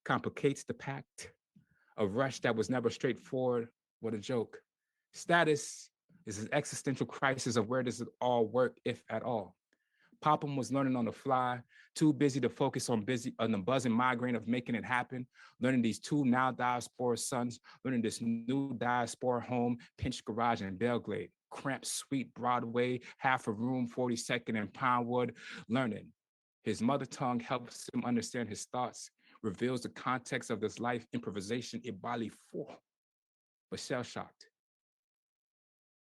Speaker 18: complicates the pact. A rush that was never straightforward. What a joke. Status is an existential crisis of where does it all work, if at all. Popham was learning on the fly, too busy to focus on the buzzing migraine of making it happen, learning these two now diaspora sons, learning this new diaspora home, pinched garage in Belgrade, cramped sweet Broadway, half a room, 42nd and Pinewood, learning. His mother tongue helps him understand his thoughts, reveals the context of this life improvisation, Ibali 4, but shell-shocked.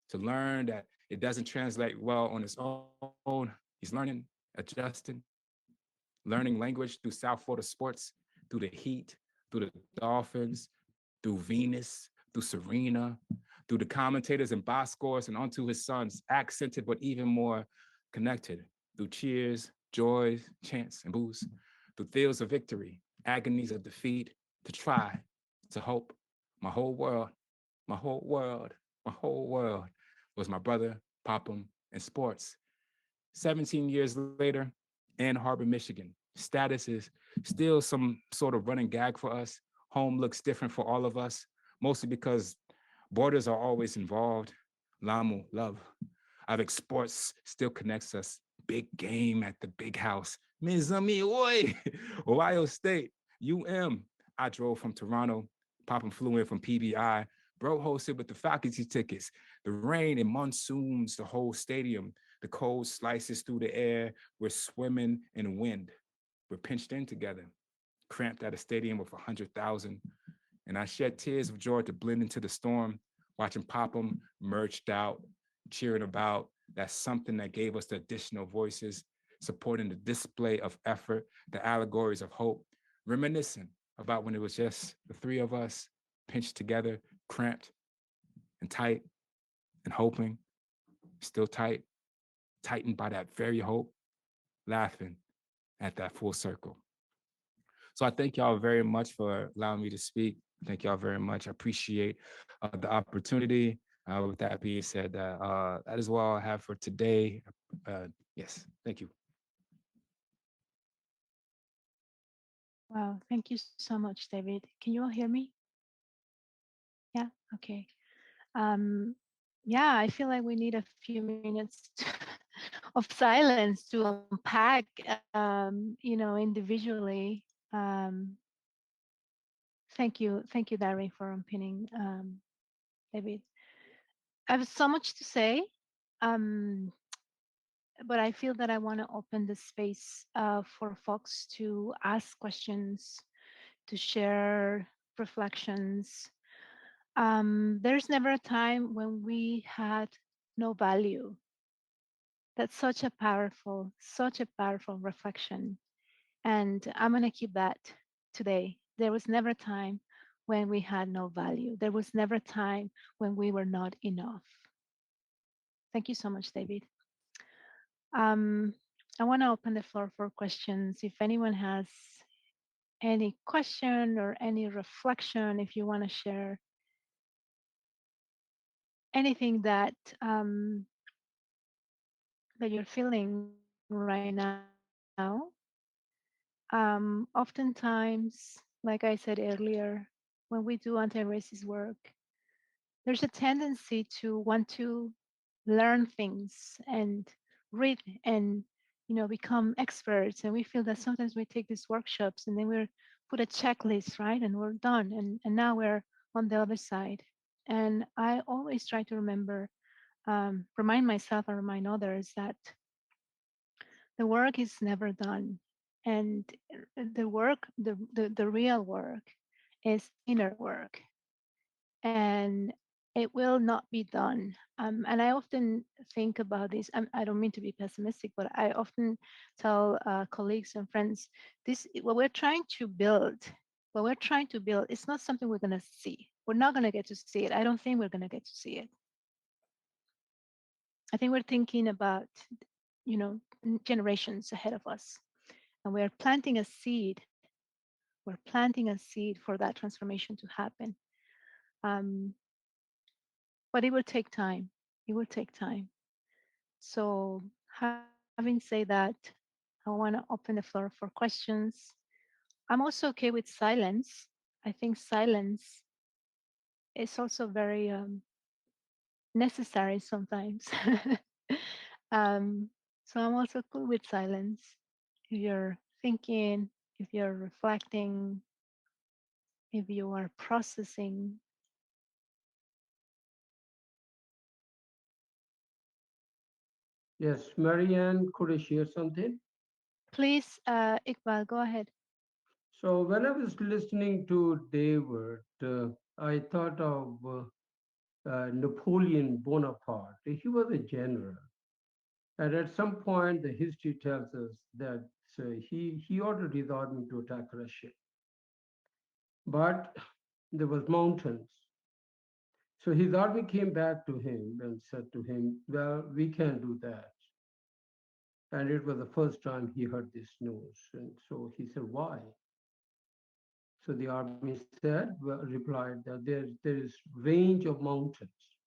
Speaker 18: To learn that it doesn't translate well on its own, he's learning, adjusting, learning language through South Florida sports, through the Heat, through the Dolphins, through Venus, through Serena, through the commentators and box scores, and onto his sons, accented but even more connected, through cheers, joys, chants, and boos, through fields of victory, agonies of defeat, to try, to hope. My whole world, my whole world, my whole world was my brother, Popham, and sports. 17 years later, Ann Arbor, Michigan. Status is still some sort of running gag for us. Home looks different for all of us, mostly because borders are always involved. Lamu, love. Avec sports still connects us. Big game at the big house. Mizami, oi! Ohio State, UM. I drove from Toronto. Popham flew in from PBI. Bro hosted with the faculty tickets. The rain and monsoons, the whole stadium. The cold slices through the air. We're swimming in wind. We're pinched in together, cramped at a stadium of 100,000. And I shed tears of joy to blend into the storm, watching Popham merged out, cheering about. That's something that gave us the additional voices, supporting the display of effort, the allegories of hope, reminiscing about when it was just the three of us, pinched together, cramped and tight and hoping, still tight, tightened by that very hope, laughing at that full circle. So I thank y'all very much for allowing me to speak. Thank y'all very much. I appreciate the opportunity. With that being said, that is all I have for today. Yes, thank you.
Speaker 1: Wow, thank you so much, David. Can you all hear me? Yeah, okay. Yeah, I feel like we need a few minutes of silence to unpack, individually. Thank you, Dalreen, for unpinning David. I have so much to say, but I feel that I want to open the space for folks to ask questions, to share reflections. There's never a time when we had no value. That's such a powerful reflection. And I'm going to keep that today. There was never a time when we had no value. There was never a time when we were not enough. Thank you so much, David. I want to open the floor for questions. If anyone has any question or any reflection, if you want to share anything that that you're feeling right now. Oftentimes, like I said earlier, when we do anti-racist work, there's a tendency to want to learn things and read and become experts. And we feel that sometimes we take these workshops and then we're put a checklist, right? And we're done. And now we're on the other side. And I always try to remind myself and remind others that the work is never done. And the work, the real work is inner work. And it will not be done. And I often think about this. I don't mean to be pessimistic, but I often tell colleagues and friends, what we're trying to build, it's not something we're going to see. We're not going to get to see it. I don't think we're going to get to see it. I think we're thinking about, generations ahead of us. And we're planting a seed. We're planting a seed for that transformation to happen. But it will take time. It will take time. So having said that, I want to open the floor for questions. I'm also okay with silence. I think silence is also very necessary sometimes. So I'm also cool with silence. If you're thinking, if you're reflecting, if you are processing.
Speaker 7: Yes, Marianne, could I share something?
Speaker 1: Please, Iqbal, go ahead.
Speaker 7: So when I was listening to David, I thought of Napoleon Bonaparte. He was a general. And at some point, the history tells us that he ordered his army to attack Russia. But there was mountains. So his army came back to him and said to him, well, we can't do that. And it was the first time he heard this news. And so he said, why? So the army said, well, replied that there is range of mountains.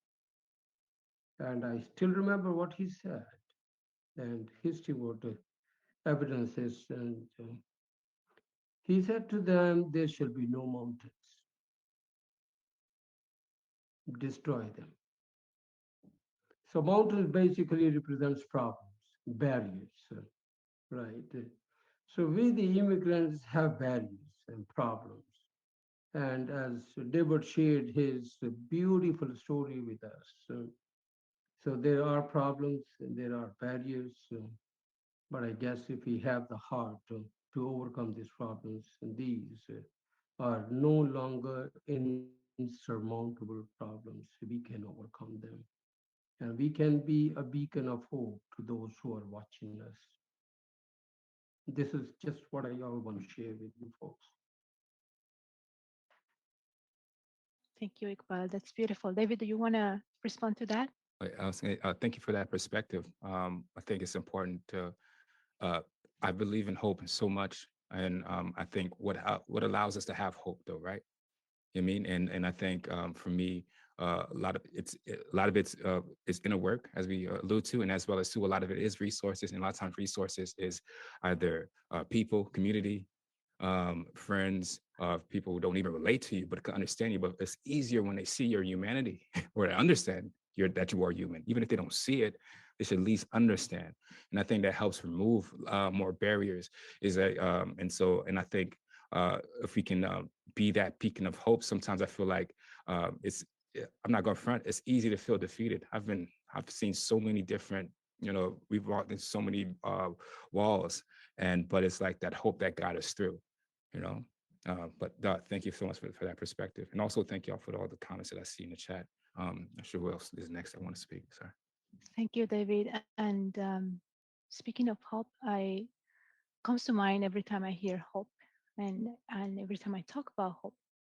Speaker 7: And I still remember what he said. And history would evidence this. And he said to them, there shall be no mountains. Destroy them. So mountains basically represents problems, barriers, right? So we, the immigrants, have barriers and problems. And as David shared his beautiful story with us, so there are problems and there are barriers, but I guess if we have the heart to overcome these problems, and these are no longer insurmountable problems, we can overcome them. And we can be a beacon of hope to those who are watching us. This is just what I all want to share with you folks.
Speaker 1: Thank you, Iqbal. That's beautiful. David, do you want to respond to that?
Speaker 18: I was saying, thank you for that perspective. I think it's important to, I believe in hope so much. And I think what allows us to have hope though, right? You know what I mean? And I think for me, a lot of it's inner work, as we allude to, and as well as too, a lot of it is resources, and a lot of times resources is either people, community, friends, people who don't even relate to you, but can understand you. But it's easier when they see your humanity or they understand that you are human. Even if they don't see it, they should at least understand. And I think that helps remove more barriers. Is that and I think if we can be that beacon of hope, sometimes I feel like I'm not going to front. It's easy to feel defeated. I've seen so many different, we've walked in so many walls, but it's like that hope that got us through, But thank you so much for that perspective, and also thank y'all for all the comments that I see in the chat. I'm sure who else is next. I want to speak. Sorry.
Speaker 1: Thank you, David. And speaking of hope, comes to mind every time I hear hope, and every time I talk about hope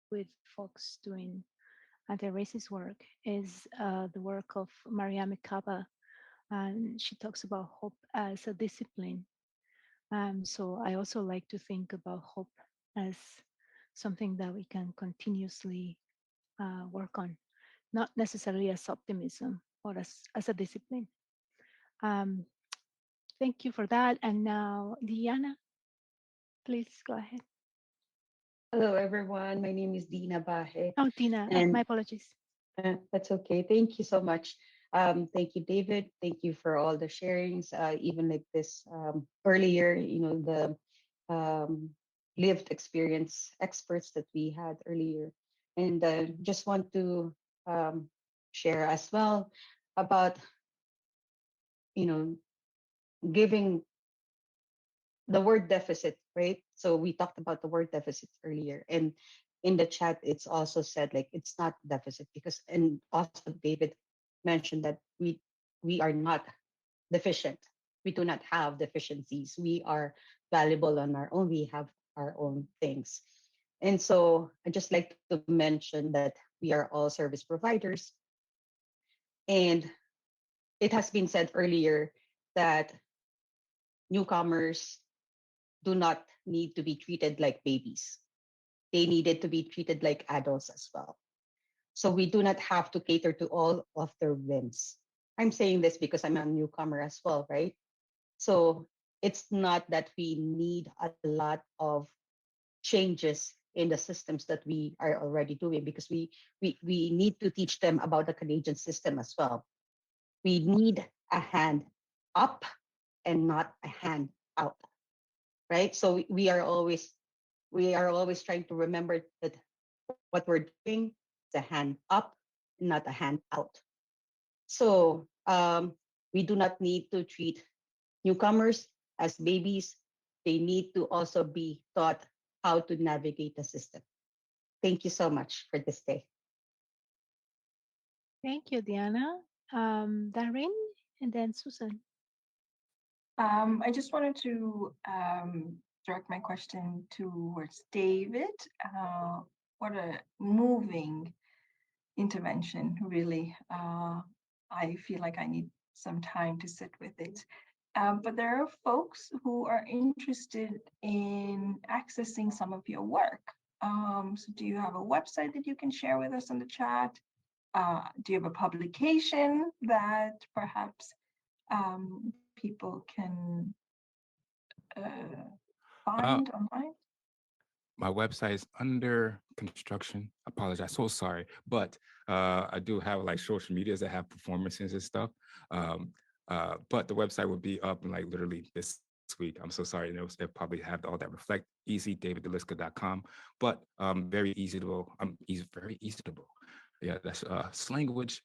Speaker 1: with folks doing anti-racist work, is the work of Mariame Kaba, and she talks about hope as a discipline. So I also like to think about hope as something that we can continuously work on, not necessarily as optimism, or as a discipline. Thank you for that. And now, Diana, please go ahead.
Speaker 19: Hello, everyone. My name is Dina Bahe.
Speaker 1: Oh, Dina,
Speaker 19: And
Speaker 1: my apologies.
Speaker 19: That's okay. Thank you so much. Thank you, David. Thank you for all the sharings. Even like this earlier, the lived experience experts that we had earlier. And just want to share as well about, giving the word deficit, right? So we talked about the word deficit earlier, and in the chat, it's also said like it's not deficit because, and also David mentioned that we are not deficient. We do not have deficiencies. We are valuable on our own. We have our own things. And so I just like to mention that we are all service providers. And it has been said earlier that newcomers do not need to be treated like babies. They needed to be treated like adults as well. So we do not have to cater to all of their whims. I'm saying this because I'm a newcomer as well, right? So it's not that we need a lot of changes in the systems that we are already doing, because we need to teach them about the Canadian system as well. We need a hand up and not a hand out, right? So we are always trying to remember that what we're doing is a hand up, not a hand out. So we do not need to treat newcomers as babies. They need to also be taught how to navigate the system. Thank you so much for this day.
Speaker 1: Thank you, Diana. Dalreen, and then Susan.
Speaker 3: I just wanted to direct my question towards David. What a moving intervention, really. I feel like I need some time to sit with it. But there are folks who are interested in accessing some of your work. So do you have a website that you can share with us in the chat? Do you have a publication that perhaps people can find online?
Speaker 18: My website is under construction. I apologize. So sorry. But I do have like social medias that have performances and stuff. But the website will be up in like literally this week. I'm so sorry. They'll probably have all that reflect. Easy, daviddelisca.com. But very easy to, very easy to. Yeah, that's slanguage.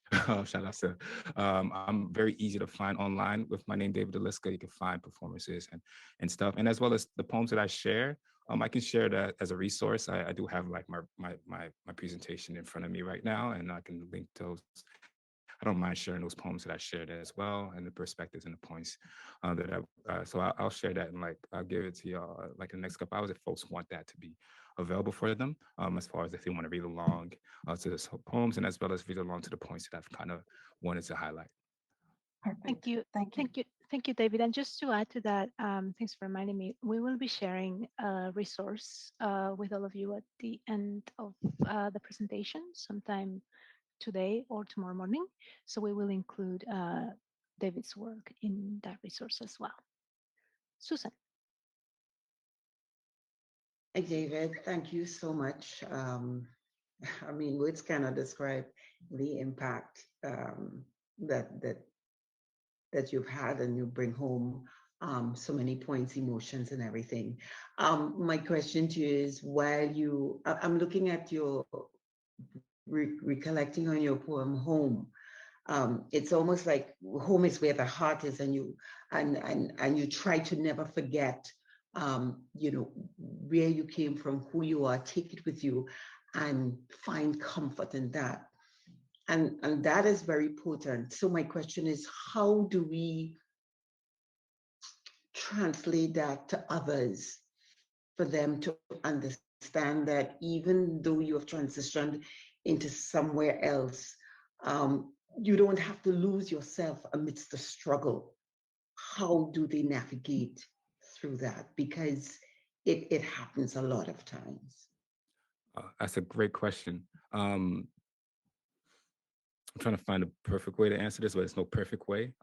Speaker 18: Shout out to. I'm very easy to find online with my name, David Delisca. You can find performances and stuff, and as well as the poems that I share. I can share that as a resource. I do have like my presentation in front of me right now, and I can link those. I don't mind sharing those poems that I shared as well, and the perspectives and the points that I'll share that, and like I'll give it to y'all like in the next couple hours if folks want that to be available for them, as far as if they want to read along to the poems, and as well as read along to the points that I've kind of wanted to highlight.
Speaker 3: Perfect.
Speaker 1: Thank you, David. And just to add to that, thanks for reminding me. We will be sharing a resource with all of you at the end of the presentation, sometime today or tomorrow morning. So we will include David's work in that resource as well. Susan.
Speaker 12: Hi, David. Thank you so much. I mean, words cannot describe the impact that you've had, and you bring home so many points, emotions, and everything. My question to you is, while I'm looking at your recollecting on your poem Home. It's almost like home is where the heart is, and you try to never forget where you came from, who you are, take it with you and find comfort in that. And that is very potent. So my question is, how do we translate that to others for them to understand that even though you have transitioned into somewhere else, you don't have to lose yourself amidst the struggle? How do they navigate through that? Because it happens a lot of times.
Speaker 18: That's a great question. I'm trying to find a perfect way to answer this, but there's no perfect way.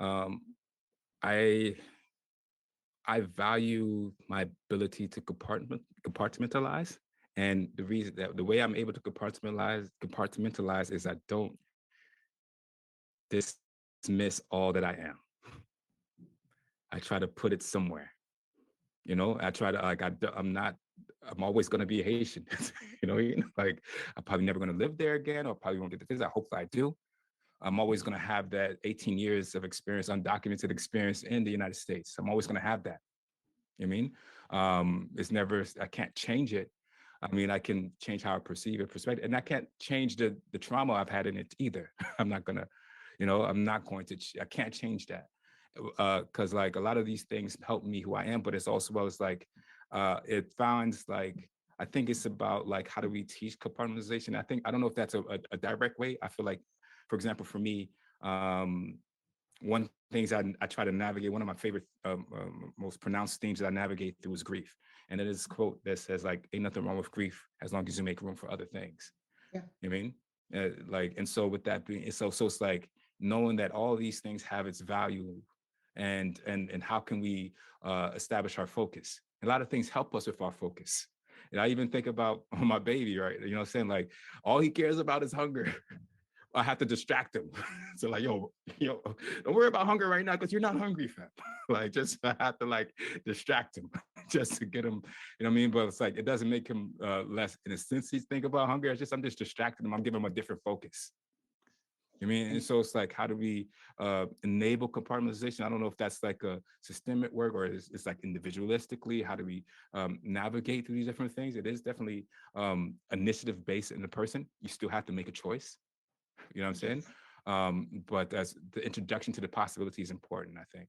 Speaker 18: I value my ability to compartmentalize, and the reason that the way I'm able to compartmentalize is I don't dismiss all that I am. I try to put it somewhere. I try to I'm always going to be a Haitian. Like I'm probably never going to live there again, or probably won't get the visit. I hope I do. I'm always going to have that 18 years of experience, undocumented experience in the United States. I'm always going to have that. It's never, I can't change it. I mean, I can change how I perceive it, perspective, and I can't change the trauma I've had in it either. I'm not going to, I can't change that. Because like a lot of these things help me who I am, but it's also like, it finds like, I think it's about like, how do we teach compartmentalization? I don't know if that's a direct way. I feel like, for example, for me, one things I try to navigate, one of my favorite, most pronounced themes that I navigate through is grief. And it is a quote that says, like, ain't nothing wrong with grief as long as you make room for other things.
Speaker 12: Yeah.
Speaker 18: You know what I mean? Like, and so with that being, so it's like knowing that all these things have its value, and how can we establish our focus? A lot of things help us with our focus. And I even think about my baby, right? You know what I'm saying? Like, all he cares about is hunger. I have to distract him. So like, yo, don't worry about hunger right now because you're not hungry, fam. Like, just I have to like distract him just to get him, you know what I mean? But it's like, it doesn't make him less, in a sense, he's think about hunger. It's just, I'm just distracting him. I'm giving him a different focus. You know what I mean? And so it's like, how do we enable compartmentalization? I don't know if that's like a systemic work or it's like individualistically. How do we navigate through these different things? It is definitely initiative based in the person. You still have to make a choice. You know what I'm saying? But as the introduction to the possibility is important, I think.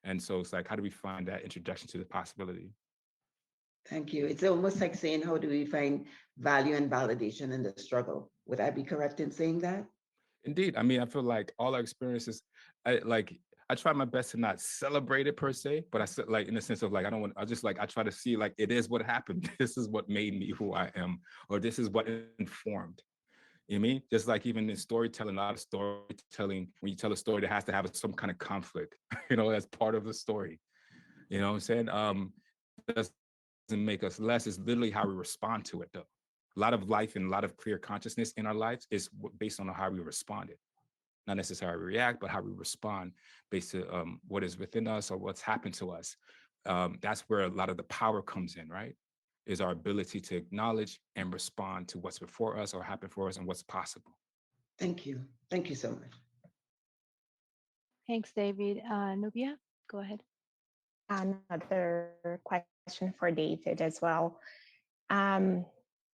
Speaker 18: And so it's like, how do we find that introduction to the possibility?
Speaker 12: Thank you. It's almost like saying, how do we find value and validation in the struggle? Would I be correct in saying that?
Speaker 18: Indeed. I mean, I feel like all our experiences, I try my best to not celebrate it per se, but I said, like, in the sense of like, I try to see like, it is what happened. This is what made me who I am, or this is what informed. You know what I mean? Just like even in storytelling, a lot of storytelling, when you tell a story, that has to have some kind of conflict, that's part of the story. You know what I'm saying? It doesn't make us less. It's literally how we respond to it, though. A lot of life and a lot of clear consciousness in our lives is based on how we responded. Not necessarily how we react, but how we respond based on what is within us or what's happened to us. That's where a lot of the power comes in, right? Is our ability to acknowledge and respond to what's before us or happened for us and what's possible.
Speaker 12: Thank you. Thank you so much.
Speaker 1: Thanks, David. Nubia, go ahead.
Speaker 11: Another question for David as well.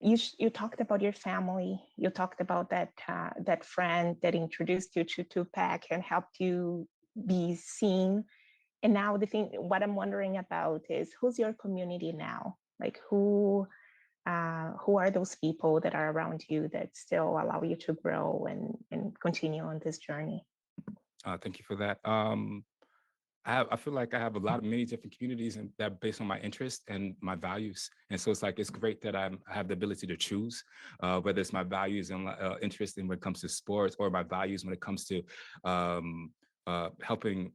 Speaker 11: You talked about your family. You talked about that friend that introduced you to Tupac and helped you be seen. And now what I'm wondering about is, who's your community now? Like, who are those people that are around you that still allow you to grow and continue on this journey?
Speaker 18: Thank you for that. I feel like I have many different communities, and that based on my interests and my values. And so it's like, it's great that I have the ability to choose, whether it's my values and interest in when it comes to sports, or my values when it comes to helping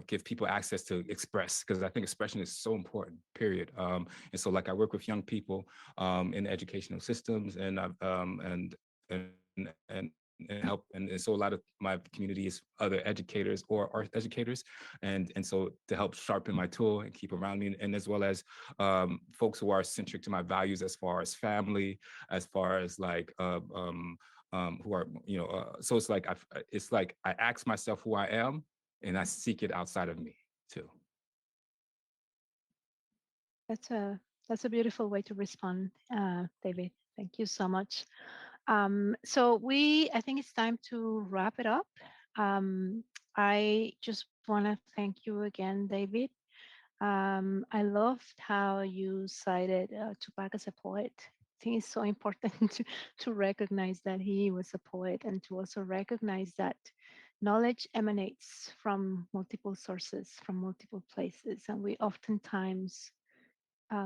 Speaker 18: give people access to express, because I think expression is so important, period. And so like, I work with young people in educational systems and help. And so a lot of my community is other educators or art educators. And so to help sharpen my tool and keep around me, and as well as folks who are centric to my values, as far as family, as far as like, who are, so it's like I ask myself who I am, and I seek it outside of me too.
Speaker 1: That's a beautiful way to respond, David. Thank you so much. So I think it's time to wrap it up. I just want to thank you again, David. I loved how you cited Tupac as a poet. I think it's so important to recognize that he was a poet, and to also recognize that knowledge emanates from multiple sources, from multiple places, and we oftentimes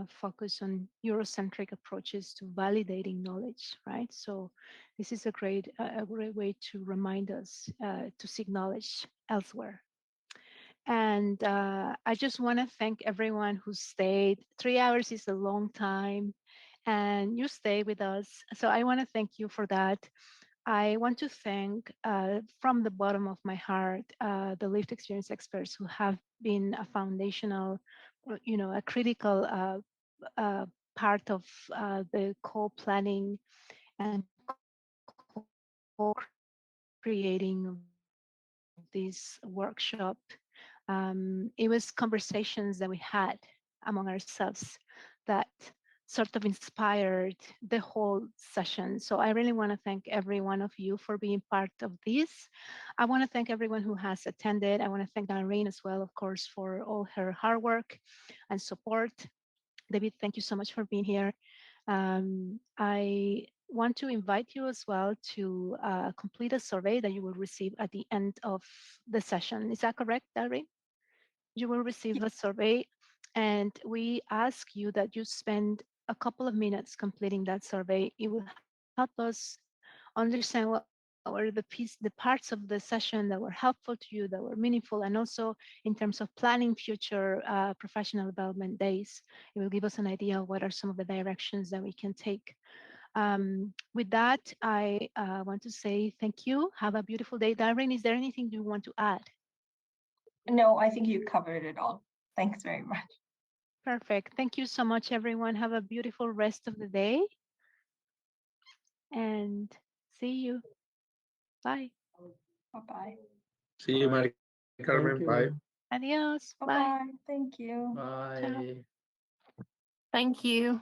Speaker 1: focus on Eurocentric approaches to validating knowledge, right? So this is a great way to remind us to seek knowledge elsewhere. And I just want to thank everyone who stayed. 3 hours is a long time, and you stay with us. So I want to thank you for that. I want to thank from the bottom of my heart the lived experience experts who have been a foundational, a critical part of the co-planning and co-creating of this workshop. It was conversations that we had among ourselves that sort of inspired the whole session. So I really want to thank every one of you for being part of this. I want to thank everyone who has attended. I want to thank Dalreen as well, of course, for all her hard work and support. David, thank you so much for being here. I want to invite you as well to complete a survey that you will receive at the end of the session. Is that correct, Dalreen? You will receive a survey, and we ask you that you spend a couple of minutes completing that survey. It will help us understand what were the parts of the session that were helpful to you, that were meaningful, and also in terms of planning future professional development days. It will give us an idea of what are some of the directions that we can take. With that, I want to say thank you. Have a beautiful day. Dalreen, is there anything you want to add?
Speaker 3: No, I think you covered it all. Thanks very much.
Speaker 1: Perfect. Thank you so much, everyone. Have a beautiful rest of the day. And see you. Bye.
Speaker 3: Bye-bye.
Speaker 9: See you, Marycarmen. Bye.
Speaker 1: Adios. Bye.
Speaker 3: Bye-bye. Thank you.
Speaker 14: Bye.
Speaker 1: Thank you.